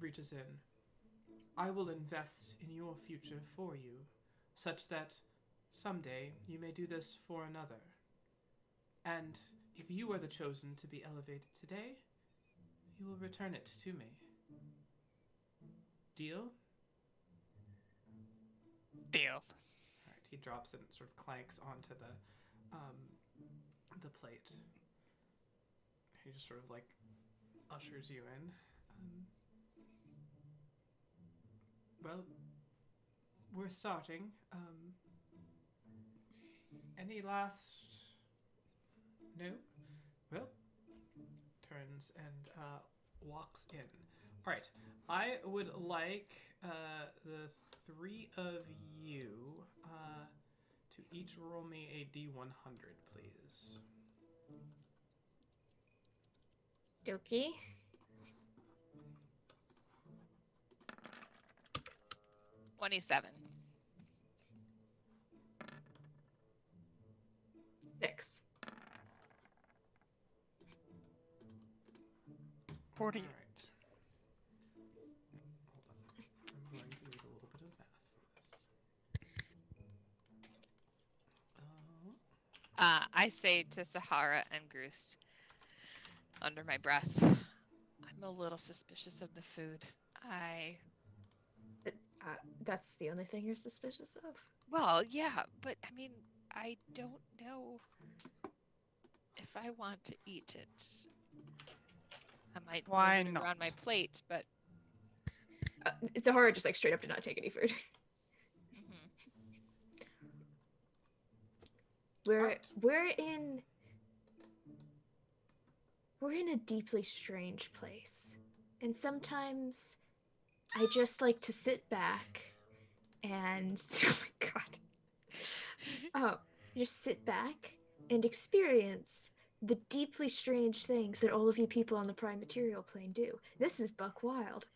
Speaker 1: reaches in, I will invest in your future for you, such that someday you may do this for another. And if you are the chosen to be elevated today, you will return it to me. Deal?
Speaker 2: Deal.
Speaker 1: Alright, he drops it and sort of clanks onto the plate. He just sort of like ushers you in. Well, we're starting. Any last? No? Well, turns and walks in. Alright, I would like the 3 of you to each roll me a D100, please.
Speaker 6: Dokie.
Speaker 5: $27.
Speaker 6: 6.
Speaker 2: 40.
Speaker 1: Alright. Hold on. I'm going to need a little bit of math for this.
Speaker 5: I say to Sahara and Groose under my breath, I'm a little suspicious of the food.
Speaker 6: That's the only thing you're suspicious of?
Speaker 5: Well, yeah, but I mean, I don't know if I want to eat it. I might
Speaker 2: Why
Speaker 5: move it
Speaker 2: not?
Speaker 5: around my plate, but
Speaker 6: It's a horror just like straight up to not take any food. We're in a deeply strange place. And sometimes I just like to sit back and oh my god. Just sit back and experience the deeply strange things that all of you people on the prime material plane do. This is buck wild.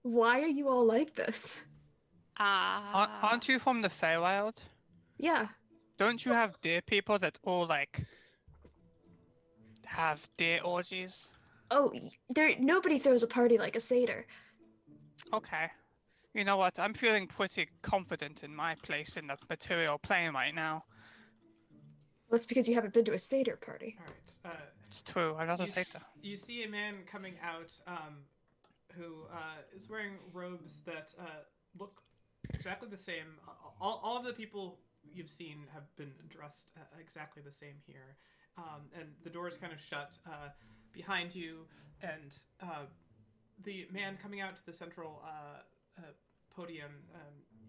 Speaker 6: Why are you all like this?
Speaker 2: Aren't you from the Feywild?
Speaker 6: Yeah.
Speaker 2: Don't you have deer people that all like have deer orgies?
Speaker 6: Oh, nobody throws a party like a satyr.
Speaker 2: Okay. You know what? I'm feeling pretty confident in my place in the material plane right now.
Speaker 6: Well, that's because you haven't been to a satyr party.
Speaker 1: Alright.
Speaker 2: It's true. I'm not a satyr.
Speaker 1: You see a man coming out who is wearing robes that look exactly the same. All of the people you've seen have been dressed exactly the same here. And the door is kind of shut behind you, and the man coming out to the central podium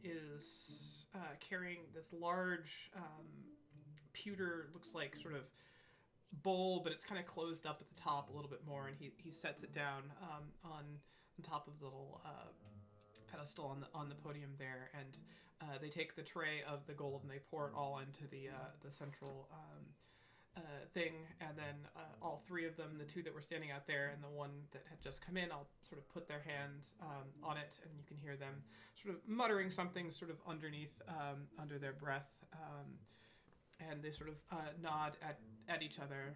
Speaker 1: is carrying this large pewter, looks like sort of bowl, but it's kind of closed up at the top a little bit more, and he sets it down on top of the little pedestal on the podium there, and they take the tray of the gold and they pour it all into the central thing, and then all three of them, the two that were standing out there and the one that had just come in, I'll sort of put their hand on it, and you can hear them sort of muttering something sort of underneath, under their breath, and they sort of nod at each other,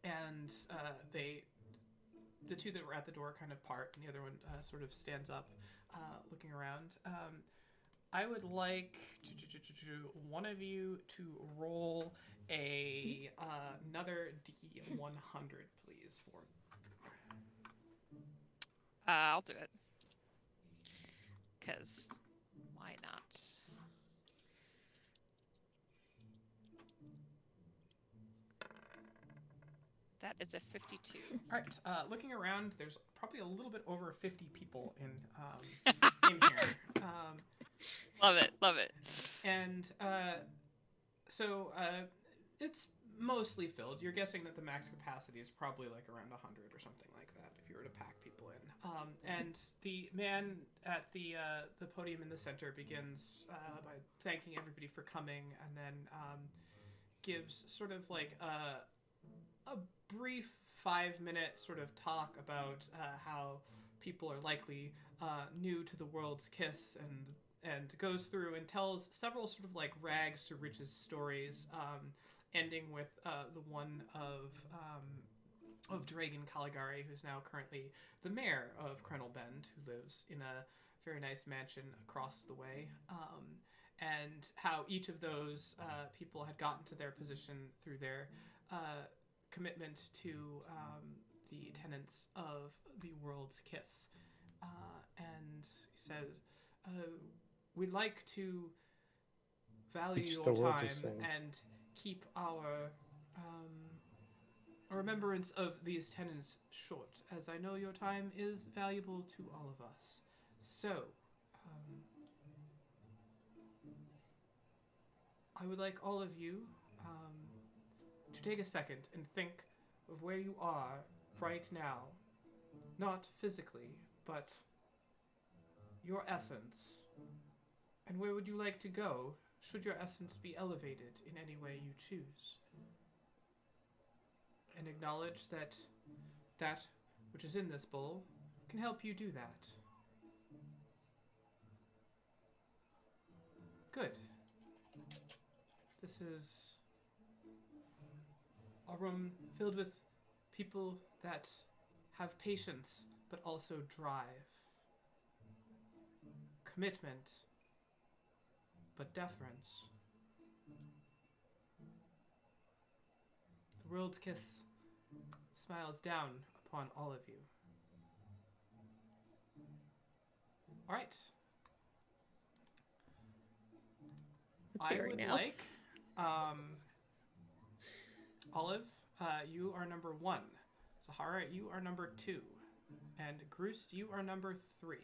Speaker 1: and the two that were at the door kind of part, and the other one sort of stands up, looking around. I would like one of you to roll another D100, please. For
Speaker 5: I'll do it. Because why not? That is a 52.
Speaker 1: All right. Looking around, there's probably a little bit over 50 people in here.
Speaker 5: Love it. Love it.
Speaker 1: And so it's mostly filled. You're guessing that the max capacity is probably like around 100 or something like that if you were to pack people in. And the man at the podium in the center begins by thanking everybody for coming, and then gives sort of like a brief 5-minute sort of talk about how people are likely new to the world's kiss, and goes through and tells several sort of like rags to riches stories, ending with the one of Dragon Caligari, who's now currently the mayor of Crenel Bend, who lives in a very nice mansion across the way, and how each of those people had gotten to their position through their commitment to the tenets of the world's kiss. And he says, we'd like to value
Speaker 4: Teach
Speaker 1: your
Speaker 4: the world to
Speaker 1: time
Speaker 4: sing.
Speaker 1: and keep our remembrance of these tenets short, as I know your time is valuable to all of us. So, I would like all of you to take a second and think of where you are right now. Not physically, but your essence. And where would you like to go, should your essence be elevated in any way you choose? And acknowledge that that which is in this bowl can help you do that. Good. This is a room filled with people that have patience, but also drive. Commitment, but deference. The world's kiss smiles down upon all of you. All right. I
Speaker 8: Fairy
Speaker 1: would
Speaker 8: now.
Speaker 1: like, Olive, you are number 1. Sahara, you are number 2. And Groost, you are number 3.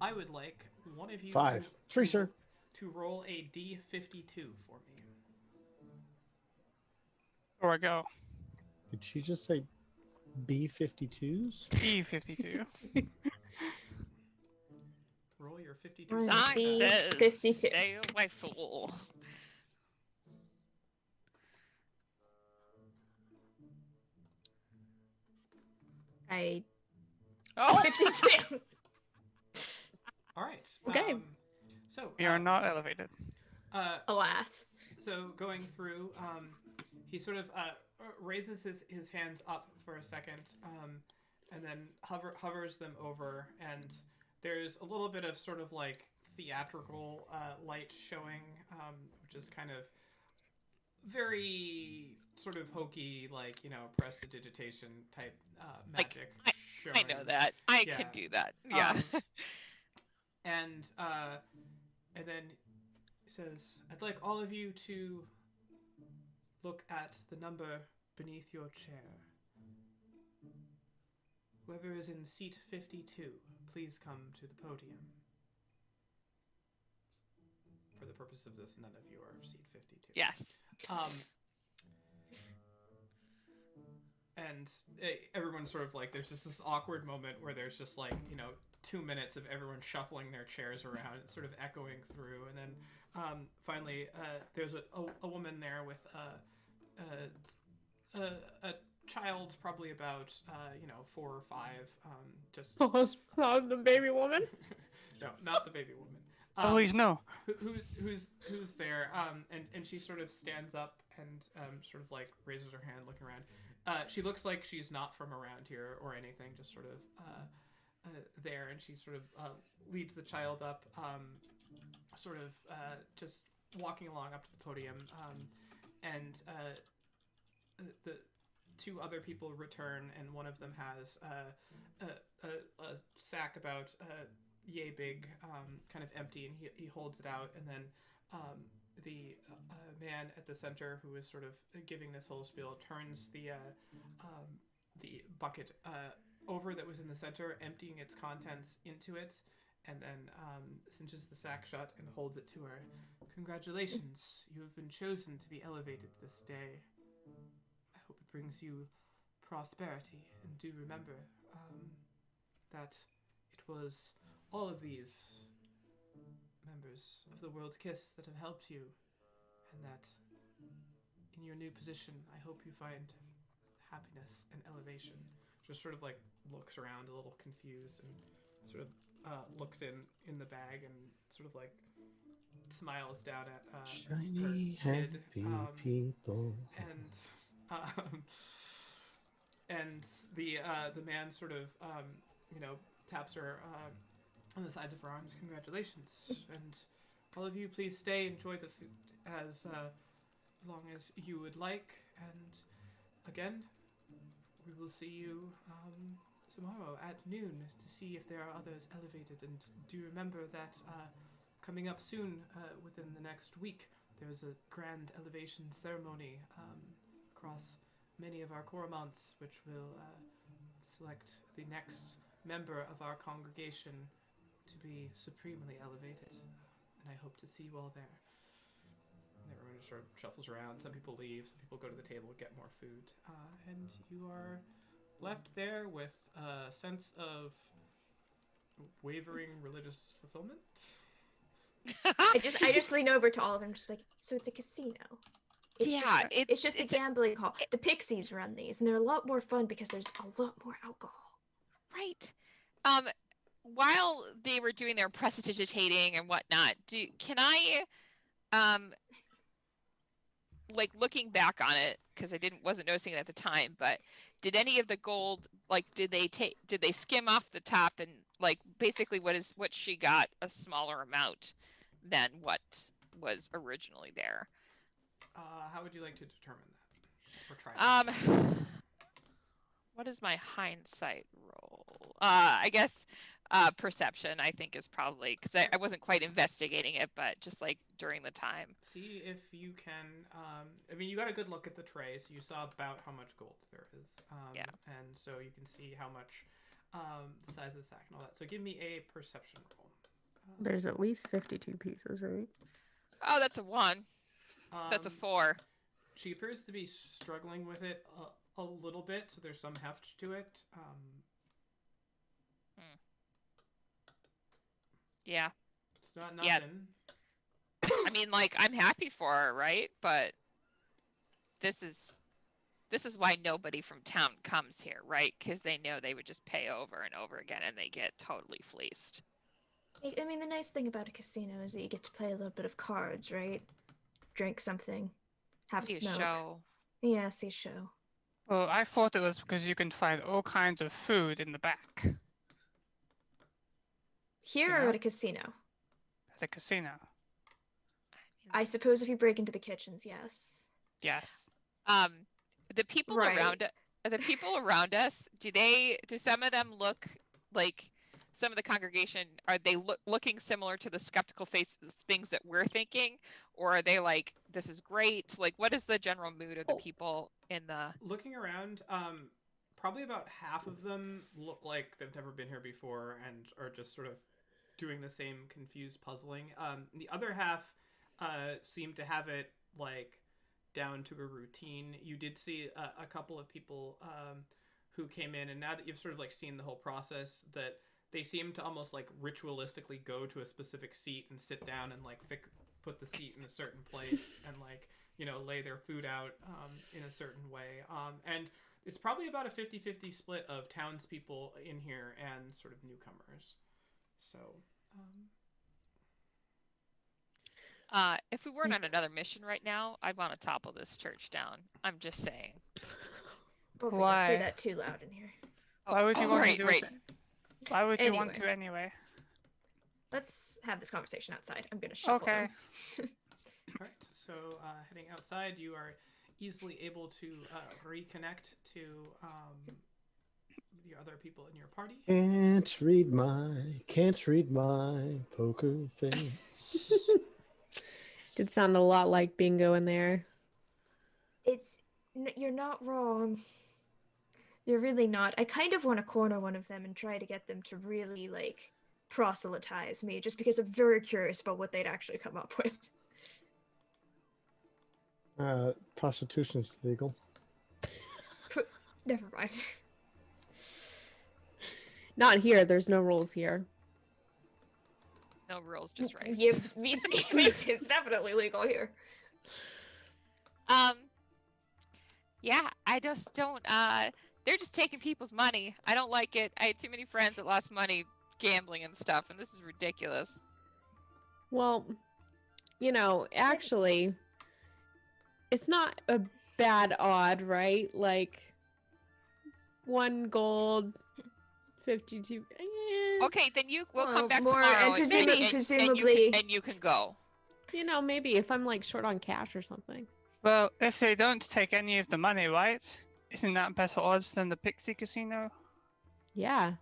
Speaker 1: I would like one of you
Speaker 4: 5. 3, sir.
Speaker 1: to roll a D52 for me.
Speaker 2: Where I go?
Speaker 4: Did she just say B52s?
Speaker 2: E52.
Speaker 1: Roll your 52.
Speaker 6: One.
Speaker 5: Sign
Speaker 6: D
Speaker 5: says,
Speaker 6: 52.
Speaker 5: stay away, fool.
Speaker 6: I
Speaker 5: Oh,
Speaker 6: 52.
Speaker 1: All right.
Speaker 6: Okay.
Speaker 1: So
Speaker 2: We are not elevated.
Speaker 6: Alas.
Speaker 1: So going through, he sort of raises his hands up for a second, and then hovers them over, and there's a little bit of sort of like theatrical light showing, which is kind of very sort of hokey, like, you know, prestidigitation type magic.
Speaker 5: I know that. I
Speaker 1: Yeah.
Speaker 5: can do that. Yeah.
Speaker 1: And then says, "I'd like all of you to look at the number beneath your chair. Whoever is in seat 52, please come to the podium." For the purpose of this, none of you are seat 52.
Speaker 5: Yes.
Speaker 1: And everyone sort of like, there's just this awkward moment where there's just like, 2 minutes of everyone shuffling their chairs around. It's sort of echoing through. And then finally, there's a woman there with a child, probably about, 4 or 5. Just
Speaker 8: the baby woman.
Speaker 1: No, not the baby woman.
Speaker 2: Eloise, no.
Speaker 1: Who's there? And she sort of stands up and sort of like raises her hand, looking around. She looks like she's not from around here or anything, just sort of there, and she sort of leads the child up, sort of just walking along up to the podium, and the 2 other people return, and one of them has a sack about yay big, kind of empty, and he holds it out, and then the man at the center, who is sort of giving this whole spiel, turns the bucket over that was in the center, emptying its contents into it, and then cinches the sack shut and holds it to her. "Congratulations, you have been chosen to be elevated this day. I hope it brings you prosperity, and do remember that it was all of these members of the World Kiss that have helped you, and that in your new position, I hope you find happiness and elevation." Just sort of like looks around a little confused and sort of looks in the bag and sort of like smiles down at
Speaker 4: Shiny,
Speaker 1: her kid,
Speaker 4: happy people.
Speaker 1: and the man sort of taps her on the sides of her arms. "Congratulations, and all of you, please stay, enjoy the food as long as you would like, and again, we will see you tomorrow at noon to see if there are others elevated, and do remember that coming up soon, within the next week, there's a grand elevation ceremony across many of our Coromants, which will select the next member of our congregation to be supremely elevated, and I hope to see you all there." And everyone just sort of shuffles around. Some people leave, some people go to the table and get more food, and you are left there with a sense of wavering religious fulfillment.
Speaker 6: I just lean over to all of them, just like, "So it's a casino."
Speaker 5: Yeah,
Speaker 6: It's just a gambling hall. The Pixies run these, and they're a lot more fun because there's a lot more alcohol.
Speaker 5: Right. While they were doing their prestidigitating and whatnot, can I, like looking back on it, because I wasn't noticing it at the time, but did any of the gold, like, did they skim off the top, and like basically what she got a smaller amount than what was originally there?
Speaker 1: How would you like to determine that? Or try to?
Speaker 5: What is my hindsight roll? I guess perception, I think, is probably, because I wasn't quite investigating it, but just like during the time.
Speaker 1: See if you can, you got a good look at the tray, so you saw about how much gold there is.
Speaker 5: Yeah.
Speaker 1: And so you can see how much, the size of the sack and all that. So give me a perception roll.
Speaker 8: There's at least 52 pieces, right?
Speaker 5: Oh, that's a 1. So that's a 4.
Speaker 1: She appears to be struggling with it a little bit, so there's some heft to it.
Speaker 5: Yeah.
Speaker 1: It's not nothing.
Speaker 5: Yeah. I mean, like, I'm happy for her, right? But this is why nobody from town comes here, right? Because they know they would just pay over and over again, and they get totally fleeced.
Speaker 6: I mean, the nice thing about a casino is that you get to play a little bit of cards, right? Drink something, have a
Speaker 5: See a
Speaker 6: smoke.
Speaker 5: show.
Speaker 6: Yeah, see a show.
Speaker 2: Well, I thought it was because you can find all kinds of food in the back.
Speaker 6: Here or at a casino?
Speaker 2: At a casino.
Speaker 6: I suppose if you break into the kitchens, yes.
Speaker 2: Yes.
Speaker 5: The people
Speaker 6: Right.
Speaker 5: around us, do some of them look like some of the congregation, are they looking similar to the skeptical face things that we're thinking, or are they like, this is great? Like, what is the general mood of the people in the?
Speaker 1: Looking around, probably about half of them look like they've never been here before and are just sort of doing the same confused puzzling. The other half seem to have it like down to a routine. You did see a couple of people who came in, and now that you've sort of like seen the whole process, that they seem to almost like ritualistically go to a specific seat and sit down and like put the seat in a certain place and like, you know, lay their food out in a certain way. And it's probably about a 50-50 split of townspeople in here and sort of newcomers. So,
Speaker 5: if we weren't on another mission right now, I'd want to topple this church down. I'm just saying.
Speaker 6: Hope I
Speaker 2: Why?
Speaker 6: don't say that too loud in here.
Speaker 2: Why would you want to do
Speaker 5: right.
Speaker 2: it? Why would you want
Speaker 6: Anyway.
Speaker 2: to anyway?
Speaker 6: Let's have this conversation outside. I'm gonna shuffle
Speaker 2: Okay.
Speaker 6: them.
Speaker 1: all right. So heading outside, you are easily able to reconnect to the other people in your party.
Speaker 4: Can't read my poker face.
Speaker 8: Did sound a lot like bingo in there.
Speaker 6: You're not wrong. You're really not. I kind of want to corner one of them and try to get them to really like proselytize me, just because I'm very curious about what they'd actually come up with.
Speaker 4: Prostitution is legal.
Speaker 6: Never mind.
Speaker 8: Not here. There's no rules here.
Speaker 5: No rules, just right.
Speaker 6: Yeah, it's definitely legal here.
Speaker 5: Yeah, I just don't. They're just taking people's money. I don't like it. I had too many friends that lost money gambling and stuff, and this is ridiculous.
Speaker 8: Well, you know, actually, it's not a bad odd, right? Like 1 gold, 52.
Speaker 5: Okay, then we'll
Speaker 6: Well,
Speaker 5: come back
Speaker 6: more-
Speaker 5: tomorrow,
Speaker 6: and
Speaker 5: presumably, and you can go.
Speaker 8: You know, maybe if I'm like short on cash or something.
Speaker 2: Well, if they don't take any of the money, right? Isn't that better odds than the Pixie Casino?
Speaker 8: Yeah.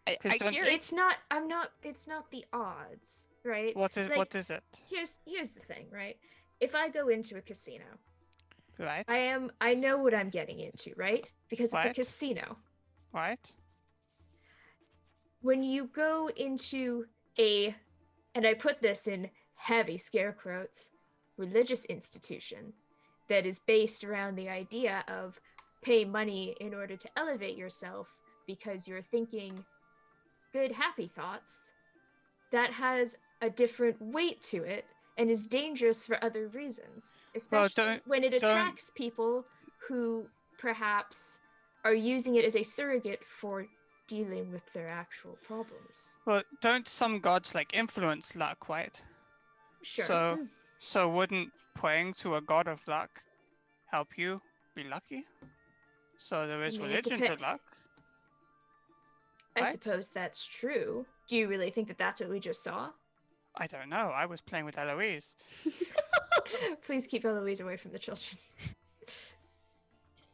Speaker 5: I
Speaker 2: 'Cause don't-
Speaker 5: hear it.
Speaker 6: It's not. It's not the odds, right?
Speaker 2: What is
Speaker 6: Like,
Speaker 2: it?
Speaker 6: Here's the thing, right? If I go into a casino,
Speaker 2: Right?
Speaker 6: I know what I'm getting into, right? Because it's a
Speaker 2: Right.
Speaker 6: casino.
Speaker 2: Right?
Speaker 6: When you go into a, and I put this in heavy scare quotes, religious institution that is based around the idea of pay money in order to elevate yourself because you're thinking good, happy thoughts, that has a different weight to it and is dangerous for other reasons, especially when it attracts people who perhaps are using it as a surrogate for dealing with their actual problems.
Speaker 2: Well, don't some gods like influence luck, right?
Speaker 6: Sure.
Speaker 2: So wouldn't praying to a god of luck help you be lucky? So there is
Speaker 6: I mean, it
Speaker 2: religion to luck.
Speaker 6: I
Speaker 2: right?
Speaker 6: suppose that's true. Do you really think that that's what we just saw?
Speaker 2: I don't know. I was playing with Eloise.
Speaker 6: Please keep Eloise away from the children.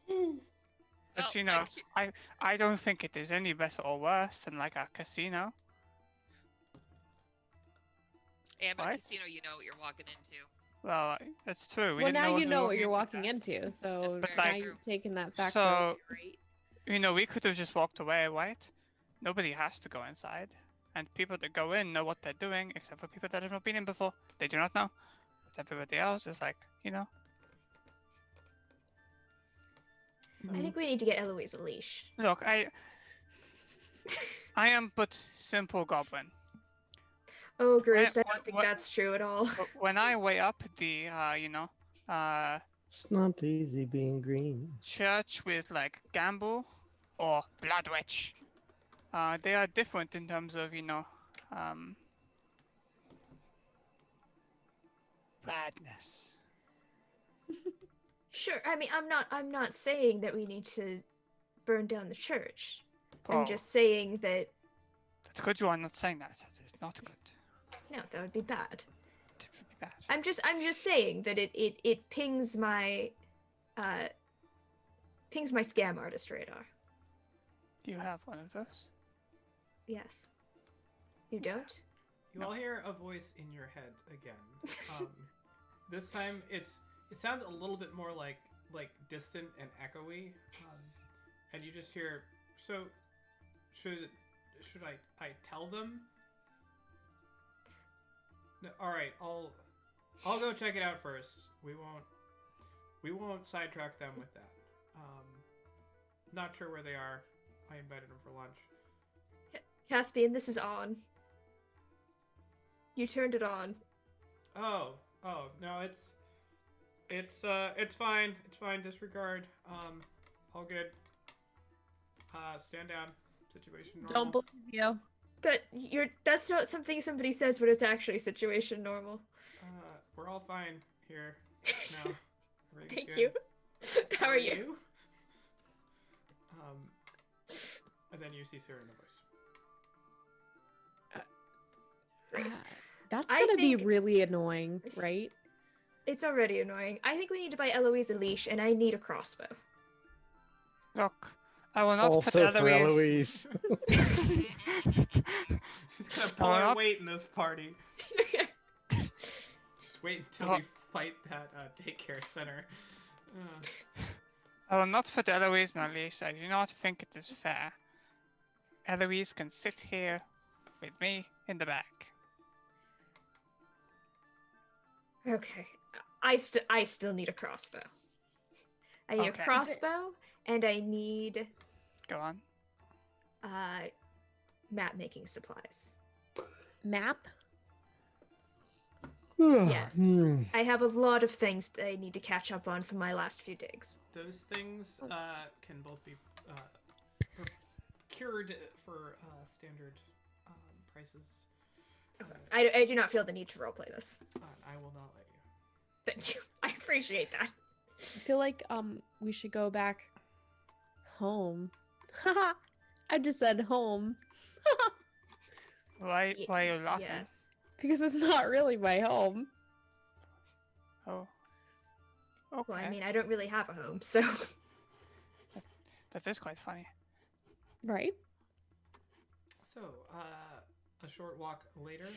Speaker 2: But
Speaker 5: Oh,
Speaker 2: you know, I don't think it is any better or worse than like a casino.
Speaker 5: And at a
Speaker 2: Right?
Speaker 5: casino, you know what you're walking into.
Speaker 2: Well, that's true.
Speaker 8: Well, now you know what you're
Speaker 2: walking
Speaker 8: walking into, so
Speaker 5: That's
Speaker 8: now
Speaker 5: very
Speaker 8: you're
Speaker 5: true.
Speaker 8: taking that factor
Speaker 2: So-
Speaker 8: away, right?
Speaker 2: You know, we could have just walked away, right? Nobody has to go inside. And people that go in know what they're doing, except for people that have not been in before. They do not know. But everybody else is like, you know.
Speaker 6: I think we need to get Eloise a leash.
Speaker 2: Look, I am but simple goblin.
Speaker 6: Oh, Grace, I
Speaker 2: what-
Speaker 6: don't think
Speaker 2: what-
Speaker 6: that's true at all.
Speaker 2: But when I weigh up the,
Speaker 4: It's not easy being green.
Speaker 2: church with like gamble or blood witch, they are different in terms of, badness.
Speaker 6: Sure, I mean, I'm not saying that we need to burn down the church.
Speaker 2: Oh,
Speaker 6: I'm just saying that,
Speaker 2: that's good you are not saying that. That is not good.
Speaker 6: no, that would be bad.
Speaker 2: It would be bad.
Speaker 6: I'm just saying that it pings my scam artist radar.
Speaker 2: You have one of those?
Speaker 6: Yes. You don't?
Speaker 1: You all hear a voice in your head again. This time it sounds a little bit more like distant and echoey, and you just hear. So, should I tell them? No, all right, I'll go check it out first. We won't sidetrack them with that. Not sure where they are. I invited them for lunch.
Speaker 6: Caspian, this is on. You turned it on.
Speaker 1: Oh, no, it's fine. It's fine. Disregard. All good. Stand down. Situation normal.
Speaker 8: Don't believe you.
Speaker 6: That's not something somebody says when it's actually situation normal.
Speaker 1: We're all fine here. No.
Speaker 6: Thank
Speaker 1: good.
Speaker 6: you. How are you?
Speaker 1: And then you see Sarah in the voice.
Speaker 6: Great.
Speaker 8: That's
Speaker 6: I
Speaker 8: gonna be
Speaker 6: think-
Speaker 8: really annoying, right?
Speaker 6: It's already annoying. I think we need to buy Eloise a leash, and I need a crossbow.
Speaker 2: Look, I will not
Speaker 4: Also
Speaker 2: put
Speaker 4: for
Speaker 2: Eloise.
Speaker 4: Eloise.
Speaker 1: She's gonna pull her weight in this party. Just wait until
Speaker 2: Oh.
Speaker 1: we fight that daycare center.
Speaker 2: I will not put Eloise on a leash. I do not think it is fair. Eloise can sit here with me in the back.
Speaker 6: Okay. I still need a crossbow. I need
Speaker 2: Okay.
Speaker 6: a crossbow, and I need
Speaker 2: Go on.
Speaker 6: map making supplies.
Speaker 8: Map?
Speaker 6: Yes.
Speaker 4: Hmm.
Speaker 6: I have a lot of things that I need to catch up on from my last few digs.
Speaker 1: Those things can both be procured for standard prices.
Speaker 6: I do not feel the need to roleplay this.
Speaker 1: I will not let you.
Speaker 6: Thank you. I appreciate that.
Speaker 8: I feel like we should go back home. I just said home.
Speaker 2: Why are you laughing?
Speaker 6: Yes.
Speaker 8: Because it's not really my home.
Speaker 2: Oh. Okay.
Speaker 6: Well, I mean, I don't really have a home, so
Speaker 2: That is quite funny.
Speaker 8: Right?
Speaker 1: So, a short walk later,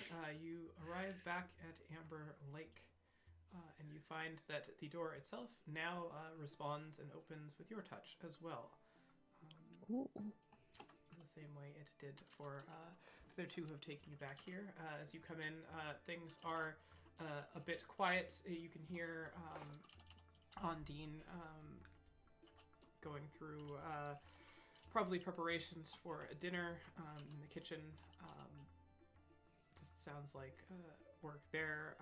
Speaker 1: you arrive back at Amber Lake, and you find that the door itself now responds and opens with your touch as well.
Speaker 8: Ooh.
Speaker 1: The same way it did for the two who have taken you back here. As you come in, things are a bit quiet. You can hear Ondine going through probably preparations for a dinner in the kitchen. Just sounds like work there.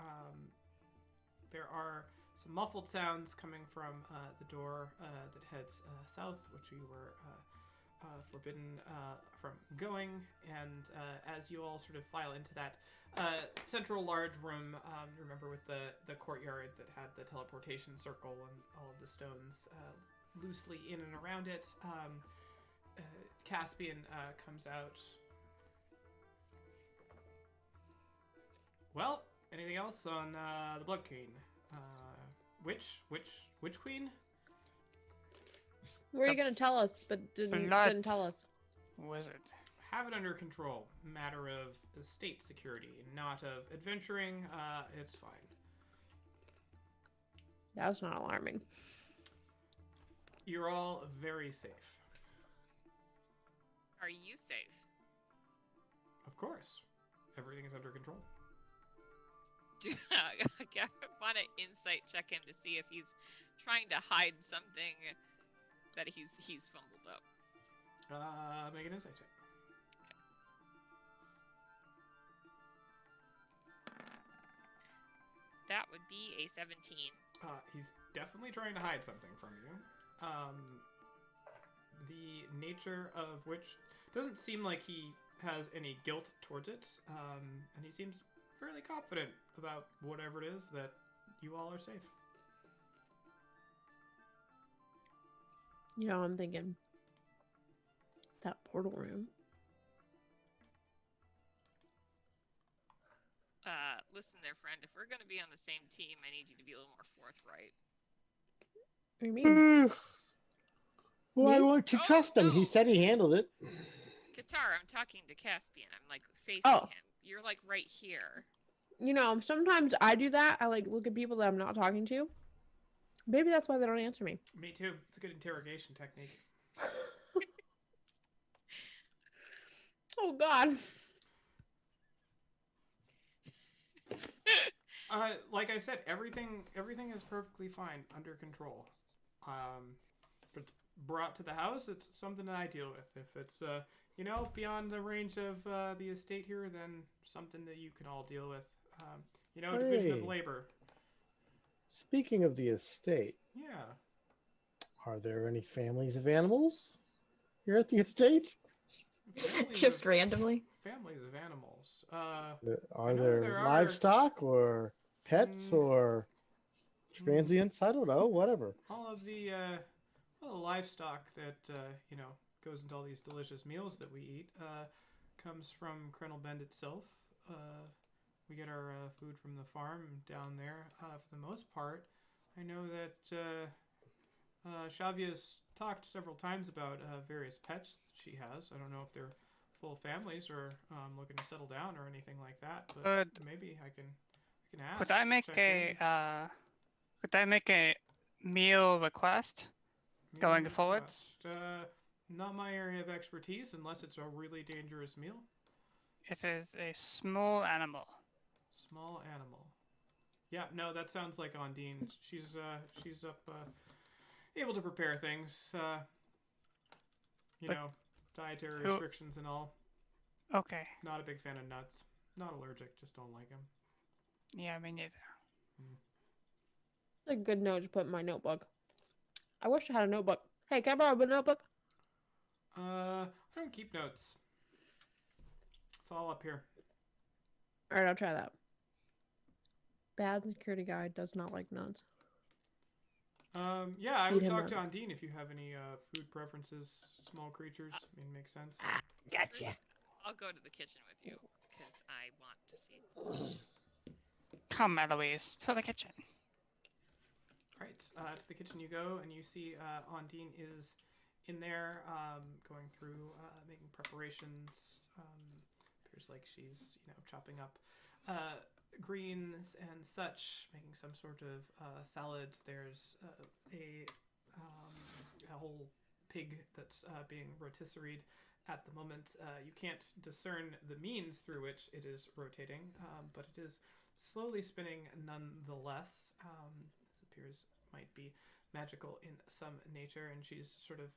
Speaker 1: There are some muffled sounds coming from the door that heads south, which you were forbidden from going, and as you all sort of file into that central large room, remember with the courtyard that had the teleportation circle and all of the stones loosely in and around it, Caspian comes out. Well, anything else on the Blood Queen? Which queen?
Speaker 8: What are you gonna tell us, but didn't tell us?
Speaker 2: Wizard.
Speaker 1: Have it under control. Matter of state security, not of adventuring. It's fine.
Speaker 8: That was not alarming.
Speaker 1: You're all very safe.
Speaker 5: Are you safe?
Speaker 1: Of course. Everything is under control.
Speaker 5: I want to insight check him to see if he's trying to hide something that he's fumbled up.
Speaker 1: Make an insight check.
Speaker 5: That would be a 17.
Speaker 1: He's definitely trying to hide something from you. The nature of which doesn't seem like he has any guilt towards it, and he seems fairly confident about whatever it is that you all are safe.
Speaker 8: You know, I'm thinking that portal room.
Speaker 5: Listen there, friend. If we're going to be on the same team, I need you to be a little more forthright.
Speaker 8: What do you mean?
Speaker 4: Well, I
Speaker 8: Me?
Speaker 4: want to
Speaker 5: Oh,
Speaker 4: trust him.
Speaker 5: no.
Speaker 4: He said he handled it.
Speaker 5: Katara, I'm talking to Caspian. I'm like facing
Speaker 8: Oh.
Speaker 5: him. You're like right here.
Speaker 8: You know, sometimes I do that. I like look at people that I'm not talking to. Maybe that's why they don't answer me.
Speaker 1: Me too. It's a good interrogation technique.
Speaker 8: Oh God.
Speaker 1: Like I said, everything is perfectly fine, under control. If it's brought to the house, it's something that I deal with. If it's beyond the range of the estate here, then something that you can all deal with. Division of
Speaker 4: Hey.
Speaker 1: labor.
Speaker 4: Speaking of the estate,
Speaker 1: Yeah.
Speaker 4: are there any families of animals here at the estate?
Speaker 6: Just randomly.
Speaker 1: Families of animals.
Speaker 4: Are
Speaker 1: know
Speaker 4: there
Speaker 1: there are.
Speaker 4: livestock or pets or transients? I don't know. Whatever.
Speaker 1: All of the livestock that goes into all these delicious meals that we eat comes from Colonel Bend itself. We get our food from the farm down there. For the most part, I know that Shavia's talked several times about various pets she has. I don't know if they're full families or looking to settle down or anything like that. But maybe I can ask.
Speaker 2: Could I make
Speaker 1: check in.
Speaker 2: could I make a meal request going
Speaker 1: Meal
Speaker 2: forwards?
Speaker 1: request. Not my area of expertise, unless it's a really dangerous meal.
Speaker 2: It is a small animal.
Speaker 1: Small animal. Yeah, no, that sounds like Ondine. She's up, able to prepare things.
Speaker 2: But
Speaker 1: Dietary
Speaker 2: who-
Speaker 1: restrictions and all.
Speaker 2: Okay.
Speaker 1: Not a big fan of nuts. Not allergic, just don't like them.
Speaker 2: Yeah, me neither.
Speaker 8: That's a good note to put in my notebook. I wish I had a notebook. Hey, can I borrow a notebook?
Speaker 1: I don't keep notes. It's all up here.
Speaker 8: All right, I'll try that. Bad security guy does not like nuts.
Speaker 1: Yeah, I
Speaker 8: Feed
Speaker 1: would
Speaker 8: him
Speaker 1: talk to
Speaker 8: nuts.
Speaker 1: Ondine if you have any food preferences. Small creatures, makes sense.
Speaker 4: Gotcha.
Speaker 5: I'll go to the kitchen with you because I want to see.
Speaker 2: Come, Eloise, to the kitchen.
Speaker 1: Alright, to the kitchen you go, and you see Ondine is in there, going through, making preparations. Appears like she's, chopping up greens and such, making some sort of salad. There's a whole pig that's being rotisseried at the moment. You can't discern the means through which it is rotating, but it is slowly spinning nonetheless. This appears might be magical in some nature, and she's sort of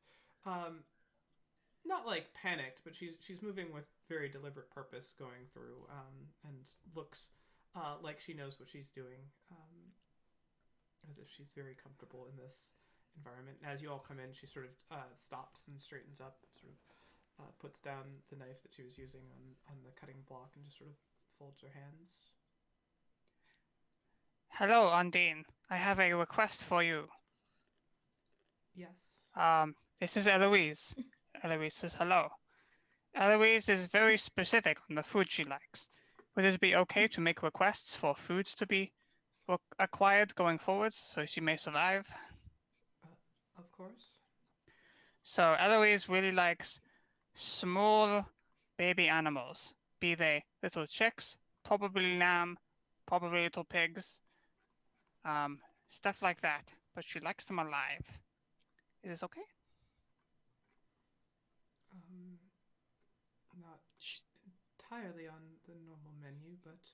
Speaker 1: not like panicked, but she's moving with very deliberate purpose, going through and looks like she knows what she's doing, as if she's very comfortable in this environment. As you all come in, she sort of stops and straightens up, sort of puts down the knife that she was using on the cutting block, and just sort of folds her hands.
Speaker 2: Hello, Undine. I have a request for you.
Speaker 1: Yes.
Speaker 2: This is Eloise. Eloise says hello. Eloise is very specific on the food she likes. Would it be okay to make requests for foods to be acquired going forwards so she may survive?
Speaker 1: Of course.
Speaker 2: So Eloise really likes small baby animals, be they little chicks, probably lamb, probably little pigs, stuff like that. But she likes them alive. Is this okay?
Speaker 1: Not entirely on the normal menu, but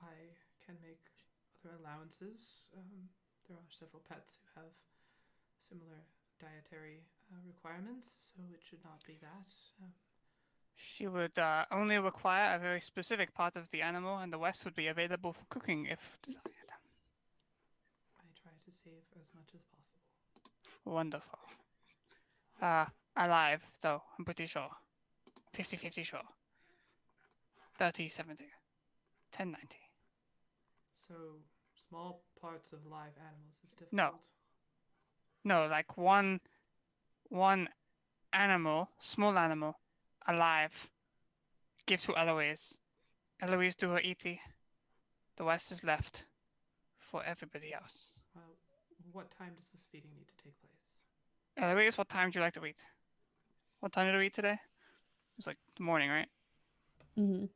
Speaker 1: I can make other allowances. There are several pets who have similar dietary requirements, so it should not be that.
Speaker 2: She would only require a very specific part of the animal, and the rest would be available for cooking if desired.
Speaker 1: I try to save as much as possible.
Speaker 2: Wonderful. Alive, though, I'm pretty sure. 50-50 sure. 30-70. 10-90.
Speaker 1: So, small parts of live animals is difficult.
Speaker 2: No. No, like one animal, small animal, alive. Give to Eloise. Eloise do her eaty. The rest is left for everybody else.
Speaker 1: What time does this feeding need to take place?
Speaker 2: Eloise, what time do you like to eat? What time did we eat today? It's like the morning, right?
Speaker 7: Mm-hmm.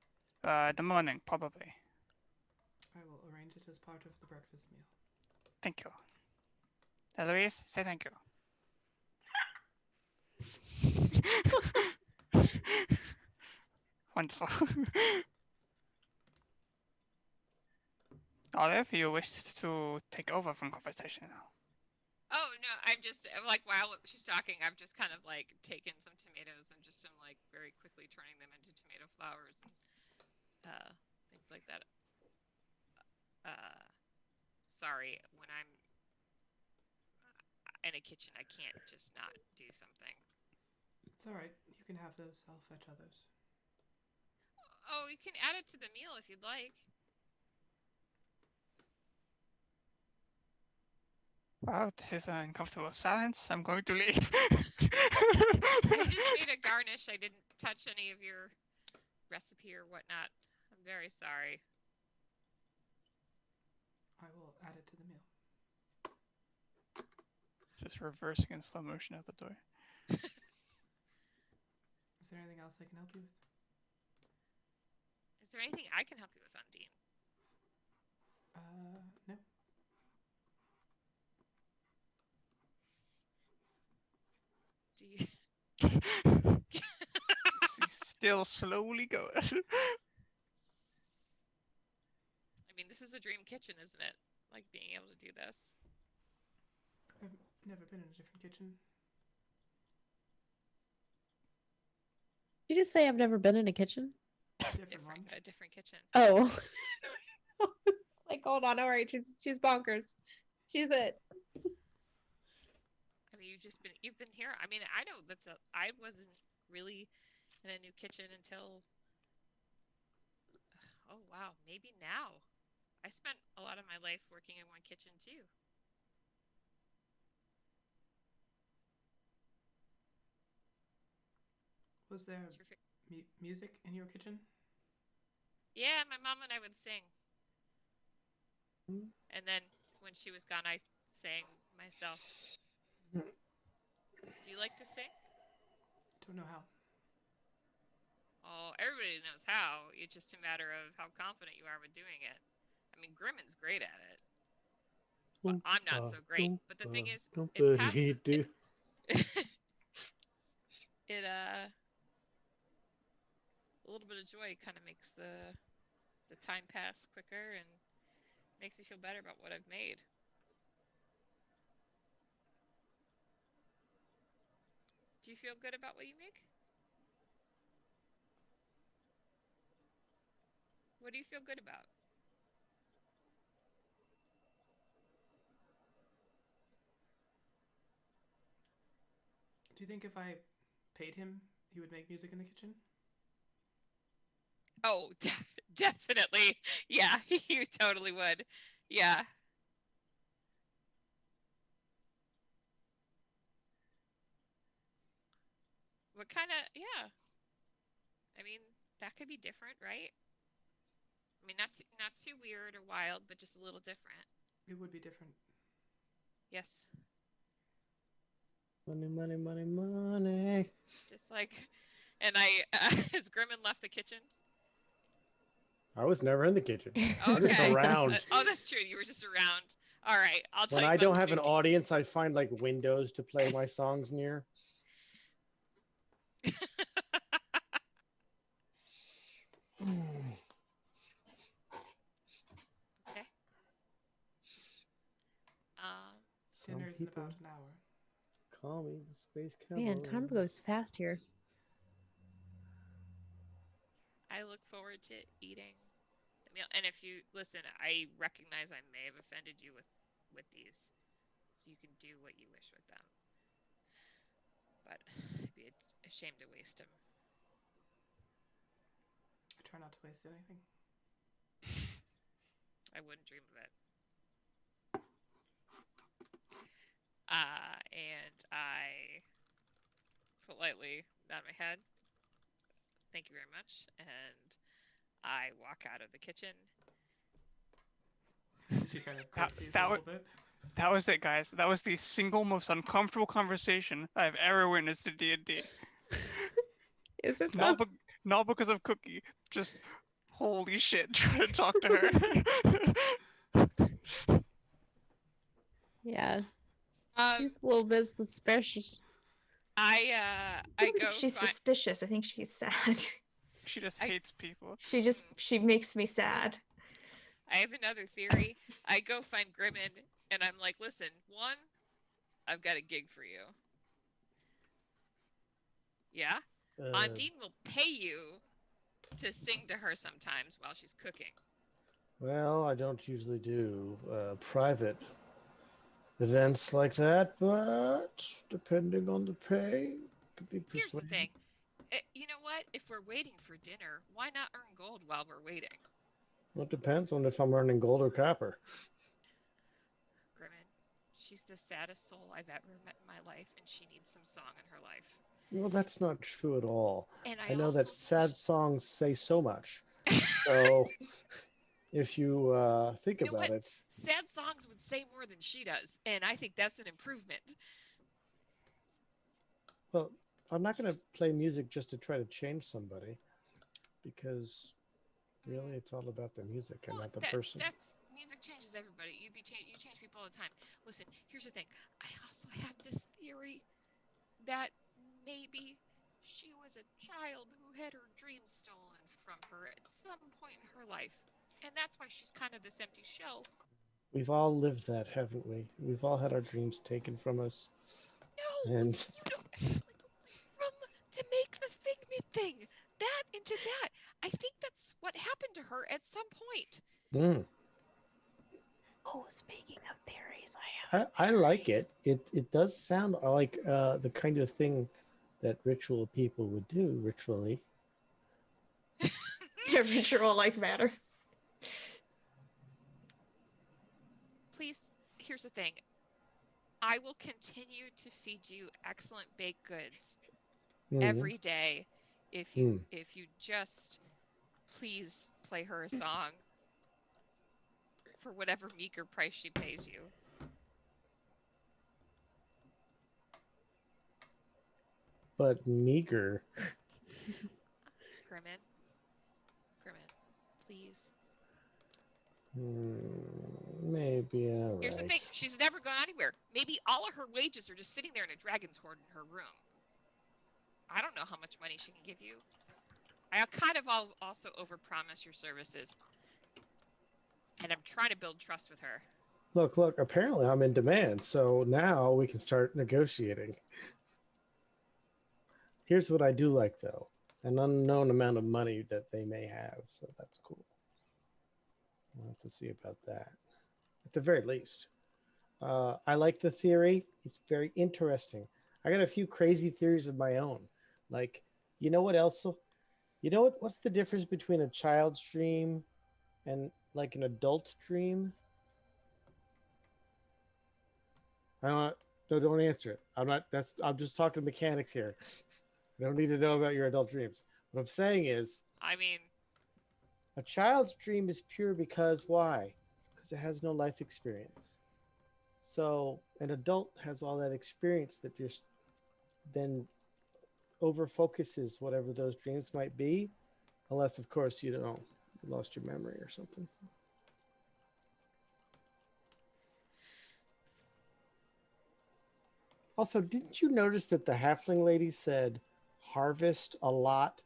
Speaker 2: The morning, probably.
Speaker 1: I will arrange it as part of the breakfast meal.
Speaker 2: Thank you. Eloise, say thank you. Wonderful. Olive, you wish to take over from conversation now.
Speaker 5: Oh no, I'm like while she's talking, I've just kind of like taken some tomatoes and just am like very quickly turning them into tomato flowers and things like that. Sorry, when I'm in a kitchen, I can't just not do something.
Speaker 1: It's alright. You can have those. I'll fetch others.
Speaker 5: Oh, you can add it to the meal if you'd like.
Speaker 2: Wow, this is an uncomfortable silence. I'm going to leave.
Speaker 5: I just made a garnish. I didn't touch any of your recipe or whatnot. I'm very sorry.
Speaker 1: I will add it to the meal.
Speaker 2: Just reversing in slow motion out the door.
Speaker 1: Is there anything else I can help you with?
Speaker 5: Is there anything I can help you with, Undine?
Speaker 1: No.
Speaker 5: Do you?
Speaker 2: She's still slowly going.
Speaker 5: I mean, this is a dream kitchen, isn't it? Like being able to do this.
Speaker 1: I've never been in a different kitchen.
Speaker 7: Did you just say I've never been in a kitchen?
Speaker 1: Different one.
Speaker 5: A different kitchen.
Speaker 7: Oh. Like, hold on, all right, she's bonkers. She's it.
Speaker 5: I mean, you've been here. I mean, I know I wasn't really in a new kitchen until. Oh wow, maybe now. I spent a lot of my life working in one kitchen too.
Speaker 1: Was there music in your kitchen?
Speaker 5: Yeah, my mom and I would sing. And then when she was gone, I sang myself. Do you like to sing?
Speaker 1: Don't know how.
Speaker 5: Oh, everybody knows how. It's just a matter of how confident you are with doing it. I mean, Grimmon's great at it. Well, I'm not so great. But the thing is, it passes. A little bit of joy kind of makes the time pass quicker and makes me feel better about what I've made. Do you feel good about what you make? What do you feel good about?
Speaker 1: Do you think if I paid him, he would make music in the kitchen?
Speaker 5: Oh, definitely. Yeah, you totally would. Yeah. What kind of, yeah. I mean, that could be different, right? I mean, not too weird or wild, but just a little different.
Speaker 1: It would be different.
Speaker 5: Yes.
Speaker 4: Money, money, money, money.
Speaker 5: Just like, and has Grimmin left the kitchen?
Speaker 4: I was never in the kitchen.
Speaker 5: Okay.
Speaker 4: Just around.
Speaker 5: Oh, that's true. You were just around. All right. I'll tell
Speaker 4: When
Speaker 5: you.
Speaker 4: I don't have an audience, I find like windows to play my songs near.
Speaker 5: Okay.
Speaker 1: Dinner's in about an hour.
Speaker 4: Call me the space cowboy.
Speaker 7: Man, time goes fast here.
Speaker 5: I look forward to eating the meal. And if you listen, I recognize I may have offended you with these, so you can do what you wish with them. But I'd be a shame to waste them.
Speaker 1: I try not to waste anything.
Speaker 5: I wouldn't dream of it. And I politely nod my head. Thank you very much. And I walk out of the kitchen.
Speaker 1: She kind of curtsies a little bit.
Speaker 2: That was it, guys. That was the single most uncomfortable conversation I've ever witnessed in D&D.
Speaker 7: Is it
Speaker 2: Not,
Speaker 7: though?
Speaker 2: not because of Cookie. Just holy shit, trying to talk to her.
Speaker 7: Yeah,
Speaker 5: Um,
Speaker 7: he's a little bit suspicious.
Speaker 5: I
Speaker 6: I don't
Speaker 5: go
Speaker 6: think she's
Speaker 5: find.
Speaker 6: suspicious. I think she's sad.
Speaker 2: She just
Speaker 5: I-
Speaker 2: hates people.
Speaker 6: She makes me sad.
Speaker 5: I have another theory. I go find Grimmin, and I'm like, listen, one, I've got a gig for you. Yeah? Ondine will pay you to sing to her sometimes while she's cooking.
Speaker 4: Well, I don't usually do private events like that, but depending on the pay, could be
Speaker 5: Here's the
Speaker 4: persuaded.
Speaker 5: thing. You know what? If we're waiting for dinner, why not earn gold while we're waiting?
Speaker 4: Well, it depends on if I'm earning gold or copper.
Speaker 5: Grimmin, she's the saddest soul I've ever met in my life, and she needs some song in her life.
Speaker 4: Well, that's not true at all.
Speaker 5: And
Speaker 4: I know
Speaker 5: also
Speaker 4: that sad songs say so much. So if you think
Speaker 5: You know
Speaker 4: about
Speaker 5: what?
Speaker 4: it,
Speaker 5: Sad songs would say more than she does, and I think that's an improvement.
Speaker 4: well, I'm not going to play music just to try to change somebody, because really it's all about the music and not the person.
Speaker 5: That's music changes everybody. You change people all the time. Listen, here's the thing. I also have this theory that maybe she was a child who had her dreams stolen from her at some point in her life, and that's why she's kind of this empty shell.
Speaker 4: We've all lived that, haven't we? We've all had our dreams taken from us.
Speaker 5: No,
Speaker 4: And
Speaker 5: you don't. From to make the figment thing, that into that. I think that's what happened to her at some point.
Speaker 7: Oh, speaking of theories, I have.
Speaker 4: I like it. It does sound like the kind of thing that ritual people would do ritually.
Speaker 6: A ritual like matter.
Speaker 5: Please, here's the thing. I will continue to feed you excellent baked goods every day if you just please play her a song for whatever meager price she pays you.
Speaker 4: But meager.
Speaker 5: Grimmin, please.
Speaker 4: Maybe all
Speaker 5: Here's the
Speaker 4: right.
Speaker 5: thing. She's never gone anywhere. Maybe all of her wages are just sitting there in a dragon's hoard in her room. I don't know how much money she can give you. I kind of also overpromise your services. And I'm trying to build trust with her.
Speaker 4: Look, apparently I'm in demand, so now we can start negotiating. Here's what I do like, though. An unknown amount of money that they may have, so that's cool. We'll have to see about that. At the very least. I like the theory. It's very interesting. I got a few crazy theories of my own. Like, you know what else? You know what's the difference between a child's dream and like an adult dream? Don't answer it. I'm just talking mechanics here. I don't need to know about your adult dreams. What I'm saying is,
Speaker 5: I mean,
Speaker 4: a child's dream is pure because why? Because it has no life experience. So an adult has all that experience that just then over focuses whatever those dreams might be, unless of course you lost your memory or something. Also, didn't you notice that the halfling lady said harvest a lot?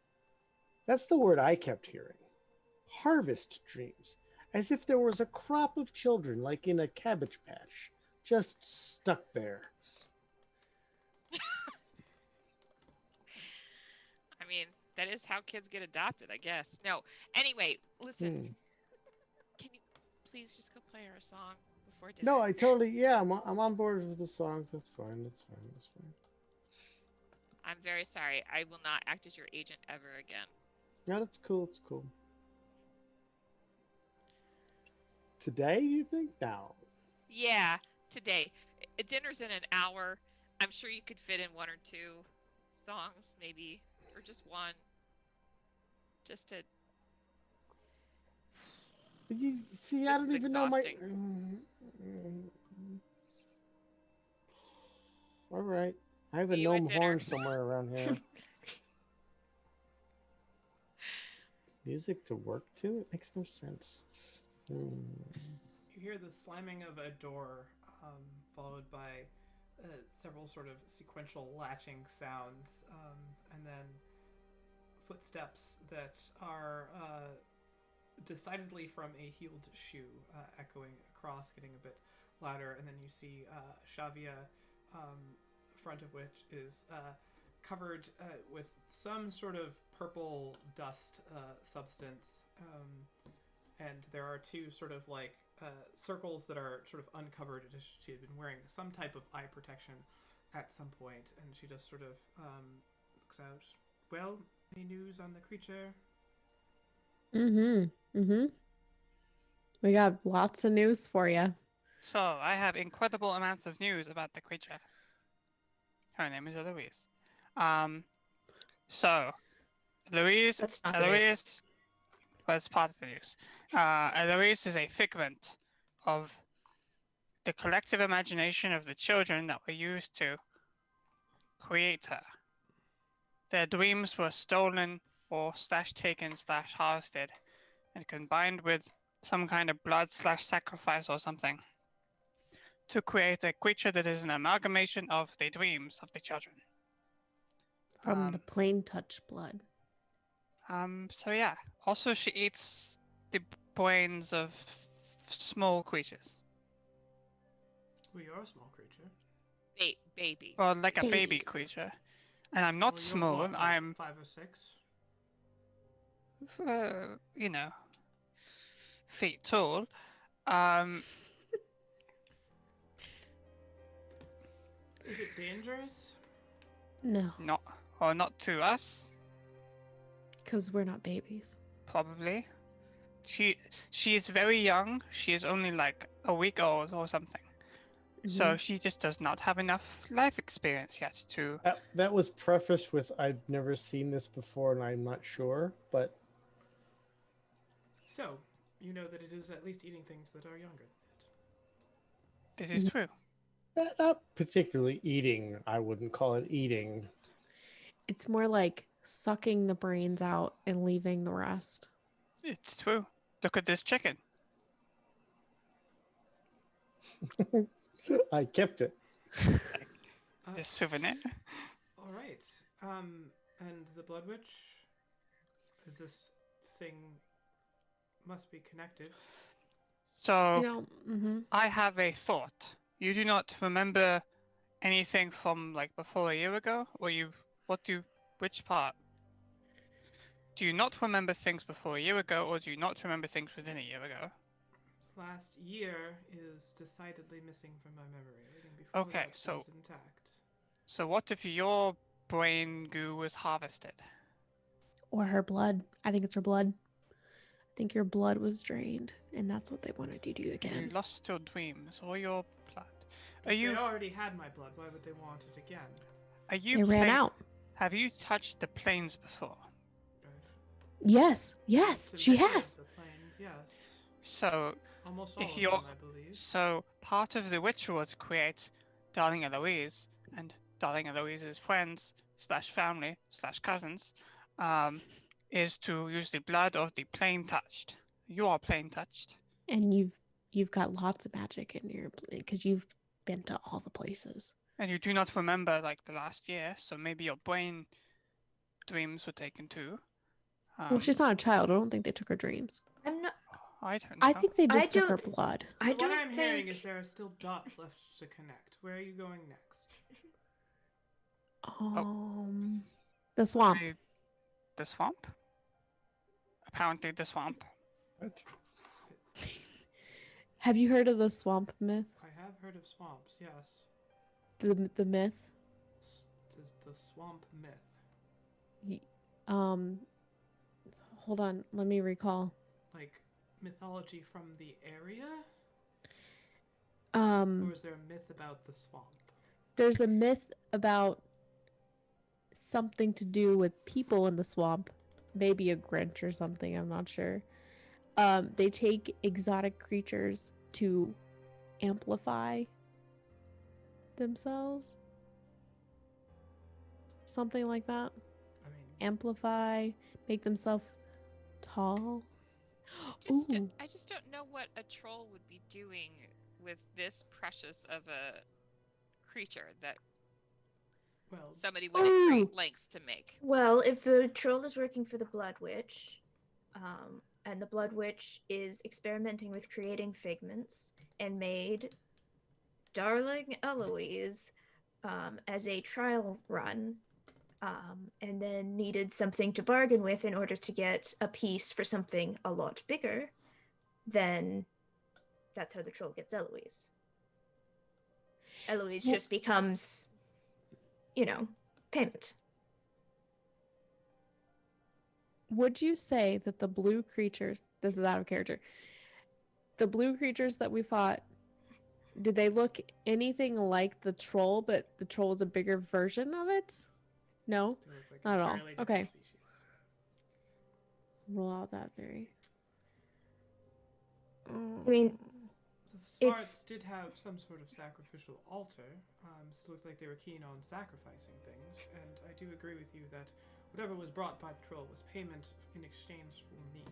Speaker 4: That's the word I kept hearing. Harvest dreams. As if there was a crop of children, like in a cabbage patch, just stuck there.
Speaker 5: I mean, that is how kids get adopted, I guess. No. Anyway, listen. Can you please just go play her a song before dinner?
Speaker 4: No, I'm on board with the songs. That's fine.
Speaker 5: I'm very sorry. I will not act as your agent ever again.
Speaker 4: No, that's cool. It's cool. Today, you think? No.
Speaker 5: Yeah, today. Dinner's in an hour. I'm sure you could fit in one or two songs, maybe, or just one. Just to.
Speaker 4: You see,
Speaker 5: This
Speaker 4: I don't
Speaker 5: is
Speaker 4: even know my. All right, I have a
Speaker 5: See you at
Speaker 4: gnome
Speaker 5: dinner.
Speaker 4: horn somewhere around here. music to work to? It makes no sense. Hmm.
Speaker 1: You hear the slamming of a door, followed by several sort of sequential latching sounds, and then footsteps that are decidedly from a heeled shoe, echoing across, getting a bit louder, and then you see Shavia, front of which is covered with some sort of purple dust substance, and there are two sort of like circles that are sort of uncovered. She had been wearing some type of eye protection at some point, and she just sort of looks out. Well, any news on the creature?
Speaker 7: We got lots of news for you.
Speaker 2: So, I have incredible amounts of news about the creature. Her name is Eloise. So, Eloise,
Speaker 6: That's not the news.
Speaker 2: well, it's part of the news. Eloise is a figment of the collective imagination of the children that were used to create her. Their dreams were stolen or taken harvested and combined with some kind of blood sacrifice or something to create a creature that is an amalgamation of the dreams of the children.
Speaker 7: From the plain touch blood.
Speaker 2: So yeah. Also, she eats the brains of small creatures.
Speaker 1: Well, you're a small creature.
Speaker 5: Baby.
Speaker 2: Well, like a baby
Speaker 7: Babies.
Speaker 2: creature. And I'm not
Speaker 1: Well, you're
Speaker 2: small.
Speaker 1: what, like
Speaker 2: I'm,
Speaker 1: 5 or 6.
Speaker 2: you know, feet tall. Um,
Speaker 1: Is it dangerous?
Speaker 7: No,
Speaker 2: not to us,
Speaker 7: because we're not babies.
Speaker 2: probably. She is very young. She is only like a week old or something. So she just does not have enough life experience yet to.
Speaker 4: That was prefaced with I've never seen this before and I'm not sure, but
Speaker 1: So, you know that it is at least eating things that are younger than it.
Speaker 2: This is true.
Speaker 4: not particularly eating. I wouldn't call it eating.
Speaker 7: It's more like sucking the brains out and leaving the rest.
Speaker 2: It's true. Look at this chicken.
Speaker 4: I kept it.
Speaker 2: This souvenir.
Speaker 1: All right. And the Blood Witch? Is this thing must be connected?
Speaker 2: So I have a thought. You do not remember anything from like before a year ago, or which part? Do you not remember things before a year ago, or do you not remember things within a year ago?
Speaker 1: Last year is decidedly missing from my memory. Everything before
Speaker 2: Okay,
Speaker 1: that
Speaker 2: so-
Speaker 1: seems intact.
Speaker 2: So what if your brain goo was harvested?
Speaker 7: Or her blood. I think it's her blood. I think your blood was drained, and that's what they wanted you to do
Speaker 2: You
Speaker 7: again.
Speaker 2: lost your dreams or your blood.
Speaker 1: If they already had my blood, why would they want it again?
Speaker 2: Are you
Speaker 7: They ran out.
Speaker 2: Have you touched the plains before?
Speaker 7: Yes,
Speaker 1: I've
Speaker 7: she
Speaker 1: visited
Speaker 7: has.
Speaker 1: The plains, yes.
Speaker 2: So
Speaker 1: Almost all
Speaker 2: if
Speaker 1: of
Speaker 2: you're
Speaker 1: them, I believe.
Speaker 2: so part of the ritual to create Darling Eloise and Darling Eloise's friends / family / cousins is to use the blood of the plain touched. You are plain touched.
Speaker 7: And you've got lots of magic in your because you've been to all the places.
Speaker 2: And you do not remember like the last year, so maybe your brain dreams were taken too.
Speaker 7: Well, she's not a child. I don't think they took her dreams.
Speaker 6: I'm not.
Speaker 2: I don't know.
Speaker 7: I think they
Speaker 6: I
Speaker 7: just took her
Speaker 6: don't-
Speaker 7: blood.
Speaker 1: So
Speaker 6: I
Speaker 1: what
Speaker 6: don't
Speaker 1: I'm hearing
Speaker 6: think-
Speaker 1: is there are still dots left to connect. Where are you going next?
Speaker 7: The swamp.
Speaker 2: The swamp? Apparently the swamp.
Speaker 4: What?
Speaker 7: Have you heard of the swamp myth?
Speaker 1: I have heard of swamps, yes.
Speaker 7: The myth.
Speaker 1: The swamp myth.
Speaker 7: Hold on, let me recall.
Speaker 1: Like mythology from the area?
Speaker 7: Um,
Speaker 1: Or is there a myth about the swamp?
Speaker 7: there's a myth about something to do with people in the swamp, maybe a Grinch or something. I'm not sure. They take exotic creatures to amplify themselves, something like that.
Speaker 1: I mean,
Speaker 7: Amplify, make themselves tall.
Speaker 5: Just,
Speaker 7: Ooh.
Speaker 5: I just don't know what a troll would be doing with this precious of a creature that
Speaker 1: Well,
Speaker 5: somebody went at great
Speaker 7: Ooh.
Speaker 5: lengths to make.
Speaker 6: Well, if the troll is working for the Blood Witch, and the Blood Witch is experimenting with creating figments and made darling Eloise as a trial run, and then needed something to bargain with in order to get a piece for something a lot bigger, then that's how the troll gets Eloise. Eloise just becomes, payment.
Speaker 8: Would you say that the blue creatures, this is out of character, the blue creatures that we fought, did they look anything like the troll, but the troll is a bigger version of it? No?
Speaker 1: they look like
Speaker 8: Not at all.
Speaker 1: entirely different
Speaker 8: Okay.
Speaker 1: species.
Speaker 8: Roll out that theory.
Speaker 6: I mean,
Speaker 1: The
Speaker 6: It's-
Speaker 1: Sparts did have some sort of sacrificial altar, so it looked like they were keen on sacrificing things, and I do agree with you that whatever was brought by the troll was payment in exchange for me.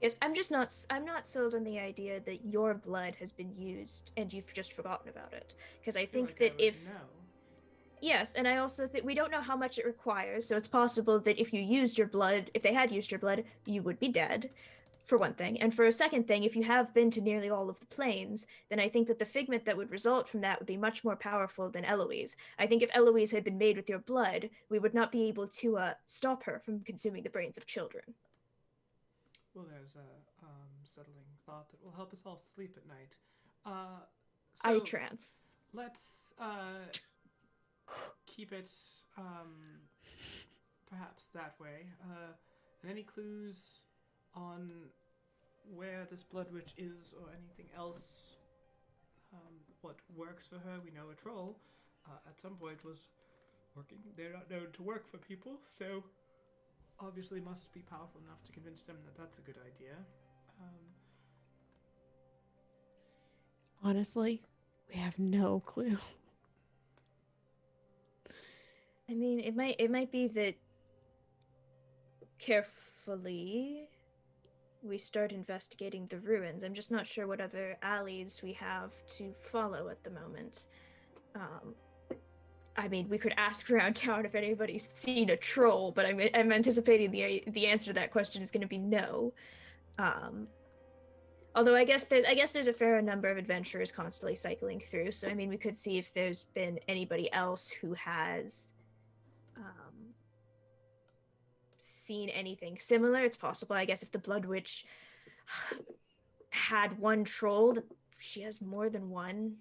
Speaker 6: yes, I'm not sold on the idea that your blood has been used and you've just forgotten about it. Because I
Speaker 1: feel
Speaker 6: think
Speaker 1: like I
Speaker 6: that
Speaker 1: would
Speaker 6: if
Speaker 1: know.
Speaker 6: yes, and I also think we don't know how much it requires, so it's possible that if they had used your blood, you would be dead, for one thing. And for a second thing, if you have been to nearly all of the planes, then I think that the figment that would result from that would be much more powerful than Eloise. I think if Eloise had been made with your blood, we would not be able to stop her from consuming the brains of children.
Speaker 1: Well, there's a settling thought that will help us all sleep at night.
Speaker 6: I
Speaker 1: So
Speaker 6: trance.
Speaker 1: let's keep it perhaps that way. And any clues on where this Blood Witch is or anything else? What works for her? We know a troll at some point was working. They're not known to work for people, so obviously must be powerful enough to convince them that that's a good idea.
Speaker 8: Honestly, we have no clue.
Speaker 6: I mean, it might be that carefully we start investigating the ruins. I'm just not sure what other alleys we have to follow at the moment. I mean, we could ask around town if anybody's seen a troll, but I'm anticipating the answer to that question is going to be no. Although I guess there's a fair number of adventurers constantly cycling through, so I mean, we could see if there's been anybody else who has seen anything similar. It's possible, I guess, if the Blood Witch had one troll, that she has more than one.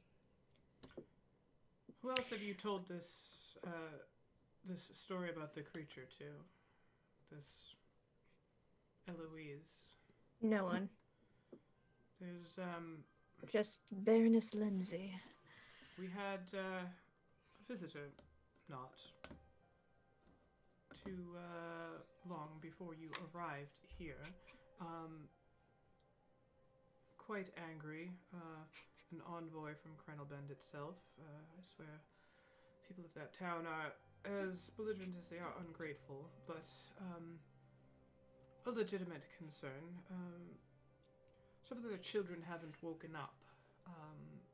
Speaker 1: Who else have you told this this story about the creature to? This Eloise.
Speaker 6: No one.
Speaker 1: There's
Speaker 6: Just Baroness Lindsay.
Speaker 1: we had a visitor not too long before you arrived here. Quite angry. An envoy from Colonel Bend itself. I swear, people of that town are as belligerent as they are ungrateful, but a legitimate concern. Some of their children haven't woken up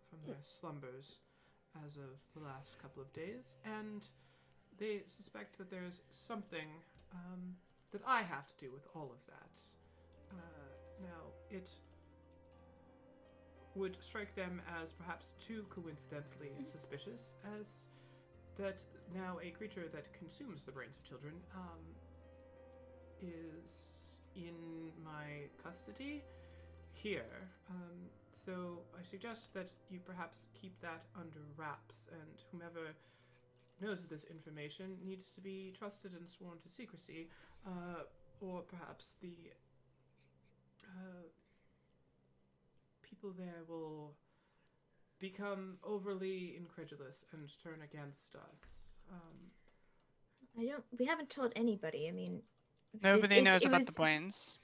Speaker 1: from their slumbers as of the last couple of days, and they suspect that there's something that I have to do with all of that. Now, it would strike them as perhaps too coincidentally suspicious, as that now a creature that consumes the brains of children is in my custody here. So I suggest that you perhaps keep that under wraps, and whomever knows of this information needs to be trusted and sworn to secrecy, or perhaps the people there will become overly incredulous and turn against us.
Speaker 6: We haven't told anybody. I mean,
Speaker 2: Nobody knows
Speaker 6: it
Speaker 2: about
Speaker 6: was-
Speaker 2: the brains.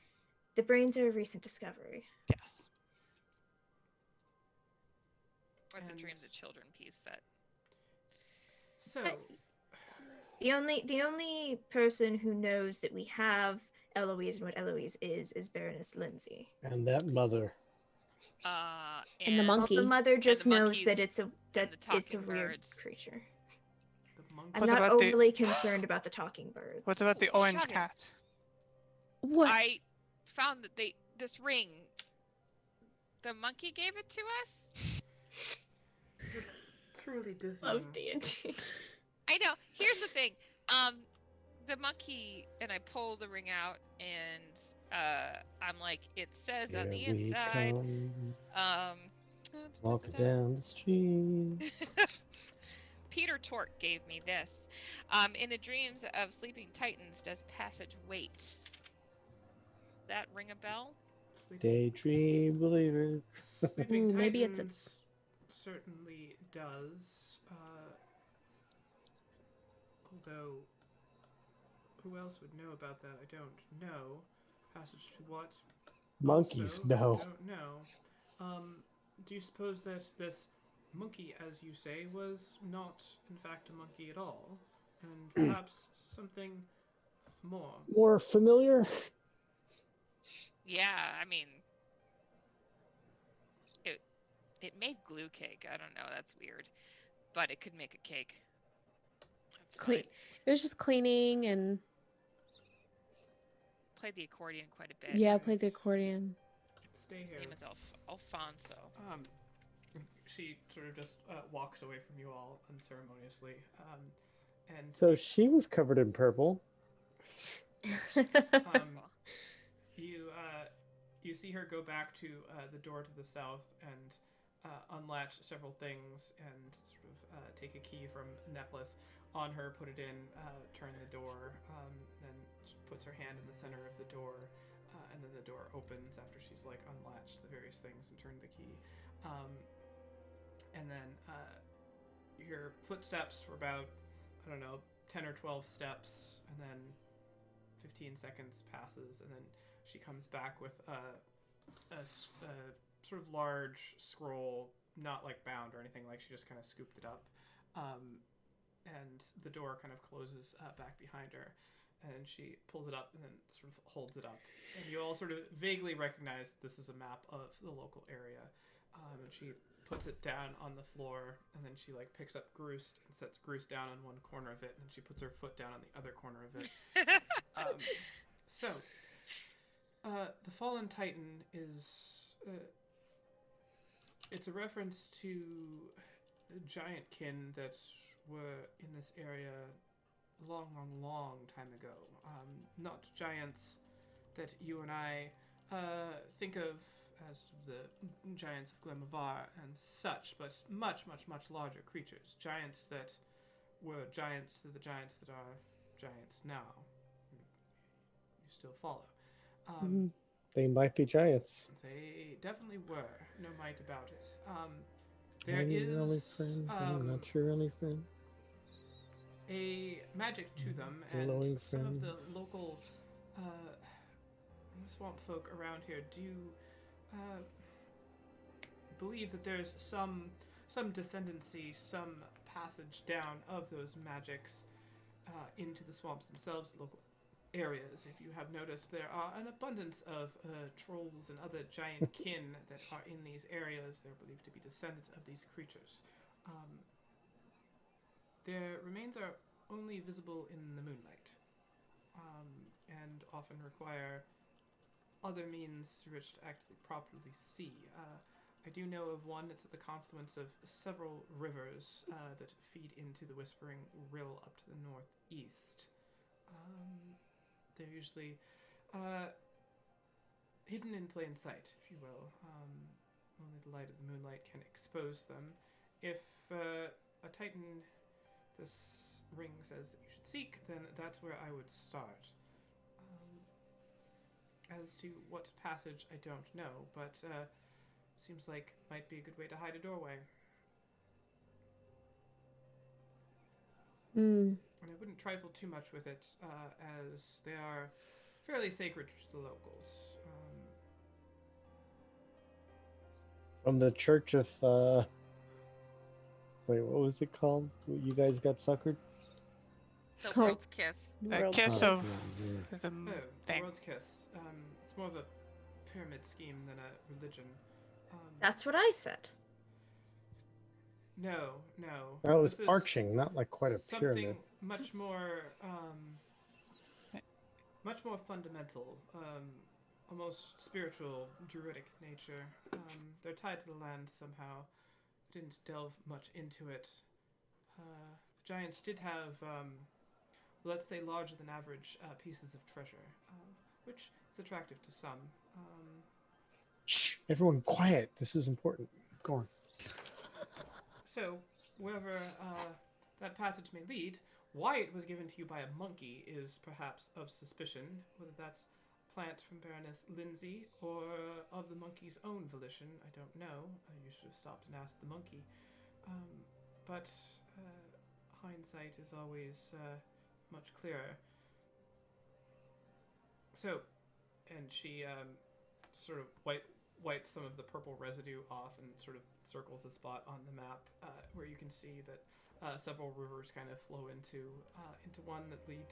Speaker 6: The brains are a recent discovery.
Speaker 2: Yes.
Speaker 5: Or the
Speaker 1: And-
Speaker 5: dreams of children piece that
Speaker 1: So,
Speaker 6: The only person who knows that we have Eloise, and what Eloise is Baroness Lindsay.
Speaker 4: And that mother.
Speaker 8: And the monkey.
Speaker 6: Well, the mother just knows
Speaker 5: monkeys
Speaker 6: that it's a
Speaker 5: and the
Speaker 6: it's a
Speaker 5: talking
Speaker 6: weird
Speaker 5: birds.
Speaker 6: creature.
Speaker 1: The monkey.
Speaker 6: I'm
Speaker 2: What
Speaker 6: not
Speaker 2: about the-
Speaker 6: overly concerned about the talking birds.
Speaker 2: What about the orange
Speaker 5: Shut it.
Speaker 2: cat?
Speaker 8: What?
Speaker 5: I found that this ring. The monkey gave it to us.
Speaker 1: Truly dizzying.
Speaker 6: Love D&D.
Speaker 5: I know. Here's the thing. The monkey and I pull the ring out and I'm like, it says on the
Speaker 4: Here we
Speaker 5: inside.
Speaker 4: come, walking down the street.
Speaker 5: Peter Tork gave me this. In the dreams of sleeping titans, does passage wait? That ring a bell?
Speaker 4: Daydream believer.
Speaker 1: Sleeping
Speaker 8: Ooh, maybe it's a-
Speaker 1: Titans certainly does. Although, who else would know about that? I don't know. Passage to what?
Speaker 4: Monkeys,
Speaker 1: Also,
Speaker 4: no.
Speaker 1: I don't know. Do you suppose that this monkey, as you say, was not in fact a monkey at all? And perhaps something more?
Speaker 4: More familiar?
Speaker 5: Yeah, I mean, it made glue cake. I don't know. That's weird, but it could make a cake. That's
Speaker 8: Clean.
Speaker 5: fine.
Speaker 8: It was just cleaning and
Speaker 5: Played the accordion quite a bit.
Speaker 8: yeah, played the accordion.
Speaker 1: Stay
Speaker 5: His
Speaker 1: here.
Speaker 5: name is Alfonso.
Speaker 1: She sort of just walks away from you all unceremoniously. And
Speaker 4: So she was covered in purple.
Speaker 1: you see her go back to the door to the south and unlatch several things and sort of take a key from a necklace on her, put it in, turn the door, then she puts her hand in the center of the door, and then the door opens after she's like unlatched the various things and turned the key. And then you hear footsteps for about, I don't know, 10 or 12 steps, and then 15 seconds passes, and then she comes back with a sort of large scroll, not like bound or anything, like she just kind of scooped it up. And the door kind of closes back behind her, and she pulls it up and then sort of holds it up. And you all sort of vaguely recognize that this is a map of the local area. And she puts it down on the floor, and then she like picks up Groost and sets Groost down on one corner of it, and then she puts her foot down on the other corner of it. The Fallen Titan is it's a reference to giant kin that were in this area a long, long, long time ago. Not giants that you and I think of as the giants of Glemovar and such, but much, much, much larger creatures. Giants that were giants to the giants that are giants now. You still follow.
Speaker 4: They might be giants.
Speaker 1: They definitely were. No might about it.
Speaker 4: Are
Speaker 1: There
Speaker 4: you your only
Speaker 1: is
Speaker 4: friend? I'm not your only friend.
Speaker 1: a magic to them,
Speaker 4: Glowing
Speaker 1: and some of
Speaker 4: friend.
Speaker 1: the local swamp folk around here do believe that there's some descendancy, some passage down of those magics into the swamps themselves, the local areas. If you have noticed, there are an abundance of trolls and other giant kin that are in these areas. They're believed to be descendants of these creatures. Their remains are only visible in the moonlight, and often require other means through which to actually properly see. I do know of one that's at the confluence of several rivers that feed into the Whispering Rill up to the northeast. They're usually hidden in plain sight, if you will. Only the light of the moonlight can expose them. If a titan this ring says that you should seek, then that's where I would start. As to what passage, I don't know, but seems like might be a good way to hide a doorway. And I wouldn't trifle too much with it, as they are fairly sacred to the locals.
Speaker 4: From the Church of wait, what was it called? You guys got suckered?
Speaker 5: The
Speaker 8: Oh.
Speaker 5: world's kiss.
Speaker 2: The
Speaker 8: World
Speaker 2: kiss
Speaker 8: Cup.
Speaker 2: of the
Speaker 1: Oh, the
Speaker 2: thing.
Speaker 1: World's Kiss. It's more of a pyramid scheme than a religion.
Speaker 6: That's what I said.
Speaker 1: No.
Speaker 4: That was
Speaker 1: This is
Speaker 4: arching, not like quite a pyramid.
Speaker 1: something much more, much more fundamental, almost spiritual, druidic nature. They're tied to the land somehow. Didn't delve much into it. The giants did have, let's say, larger than average pieces of treasure, which is attractive to some.
Speaker 4: Shh! Everyone quiet. This is important. Go on.
Speaker 1: So, wherever that passage may lead, why it was given to you by a monkey is perhaps of suspicion, whether that's plant from Baroness Lindsay or of the monkey's own volition. I don't know. You should have stopped and asked the monkey. But hindsight is always much clearer. So, and she sort of wipes some of the purple residue off and sort of circles a spot on the map where you can see that several rivers kind of flow into one that lead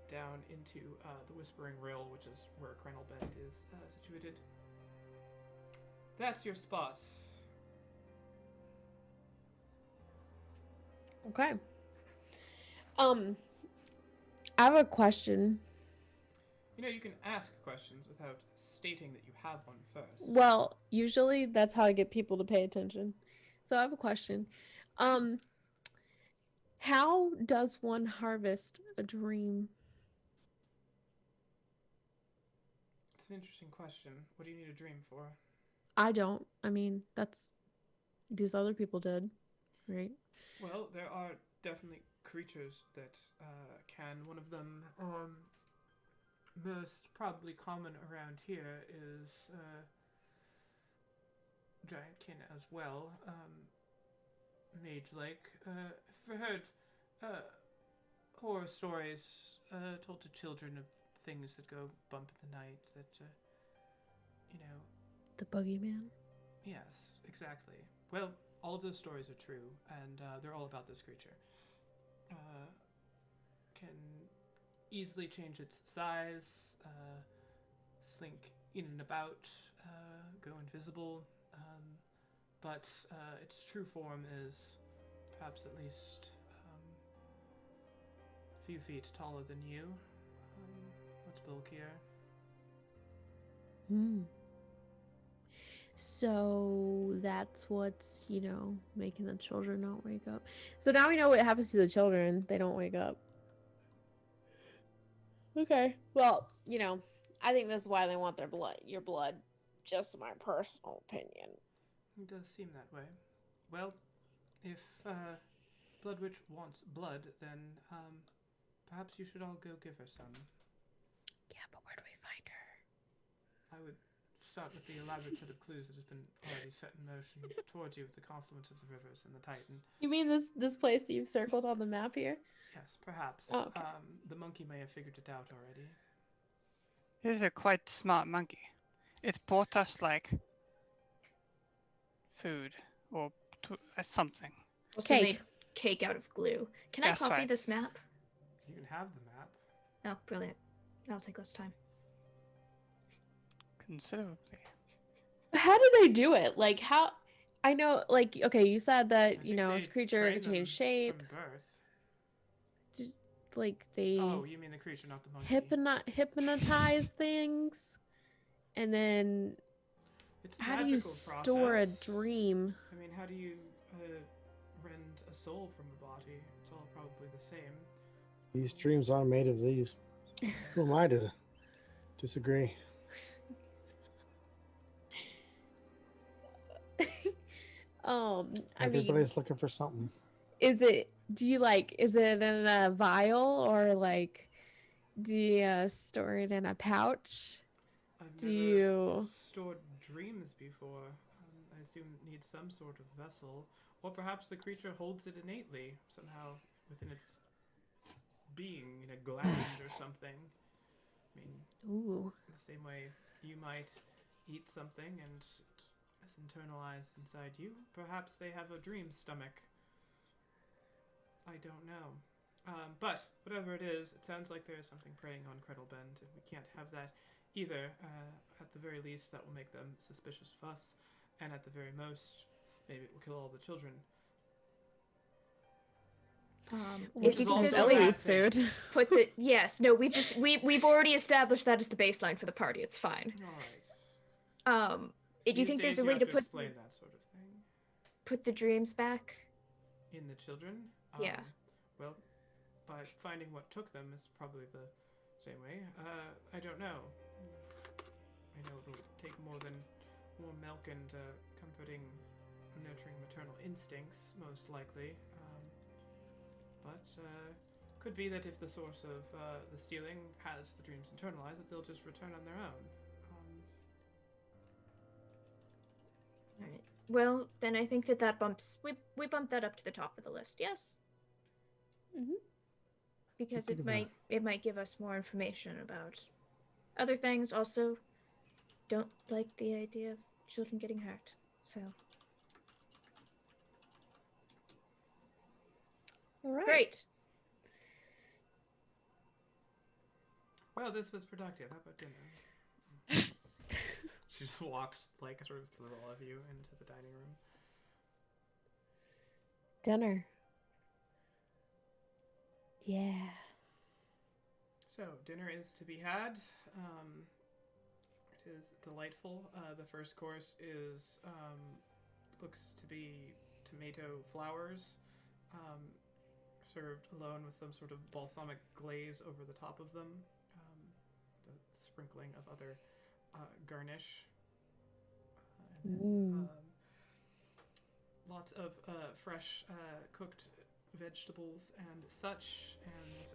Speaker 1: down into the Whispering Rill, which is where Crannel Bend is situated. That's your spot.
Speaker 8: Okay. I have a question.
Speaker 1: You know, you can ask questions without stating that you have one first.
Speaker 8: Well, usually that's how I get people to pay attention. So I have a question. How does one harvest a dream?
Speaker 1: It's an interesting question. What do you need a dream for?
Speaker 8: I don't. I mean, that's these other people did, right?
Speaker 1: Well, there are definitely creatures that can. One of them, most probably common around here, is giantkin as well. Mage-like. I've heard horror stories told to children of things that go bump in the night that, you know...
Speaker 8: The boogeyman?
Speaker 1: Yes, exactly. Well, all of those stories are true, and they're all about this creature. Can easily change its size, slink in and about, go invisible, but its true form is perhaps at least a few feet taller than you, much bulkier.
Speaker 8: So that's what's, making the children not wake up. So now we know what happens to the children. They don't wake up. Okay. Well, I think that's why they want your blood. Just my personal opinion.
Speaker 1: It does seem that way. Well, if Blood Witch wants blood, then perhaps you should all go give her some.
Speaker 8: Yeah, but where do we find her?
Speaker 1: I would start with the elaborate set of clues that has been already set in motion towards you with the confluence of the rivers and the Titan.
Speaker 8: You mean this place that you've circled on the map here?
Speaker 1: Yes, perhaps.
Speaker 8: Oh, okay.
Speaker 1: The monkey may have figured it out already.
Speaker 2: He's a quite smart monkey. It brought us, food or something.
Speaker 6: Also made cake out of glue. Can I
Speaker 2: That's
Speaker 6: copy
Speaker 2: right.
Speaker 6: this map?
Speaker 1: You can have the map.
Speaker 6: Oh, brilliant. That'll take less time.
Speaker 2: Considerably.
Speaker 8: How do they do it? How? I know, okay, you said that,
Speaker 1: I think
Speaker 8: as a
Speaker 1: they
Speaker 8: creature, it
Speaker 1: train
Speaker 8: can change
Speaker 1: them
Speaker 8: shape.
Speaker 1: From birth.
Speaker 8: Just, they
Speaker 1: Oh, you mean the creature, not the monkey.
Speaker 8: hypnotize things. And then,
Speaker 1: It's a
Speaker 8: how do you
Speaker 1: magical
Speaker 8: store a
Speaker 1: process.
Speaker 8: dream?
Speaker 1: I mean, how do you rend a soul from a body? It's all probably the same.
Speaker 4: These dreams are made of these. Who am I to disagree?
Speaker 8: I mean,
Speaker 4: Everybody's looking for something.
Speaker 8: is it in a vial or do you store it in a pouch?
Speaker 1: I've
Speaker 8: Do
Speaker 1: never
Speaker 8: you-
Speaker 1: stored dreams before. I assume it needs some sort of vessel. Or perhaps the creature holds it innately, somehow, within its being, in a gland or something. I mean,
Speaker 8: Ooh.
Speaker 1: the same way you might eat something and it's internalized inside you, perhaps they have a dream stomach. I don't know. But whatever it is, it sounds like there is something preying on Credlebend, and we can't have that either. At the very least, that will make them suspicious of us, and at the very most, maybe it will kill all the children.
Speaker 6: If you
Speaker 1: is
Speaker 6: can
Speaker 1: also
Speaker 6: physically
Speaker 8: Eloise food.
Speaker 6: put the we've already established that as the baseline for the party. It's fine.
Speaker 1: All right.
Speaker 6: Do you think there's a way to put
Speaker 1: explain that sort of thing
Speaker 6: the dreams back?
Speaker 1: in the children?
Speaker 6: Yeah.
Speaker 1: Well, by finding what took them is probably the same way. I don't know. I know it'll take more than warm milk and comforting, nurturing maternal instincts, most likely. But could be that if the source of the stealing has the dreams internalized, that they'll just return on their own.
Speaker 6: All right. Well, then I think that bumps we bump that up to the top of the list. Yes.
Speaker 8: Mhm.
Speaker 6: Because
Speaker 4: Think
Speaker 6: it
Speaker 4: about
Speaker 6: might give us more information about other things. Also, don't like the idea of children getting hurt. So
Speaker 8: All right.
Speaker 6: great.
Speaker 1: Well, this was productive. How about dinner? She just walked like sort of through all of you into the dining room.
Speaker 8: Dinner. Yeah.
Speaker 1: So dinner is to be had. It is delightful. The first course is looks to be tomato flowers, served alone with some sort of balsamic glaze over the top of them. The sprinkling of other garnish. Lots of fresh cooked vegetables and such, and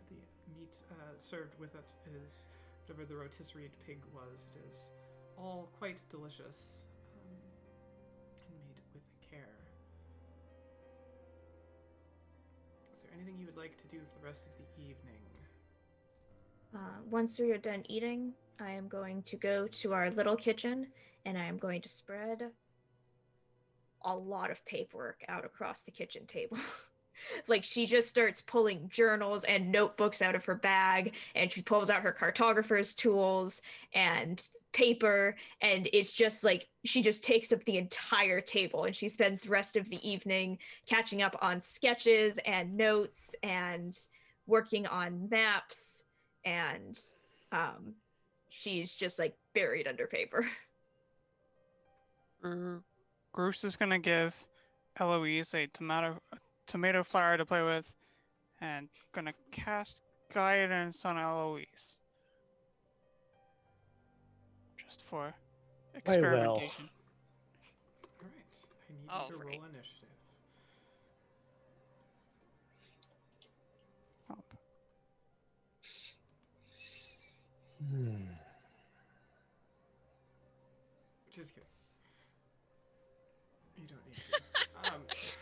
Speaker 1: the meat served with it is whatever the rotisserie pig was. It is all quite delicious and made with care. Is there anything you would like to do for the rest of the evening?
Speaker 6: Once we are done eating, I am going to go to our little kitchen and I am going to spread a lot of paperwork out across the kitchen table. Like, she just starts pulling journals and notebooks out of her bag, and she pulls out her cartographer's tools and paper, and it's just like she just takes up the entire table, and she spends the rest of the evening catching up on sketches and notes and working on maps, and she's just like buried under paper.
Speaker 2: Bruce is gonna give Eloise a tomato flower to play with, and gonna cast guidance on Eloise. Just for
Speaker 4: Why, well.
Speaker 2: experimentation.
Speaker 1: All right. I need
Speaker 5: Oh,
Speaker 1: you to
Speaker 5: right.
Speaker 1: roll initiative. Just kidding. You don't need to.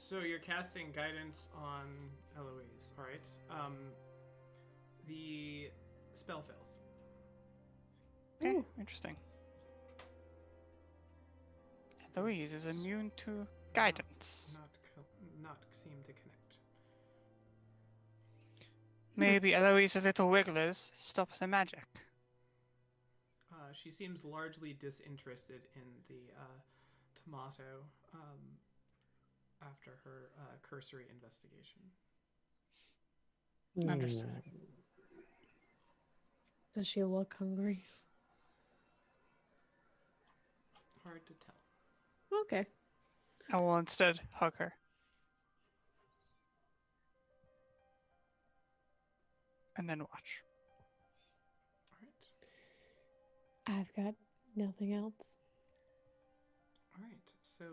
Speaker 1: So you're casting guidance on Eloise. All right. The spell fails.
Speaker 2: Okay,
Speaker 8: Ooh.
Speaker 2: interesting. Eloise is immune to guidance.
Speaker 1: Not seem to connect.
Speaker 2: Maybe Eloise's little wigglers stop the magic.
Speaker 1: She seems largely disinterested in the tomato after her cursory investigation.
Speaker 2: Understood.
Speaker 8: Does she look hungry?
Speaker 1: Hard to tell.
Speaker 8: Okay.
Speaker 2: I will instead hug her. And then watch.
Speaker 1: All right.
Speaker 8: I've got nothing else.
Speaker 1: All right. So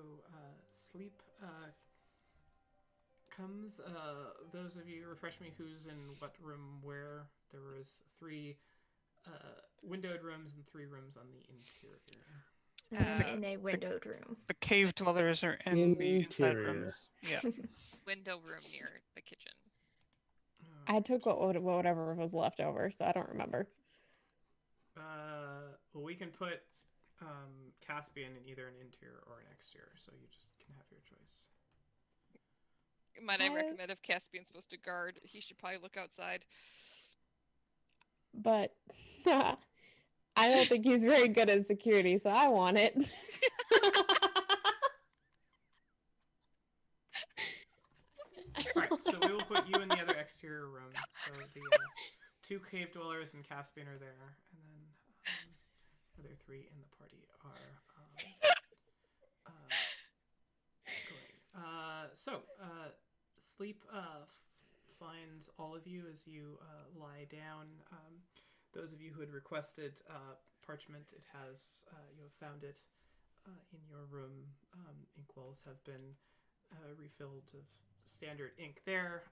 Speaker 1: sleep comes. Those of you refresh me. Who's in what room? Where? There was 3 windowed rooms and 3 rooms on the interior.
Speaker 6: I'm in a windowed room.
Speaker 2: The cave dwellers are in the inside
Speaker 4: Interior.
Speaker 2: rooms. Yeah.
Speaker 5: Window room near the kitchen.
Speaker 8: I took whatever was left over, so I don't remember.
Speaker 1: Well, we can put Caspian in either an interior or an exterior, so you just can have your choice.
Speaker 5: Might I
Speaker 8: I-
Speaker 5: recommend if Caspian's supposed to guard, he should probably look outside.
Speaker 8: But I don't think he's very good at security, so I want it.
Speaker 1: Alright, so we will put you in the other exterior room. So the two cave dwellers and Caspian are there, and then the other three in the party are going. Sleep finds all of you as you lie down. Those of you who had requested parchment, it has you have found it in your room. Inkwells have been refilled of standard ink there,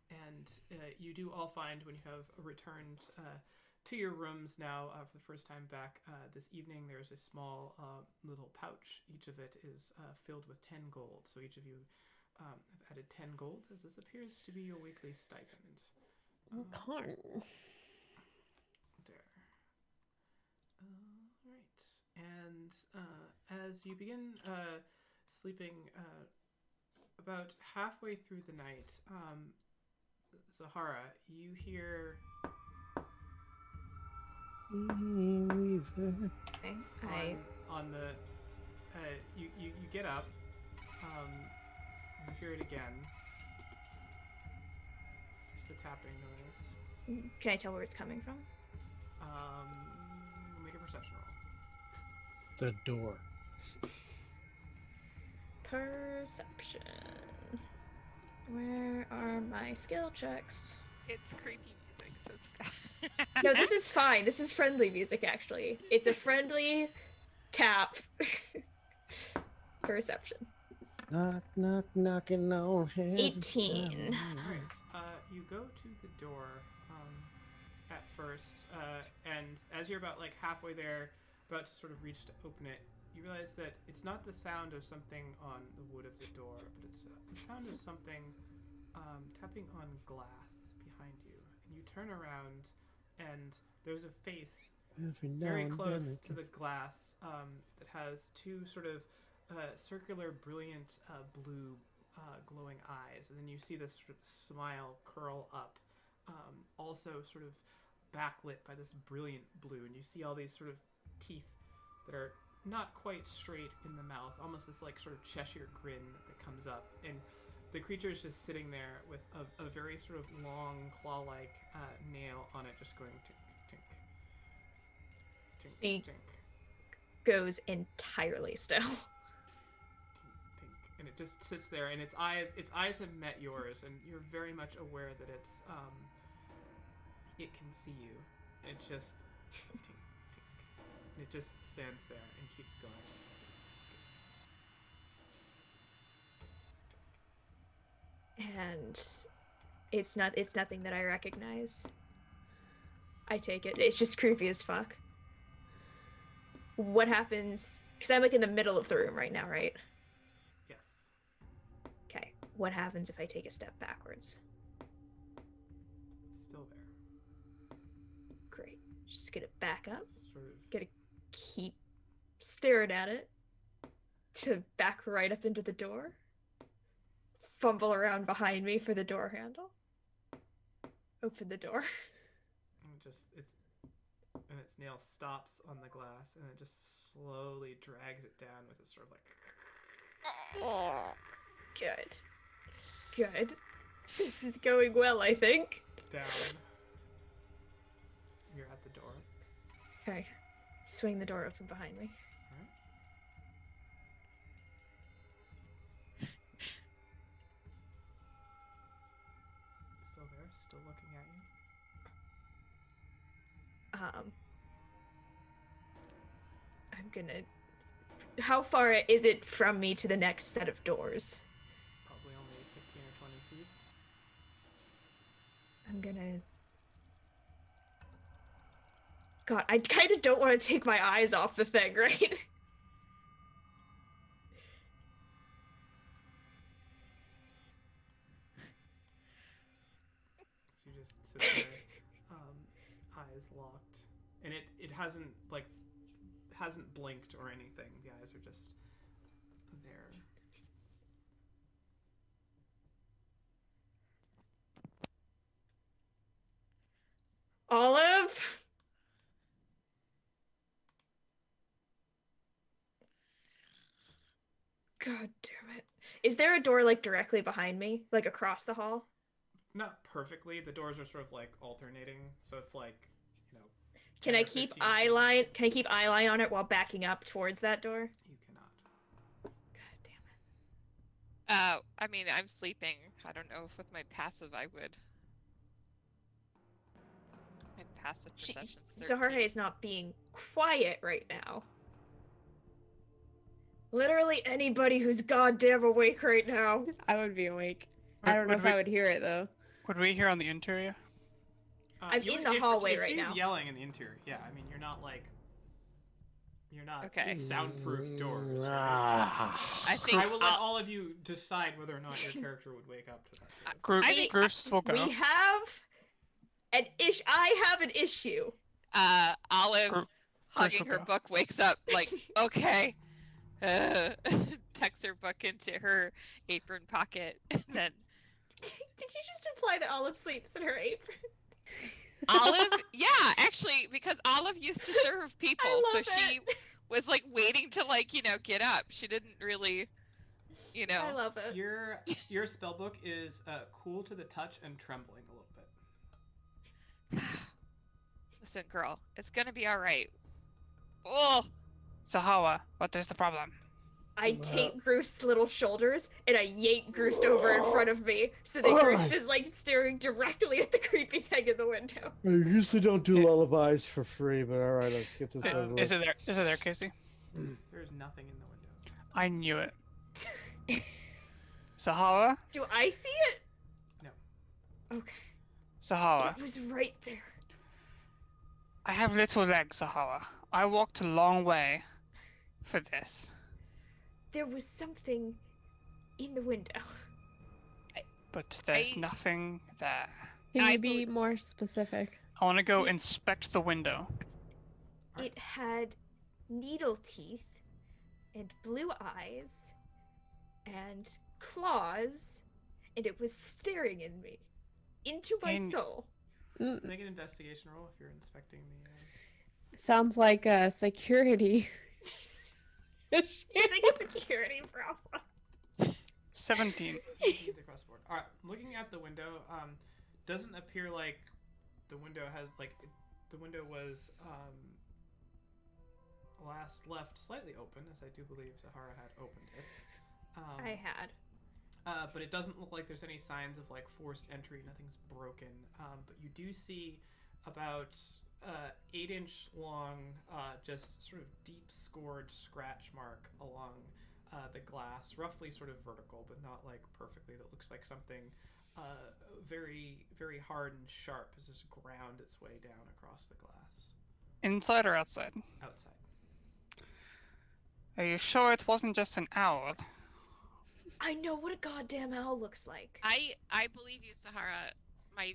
Speaker 1: and you do all find when you have returned to your rooms now for the first time back this evening, there's a small little pouch. Each of it is filled with 10 gold. So each of you have added 10 gold, as this appears to be your weekly stipend.
Speaker 8: Okay.
Speaker 1: There. Right. And as you begin sleeping about halfway through the night, Zahara, you hear
Speaker 6: Okay.
Speaker 1: on the you get up, you hear it again. It's the tapping noise.
Speaker 6: Can I tell where it's coming from?
Speaker 1: Make a perception roll.
Speaker 4: The door.
Speaker 6: Perception. Where are my skill checks?
Speaker 5: It's creepy music, so it's
Speaker 6: No, this is fine. This is friendly music, actually. It's a friendly tap. Perception.
Speaker 4: Knock, knock, knocking on heaven's
Speaker 6: 18.
Speaker 4: door.
Speaker 1: Alright, you go to the door at first, and as you're about like halfway there, about to sort of reach to open it, you realize that it's not the sound of something on the wood of the door, but it's the sound of something tapping on glass behind you. And you turn around, and there's a face
Speaker 4: Every now
Speaker 1: very
Speaker 4: and
Speaker 1: close
Speaker 4: then it
Speaker 1: to the
Speaker 4: gets-
Speaker 1: glass that has two sort of circular, brilliant blue glowing eyes. And then you see this sort of smile curl up, also sort of backlit by this brilliant blue. And you see all these sort of teeth that are not quite straight in the mouth, almost this like sort of Cheshire grin that comes up. And the creature is just sitting there with a very sort of long claw-like nail on it, just going tink, tink, tink,
Speaker 6: Eek.
Speaker 1: tink,
Speaker 6: Goes entirely still.
Speaker 1: tink, tink, and it just sits there. And its eyes have met yours, and you're very much aware that it can see you. And it's just tink, tink, and it just stands there and keeps going.
Speaker 6: And it's nothing that I recognize. I take it. It's just creepy as fuck. What happens? Because I'm like in the middle of the room right now, right?
Speaker 1: Yes.
Speaker 6: Okay. What happens if I take a step backwards?
Speaker 1: It's still there.
Speaker 6: Great. Just gonna back up.
Speaker 1: It's sort of
Speaker 6: Gonna keep staring at it. To back right up into the door. Fumble around behind me for the door handle. Open the door.
Speaker 1: and its nail stops on the glass, and it just slowly drags it down with a sort of like
Speaker 6: Good. Good. This is going well, I think.
Speaker 1: down. You're at the door.
Speaker 6: Okay. Swing the door open behind me.
Speaker 1: Alright. It's still there, still looking at you.
Speaker 6: I'm gonna. How far is it from me to the next set of doors?
Speaker 1: Probably only 15 or 20 feet.
Speaker 6: I'm gonna. God, I kind of don't want to take my eyes off the thing, right?
Speaker 1: So you just sit there, eyes locked, and it hasn't blinked or anything. The eyes are just there.
Speaker 6: God damn it. Is there a door like directly behind me? Like across the hall?
Speaker 1: Not perfectly. The doors are sort of like alternating, so it's like, you know.
Speaker 6: Can
Speaker 1: 10
Speaker 6: I
Speaker 1: or
Speaker 6: keep
Speaker 1: 15
Speaker 6: eye
Speaker 1: feet.
Speaker 6: line? Can I keep eye line on it while backing up towards that door?
Speaker 1: You cannot.
Speaker 6: God damn it.
Speaker 5: I mean, I'm sleeping. I don't know if with my passive I would. My passive perception's 13.
Speaker 6: Zahara is not being quiet right now. Literally anybody who's goddamn awake right now.
Speaker 8: I would be awake. I don't know if I would hear it though.
Speaker 2: Would we hear on the interior?
Speaker 6: I'm in the hallway
Speaker 1: if
Speaker 6: right
Speaker 1: she's
Speaker 6: now.
Speaker 1: yelling in the interior, yeah. I mean, you're not like. You're not
Speaker 5: Okay.
Speaker 1: soundproof doors. Right?
Speaker 4: Ah.
Speaker 5: I think
Speaker 1: I will let all of you decide whether or not your character would wake up to that. Sort of
Speaker 2: Gru-
Speaker 5: I think-
Speaker 2: Bruce will go.
Speaker 6: We have an issue. I have an issue.
Speaker 5: Olive
Speaker 2: Gru-
Speaker 5: hugging
Speaker 2: will
Speaker 5: her
Speaker 2: go.
Speaker 5: book wakes up like, okay. Tucks her book into her apron pocket and then
Speaker 6: Did you just imply that Olive sleeps in her apron?
Speaker 5: Olive, yeah, actually, because Olive used to serve people,
Speaker 6: I
Speaker 5: so
Speaker 6: love
Speaker 5: she
Speaker 6: it.
Speaker 5: was like waiting to like, get up. She didn't really,
Speaker 6: I love it.
Speaker 1: your spell book is cool to the touch and trembling a little bit.
Speaker 5: Listen, girl, it's gonna be all right. Oh,
Speaker 2: Zahawa, what is the problem?
Speaker 6: I take Groost's little shoulders and I yank Groost over in front of me so that Groost is like staring directly at the creepy thing in the window.
Speaker 4: I usually don't do lullabies for free, but all right, let's get this over with.
Speaker 2: Is it there? Is it there, Casey?
Speaker 1: There's nothing in the window.
Speaker 2: I knew it. Zahawa?
Speaker 6: Do I see it?
Speaker 1: No.
Speaker 6: Okay.
Speaker 2: Zahawa.
Speaker 6: It was right there.
Speaker 2: I have little legs, Zahawa. I walked a long way for this.
Speaker 6: There was something in the window.
Speaker 2: But there's
Speaker 5: I-
Speaker 2: nothing there.
Speaker 8: Can
Speaker 5: I
Speaker 8: you be more specific?
Speaker 2: I want to go inspect the window.
Speaker 6: It had needle teeth and blue eyes and claws, and it was staring at me into my
Speaker 2: And-
Speaker 6: soul.
Speaker 1: Make an investigation roll if you're inspecting the.
Speaker 8: Sounds like a security.
Speaker 6: It's like a security problem.
Speaker 2: 17.
Speaker 1: Across the board. All right, looking at the window, doesn't appear like the window has the window was last left slightly open, as I do believe Zahara had opened it.
Speaker 6: I had.
Speaker 1: But it doesn't look like there's any signs of like forced entry. Nothing's broken. But you do see about 8-inch long, just sort of deep scored scratch mark along the glass, roughly sort of vertical, but not like perfectly. That looks like something very, very hard and sharp has just ground its way down across the glass.
Speaker 2: Inside or outside?
Speaker 1: Outside.
Speaker 2: Are you sure it wasn't just an owl?
Speaker 6: I know what a goddamn owl looks like.
Speaker 5: I believe you, Sahara. My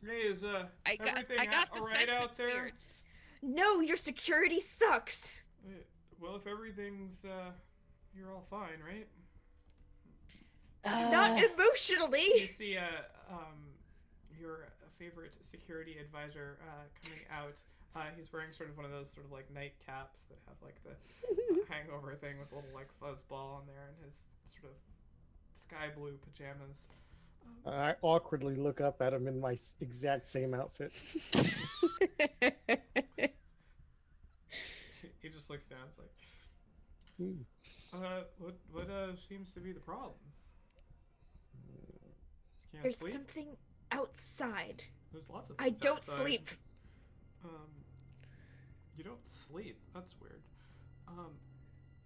Speaker 1: Hey, is
Speaker 5: I got
Speaker 1: everything
Speaker 5: the
Speaker 1: all right
Speaker 5: sense
Speaker 1: out
Speaker 5: it's
Speaker 1: there?
Speaker 5: weird.
Speaker 6: No, your security sucks.
Speaker 1: Well, if everything's you're all fine, right?
Speaker 6: Not
Speaker 1: You
Speaker 6: emotionally.
Speaker 1: see your favorite security advisor coming out. He's wearing sort of one of those sort of like night caps that have like the hangover thing with a little like fuzzball on there, and his sort of sky blue pajamas.
Speaker 4: I awkwardly look up at him in my exact same outfit.
Speaker 1: He just looks down. It's like,
Speaker 4: Hmm.
Speaker 1: what seems to be the problem? Can't
Speaker 6: There's
Speaker 1: sleep.
Speaker 6: something outside.
Speaker 1: There's lots of.
Speaker 6: I
Speaker 1: things
Speaker 6: don't
Speaker 1: outside.
Speaker 6: sleep.
Speaker 1: You don't sleep. That's weird.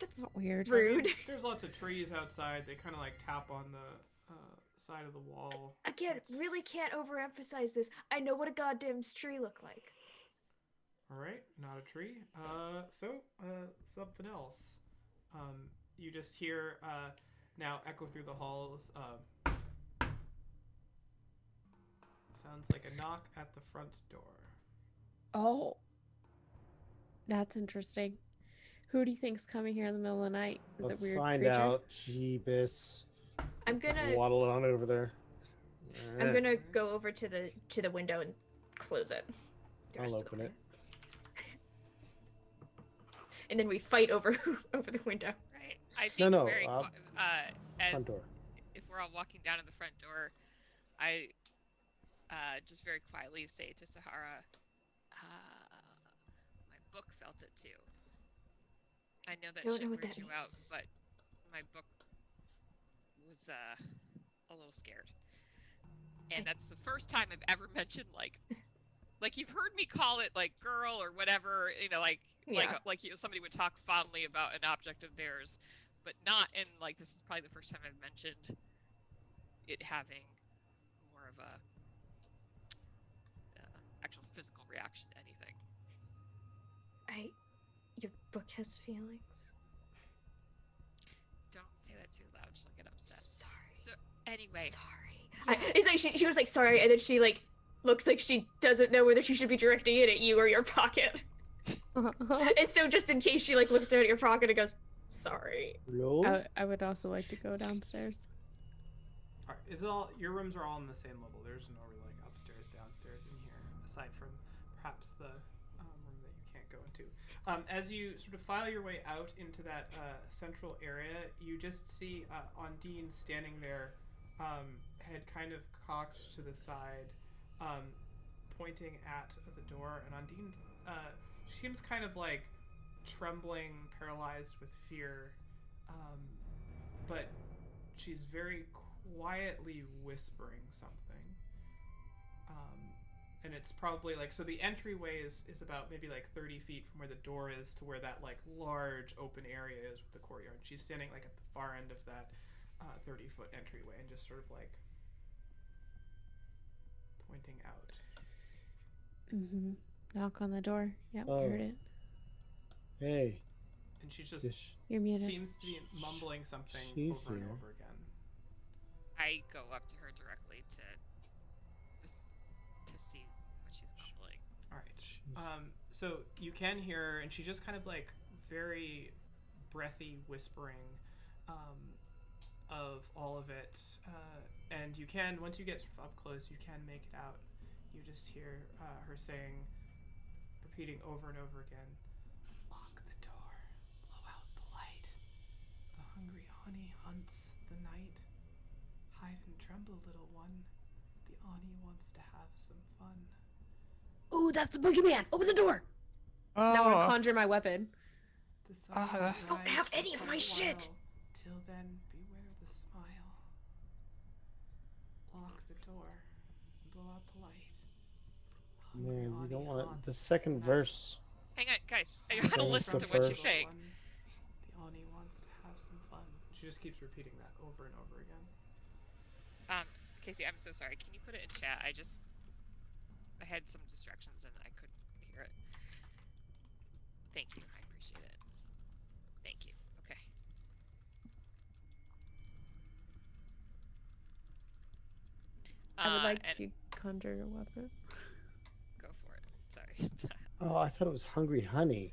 Speaker 6: That's
Speaker 8: Not weird.
Speaker 6: rude.
Speaker 1: There's lots of trees outside. They kind of like tap on the side of the wall.
Speaker 6: Again,
Speaker 1: It's-
Speaker 6: really can't overemphasize this. I know what a goddamn tree look like.
Speaker 1: All right, not a tree. So something else. You just hear now echo through the halls. Sounds like a knock at the front door.
Speaker 8: Oh. That's interesting. Who do you think's coming here in the middle of the night? Is
Speaker 4: Let's
Speaker 8: it weird
Speaker 4: find
Speaker 8: creature?
Speaker 4: out. Jeebus.
Speaker 6: I'm
Speaker 4: Just
Speaker 6: gonna
Speaker 4: waddle on over there.
Speaker 6: I'm gonna go over to the window and close it. The
Speaker 4: I'll
Speaker 6: rest of the
Speaker 4: open
Speaker 6: way.
Speaker 4: it.
Speaker 6: and then we fight over over the window.
Speaker 5: Right. I think
Speaker 4: No,
Speaker 5: very
Speaker 4: front
Speaker 5: as
Speaker 4: door.
Speaker 5: if we're all walking down to the front door, I just very quietly say to Sahara, my book felt it too. I know that
Speaker 6: Don't
Speaker 5: shit
Speaker 6: know what
Speaker 5: weirds
Speaker 6: that
Speaker 5: you out,
Speaker 6: means.
Speaker 5: but my book was a little scared. And that's the first time I've ever mentioned like you've heard me call it like girl or whatever, you know, like somebody would talk fondly about an object of theirs, but not in like this is probably the first time I've mentioned it having more of a actual physical reaction to anything.
Speaker 6: Your book has feelings.
Speaker 5: Don't say that too loud; she'll get upset.
Speaker 6: Sorry.
Speaker 5: So anyway,
Speaker 6: Sorry. It's like she was like sorry, and then she like looks like she doesn't know whether she should be directing it at you or your pocket. And so just in case she like looks down at your pocket and goes, sorry.
Speaker 4: Hello?
Speaker 8: I would also like to go downstairs.
Speaker 1: All right, is all your rooms are all on the same level? There's no like upstairs, downstairs in here, aside from perhaps the room that you can't go into. As you sort of file your way out into that central area, you just see Ondine standing there, head kind of cocked to the side, pointing at the door, and Ondine seems kind of like trembling, paralyzed with fear, but she's very quietly whispering something. And it's probably like, so the entryway is about maybe like 30 feet from where the door is to where that like large open area is with the courtyard. She's standing like at the far end of that 30-foot entryway and just sort of like pointing out.
Speaker 8: Mm-hmm. Knock on the door. Yep,
Speaker 4: Oh.
Speaker 8: heard it.
Speaker 4: Hey.
Speaker 1: And she's just
Speaker 8: You're muted.
Speaker 1: seems to be mumbling something
Speaker 4: She's
Speaker 1: over and
Speaker 4: here.
Speaker 1: over again.
Speaker 5: I go up to her directly to see what she's mumbling.
Speaker 1: All right. So you can hear her, and she's just kind of like very breathy whispering of all of it. And you can, once you get sort of up close, you can make it out. You just hear her saying, repeating over and over again, lock the door, blow out the light. The hungry Ani hunts the night. Hide and tremble, little one. The Ani wants to have some fun.
Speaker 8: Ooh, that's the boogeyman! Open the door!
Speaker 2: Oh,
Speaker 8: Now I'm gonna conjure my weapon.
Speaker 1: The sun will
Speaker 6: I don't
Speaker 1: rise
Speaker 6: have
Speaker 1: for
Speaker 6: any of
Speaker 1: quite
Speaker 6: my
Speaker 1: a
Speaker 6: shit.
Speaker 1: while. Till then, beware the smile. Lock the door. Blow out the light. Hungry
Speaker 4: Man, you
Speaker 1: Ani
Speaker 4: don't want
Speaker 1: haunts
Speaker 4: the second
Speaker 1: night.
Speaker 4: verse.
Speaker 5: Hang on, guys. I gotta
Speaker 4: Same
Speaker 5: listen
Speaker 4: as
Speaker 5: to
Speaker 4: the
Speaker 5: what she's
Speaker 4: first.
Speaker 5: saying.
Speaker 1: The Ani wants to have some fun. She just keeps repeating that over and over again.
Speaker 5: Casey, I'm so sorry. Can you put it in chat? I had some distractions and I couldn't hear it. Thank you. I appreciate it. Thank you. Okay.
Speaker 8: I would like
Speaker 5: and
Speaker 8: to conjure a weapon.
Speaker 5: go for it. Sorry.
Speaker 4: Oh, I thought it was Hungry Honey.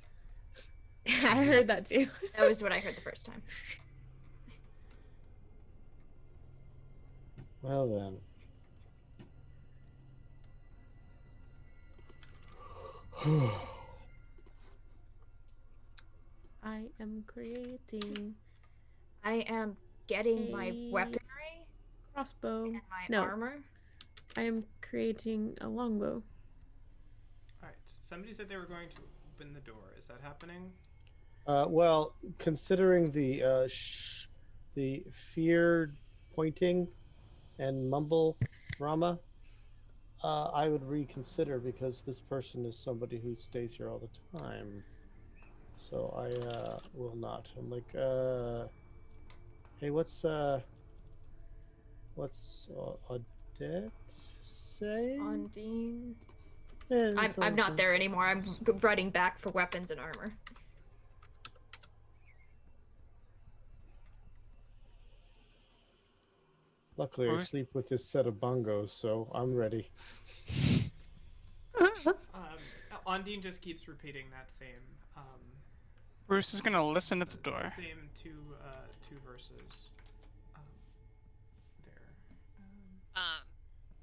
Speaker 8: I heard that too.
Speaker 6: That was what I heard the first time.
Speaker 4: Well then.
Speaker 8: I am creating
Speaker 6: I am getting my
Speaker 8: a
Speaker 6: weaponry
Speaker 8: crossbow.
Speaker 6: and my
Speaker 8: No.
Speaker 6: armor.
Speaker 8: I am creating a longbow.
Speaker 1: Alright, somebody said they were going to open the door. Is that happening?
Speaker 4: Well, considering the fear pointing and mumble Rama, I would reconsider because this person is somebody who stays here all the time. So I will not. I'm like, hey, what's Odette say?
Speaker 6: Ondine.
Speaker 4: Eh,
Speaker 6: I'm
Speaker 4: it's
Speaker 6: not
Speaker 4: awesome.
Speaker 6: there anymore. I'm running back for weapons and armor.
Speaker 4: Luckily, I
Speaker 2: Bruce?
Speaker 4: sleep with this set of bongos, so I'm ready.
Speaker 1: Ondine just keeps repeating that same
Speaker 2: Bruce is gonna listen at the door.
Speaker 1: same two verses there.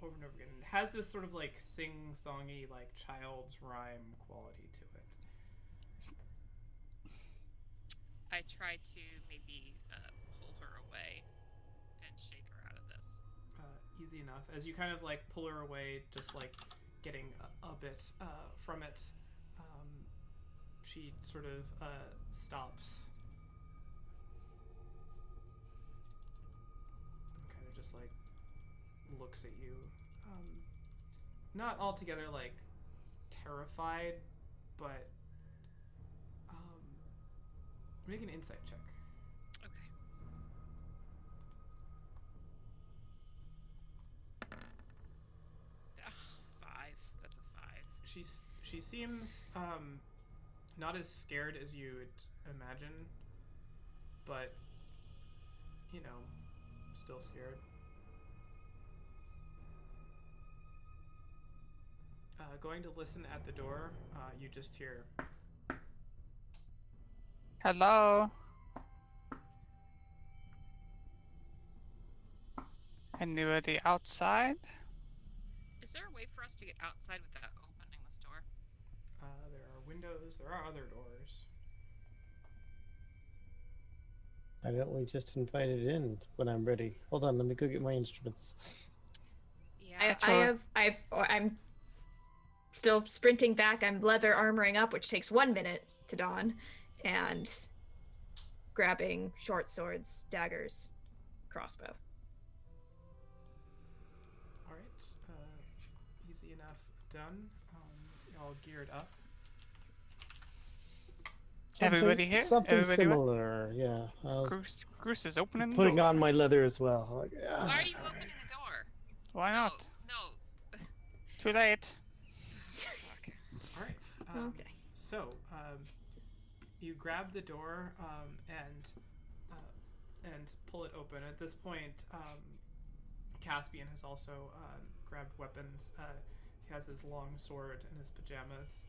Speaker 1: Over and over again. It has this sort of like sing-songy, like child's rhyme quality to it.
Speaker 5: I try to maybe pull her away and shake her out of this.
Speaker 1: Easy enough. As you kind of like pull her away, just like getting a bit from it, she sort of stops. And kind of just like looks at you. Not altogether like terrified, but make an insight check.
Speaker 5: Okay. Five. That's a 5.
Speaker 1: She seems not as scared as you would imagine, but you know, still scared. Going to listen at the door, you just hear.
Speaker 2: Hello? Anybody outside?
Speaker 5: Is there a way for us to get outside without opening this door?
Speaker 1: There are windows, there are other doors.
Speaker 4: Why don't we just invite it in when I'm ready? Hold on, let me go get my instruments.
Speaker 5: Yeah.
Speaker 6: I'm still sprinting back. I'm leather armoring up, which takes 1 minute to don, and grabbing short swords, daggers, crossbow.
Speaker 1: All right, easy enough done. All geared up.
Speaker 2: Everybody here?
Speaker 4: Something
Speaker 2: Everybody
Speaker 4: similar, yeah.
Speaker 2: Groose is opening the
Speaker 4: Putting
Speaker 2: door.
Speaker 4: on my leather as well. Like,
Speaker 5: Why are you opening the door?
Speaker 2: Why not?
Speaker 5: No.
Speaker 2: Too late.
Speaker 5: Fuck.
Speaker 1: All right.
Speaker 6: Okay.
Speaker 1: So, you grab the door and pull it open. At this point, Caspian has also grabbed weapons. He has his long sword and his pajamas,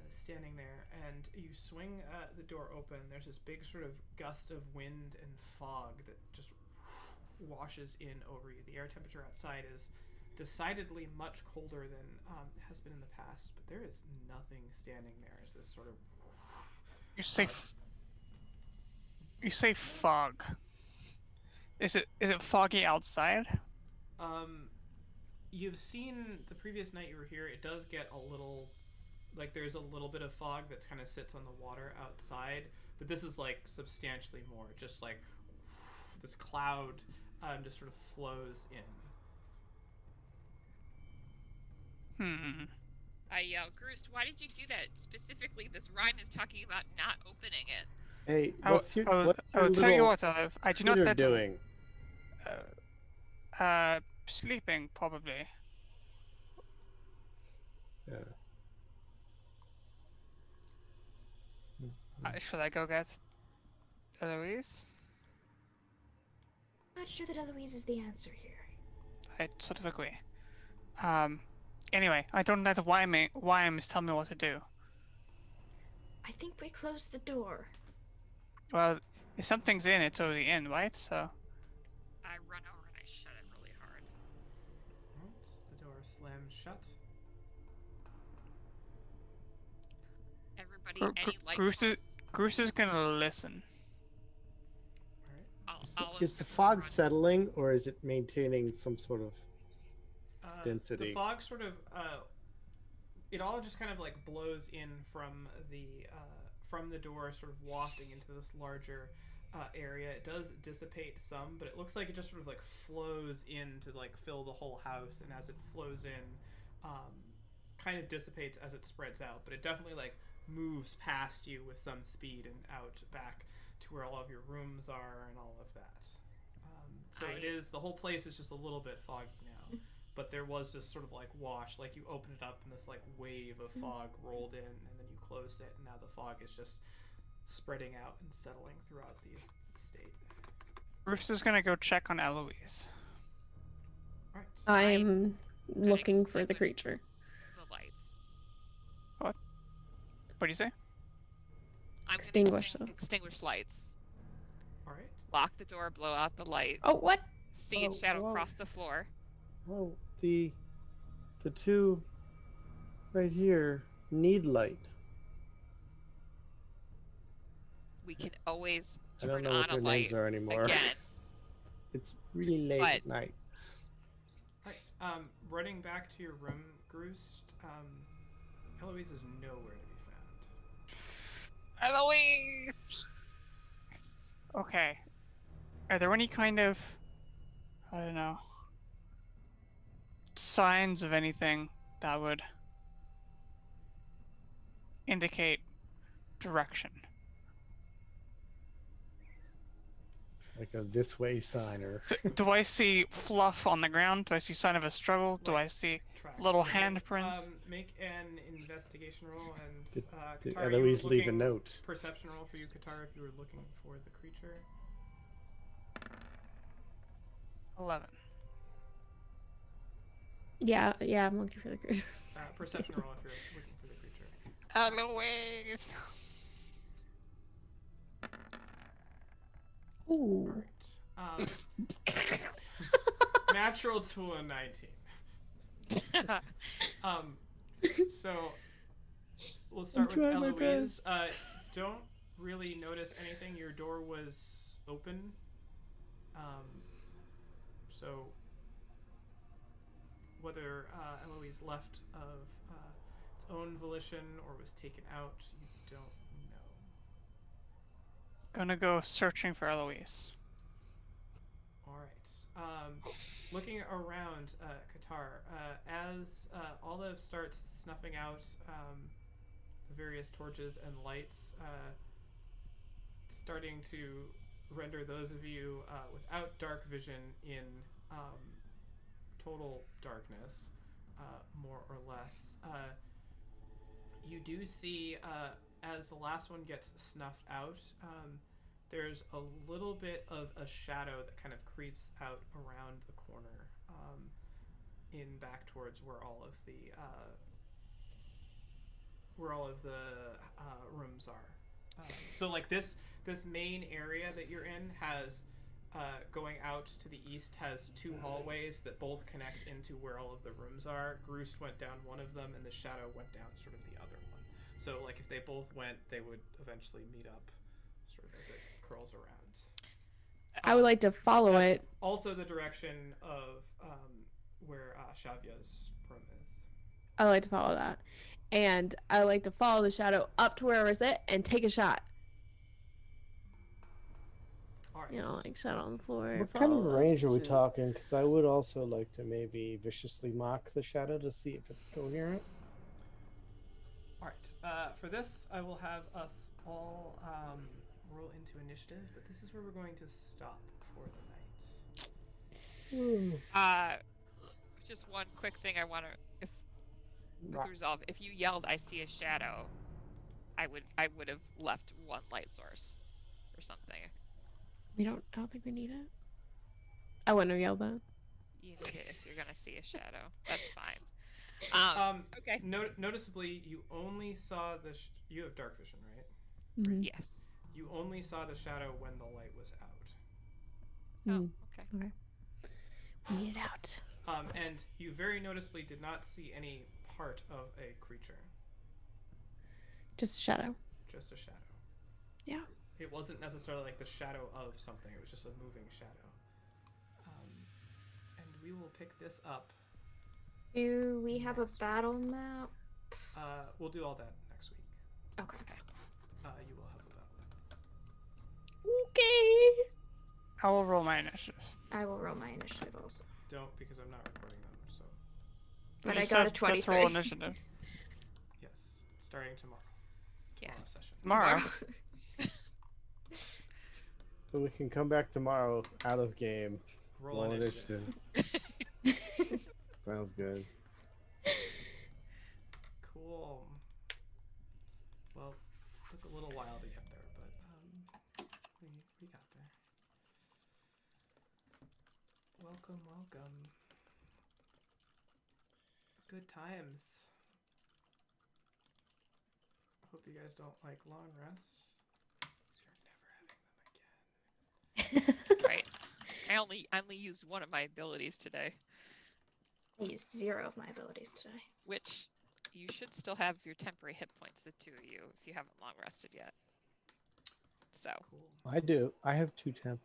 Speaker 1: standing there, and you swing the door open. There's this big sort of gust of wind and fog that just washes in over you. The air temperature outside is decidedly much colder than has been in the past, but there is nothing standing there. It's this sort of
Speaker 2: You say fog. Is it foggy outside?
Speaker 1: You've seen the previous night you were here. It does get a little, like there's a little bit of fog that kind of sits on the water outside, but this is like substantially more. Just like this cloud just sort of flows in.
Speaker 5: I yell, Groost, why did you do that? Specifically, this rhyme is talking about not opening it.
Speaker 4: hey,
Speaker 2: I'll tell you what, Olive. I do not let
Speaker 4: doing.
Speaker 2: Sleeping probably.
Speaker 4: Yeah.
Speaker 2: Should I go get Eloise?
Speaker 6: Not sure that Eloise is the answer here.
Speaker 2: I sort of agree. Anyway, I don't let Wyams tell me what to do.
Speaker 6: I think we closed the door.
Speaker 2: Well, if something's in, it's already in, right? So.
Speaker 5: I run over and I shut it really hard.
Speaker 1: Right, the door slams shut.
Speaker 5: Everybody, any light
Speaker 2: Groose is gonna listen.
Speaker 1: All right.
Speaker 4: Is the fog settling, or is it maintaining some sort of density?
Speaker 1: The fog sort of, it all just kind of like blows in from the door, sort of wafting into this larger area. It does dissipate some, but it looks like it just sort of like flows in to like fill the whole house, and as it flows in, kind of dissipates as it spreads out, but it definitely like moves past you with some speed and out back to where all of your rooms are and all of that. So it is, the whole place is just a little bit foggy now, but there was just sort of like wash, like you opened it up and this like wave of fog rolled in, and then you closed it, and now the fog is just spreading out and settling throughout the state.
Speaker 2: Groose is gonna go check on Eloise.
Speaker 1: Right.
Speaker 8: I'm looking for the creature.
Speaker 5: The lights.
Speaker 2: What do you say?
Speaker 5: I'm
Speaker 8: Extinguish
Speaker 5: gonna
Speaker 8: them.
Speaker 5: extinguish lights.
Speaker 1: All right.
Speaker 5: Lock the door, blow out the light.
Speaker 8: Oh, what?
Speaker 5: See its shadow cross the floor.
Speaker 4: Well, the two right here need light.
Speaker 5: we can always
Speaker 4: I don't
Speaker 5: turn
Speaker 4: know
Speaker 5: on
Speaker 4: what
Speaker 5: a
Speaker 4: their names
Speaker 5: light
Speaker 4: are anymore.
Speaker 5: again.
Speaker 4: It's really late
Speaker 5: But-
Speaker 4: at night.
Speaker 1: Nice. Running back to your room, Groost, Eloise is nowhere to be found.
Speaker 2: Eloise! Okay. Are there any kind of, I don't know, signs of anything that would indicate direction?
Speaker 4: Like a this way sign or
Speaker 2: Do I see fluff on the ground? Do I see sign of a struggle? Do
Speaker 1: Like
Speaker 2: I see
Speaker 1: Tracks.
Speaker 2: little
Speaker 1: Okay,
Speaker 2: handprints?
Speaker 1: Make an investigation roll, and
Speaker 4: Did
Speaker 1: Qatar, you were
Speaker 4: Eloise leave a
Speaker 1: looking-
Speaker 4: note?
Speaker 1: Perception roll for you, Qatar, if you were looking for the creature.
Speaker 2: 11.
Speaker 8: Yeah, I'm looking for the creature.
Speaker 1: Perception roll if you're looking for the creature.
Speaker 2: Eloise!
Speaker 8: Ooh.
Speaker 1: Alright. Natural to a 19. So we'll start with
Speaker 4: trying my
Speaker 1: Eloise. Don't really notice anything. Your door was open. So whether Eloise left of its own volition or was taken out, you don't know.
Speaker 2: Gonna go searching for Eloise.
Speaker 1: All right. Looking around, Qatar, as Olive starts snuffing out the various torches and lights, starting to render those of you without dark vision in total darkness, more or less. You do see, as the last one gets snuffed out, there's a little bit of a shadow that kind of creeps out around the corner, in back towards where all of the rooms are. So like this main area that you're in has, going out to the east, has two hallways that both connect into where all of the rooms are. Groost went down one of them, and the shadow went down sort of the other one. So like if they both went, they would eventually meet up, sort of as it curls around.
Speaker 8: I would like to follow
Speaker 1: That's
Speaker 8: it.
Speaker 1: also the direction of where Shavia's room is.
Speaker 8: I would like to follow that. And I would like to follow the shadow up to where it's at and take a shot.
Speaker 1: All right.
Speaker 8: You know, like shadow on the floor.
Speaker 4: What kind of
Speaker 8: follow the
Speaker 4: range are we
Speaker 8: shoot.
Speaker 4: talking? Because I would also like to maybe viciously mock the shadow to see if it's coherent.
Speaker 1: All right. For this, I will have us all roll into initiative, but this is where we're going to stop for the night.
Speaker 5: Just one quick thing I want to, with
Speaker 4: Right.
Speaker 5: resolve. If you yelled, "I see a shadow," I would have left one light source or something.
Speaker 8: I don't think we need it. I wouldn't have yelled that.
Speaker 5: You need it if you're gonna see a shadow. That's fine. Okay.
Speaker 1: Noticeably, you only saw the. You have dark vision, right?
Speaker 8: Mhm.
Speaker 5: Yes.
Speaker 1: You only saw the shadow when the light was out.
Speaker 5: Oh,
Speaker 8: Mm.
Speaker 5: okay.
Speaker 8: We need it out.
Speaker 1: And you very noticeably did not see any part of a creature,
Speaker 8: Just a shadow.
Speaker 1: just a shadow.
Speaker 8: Yeah.
Speaker 1: It wasn't necessarily like the shadow of something, it was just a moving shadow. And we will pick this up.
Speaker 6: Do we have a battle map?
Speaker 1: We'll do all that next week.
Speaker 6: Okay.
Speaker 1: You will have a battle map.
Speaker 8: Okay.
Speaker 2: I will roll my initiative.
Speaker 6: I will roll my initiative also.
Speaker 1: Don't, because I'm not recording them, so.
Speaker 6: But
Speaker 2: You
Speaker 6: I got a
Speaker 2: said
Speaker 6: 23.
Speaker 2: Let's roll initiative.
Speaker 1: Yes, starting tomorrow.
Speaker 5: Yeah.
Speaker 1: Tomorrow's session.
Speaker 2: Tomorrow.
Speaker 4: So we can come back tomorrow out of game.
Speaker 1: Roll initiative.
Speaker 4: Sounds good.
Speaker 1: Cool. Well, took a little while to get there, but we got there. Welcome. Good times. Hope you guys don't like long rests. 'Cause you're never having them again.
Speaker 5: Right. I only used one of my abilities today,
Speaker 6: I used 0 of my abilities today.
Speaker 5: which you should still have your temporary hit points, the two of you, if you haven't long rested yet. So,
Speaker 1: Cool.
Speaker 4: I do. I have 2 temp.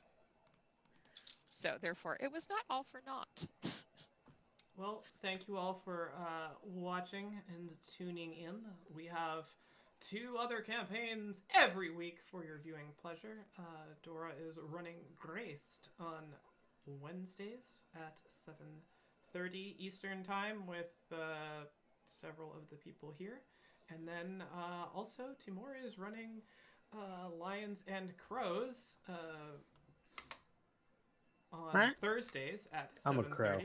Speaker 5: therefore, it was not all for naught.
Speaker 1: Well, thank you all for watching and tuning in. We have 2 other campaigns every week for your viewing pleasure. Dora is running Graced on Wednesdays at 7:30 Eastern Time with several of the people here. And then also Timur is running Lions and Crows on
Speaker 4: Huh?
Speaker 1: Thursdays at 7:30.
Speaker 4: I'm a crow.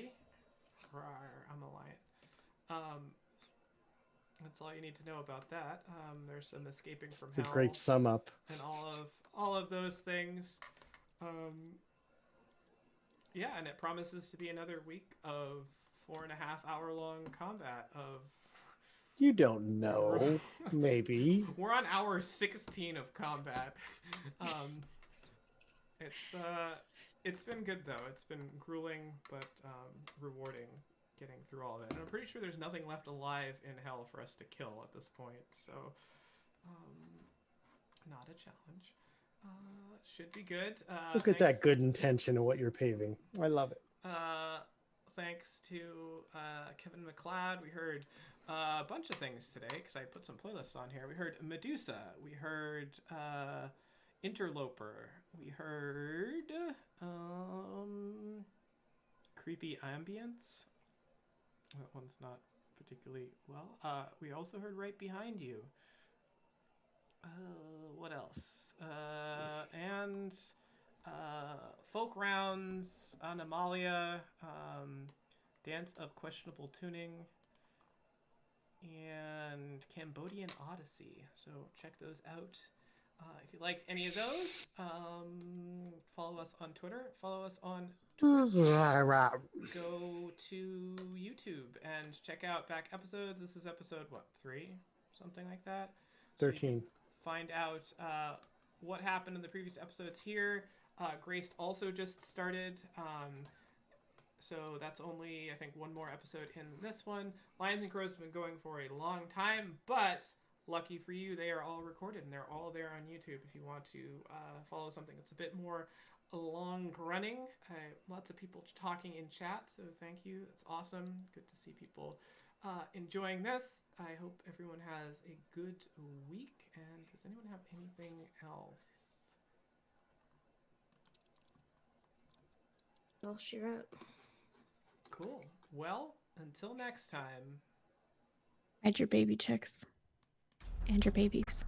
Speaker 1: I'm a lion. That's all you need to know about that. There's some escaping from
Speaker 4: It's a
Speaker 1: hell
Speaker 4: great sum up.
Speaker 1: and all of those things. Yeah, and it promises to be another week of 4.5 hour long combat of.
Speaker 4: You don't know. Maybe.
Speaker 1: We're on hour 16 of combat. It's been good though. It's been grueling but rewarding getting through all of it. And I'm pretty sure there's nothing left alive in hell for us to kill at this point. So, not a challenge. Should be good.
Speaker 4: Look at that good intention of what you're paving. I love it.
Speaker 1: Thanks to Kevin McLeod. We heard a bunch of things today because I put some playlists on here. We heard Medusa. We heard Interloper. We heard Creepy Ambience. That one's not particularly well. We also heard Right Behind You. What else? And Folk Rounds, Anomalia, Dance of Questionable Tuning, and Cambodian Odyssey. So check those out. If you liked any of those, follow us on Twitter. Follow us on Twitch. Go to YouTube and check out back episodes. This is episode, 3? Something like that.
Speaker 4: 13.
Speaker 1: Find out what happened in the previous episodes here. Grace also just started. So that's only, I think, one more episode in this one. Lions and Crows have been going for a long time, but lucky for you, they are all recorded and they're all there on YouTube if you want to follow something that's a bit more long running. Lots of people talking in chat, so thank you. That's awesome. Good to see people enjoying this. I hope everyone has a good week. And does anyone have anything else?
Speaker 6: Well, she wrote.
Speaker 1: Cool. Well, until next time.
Speaker 8: Hide your baby chicks and your babies.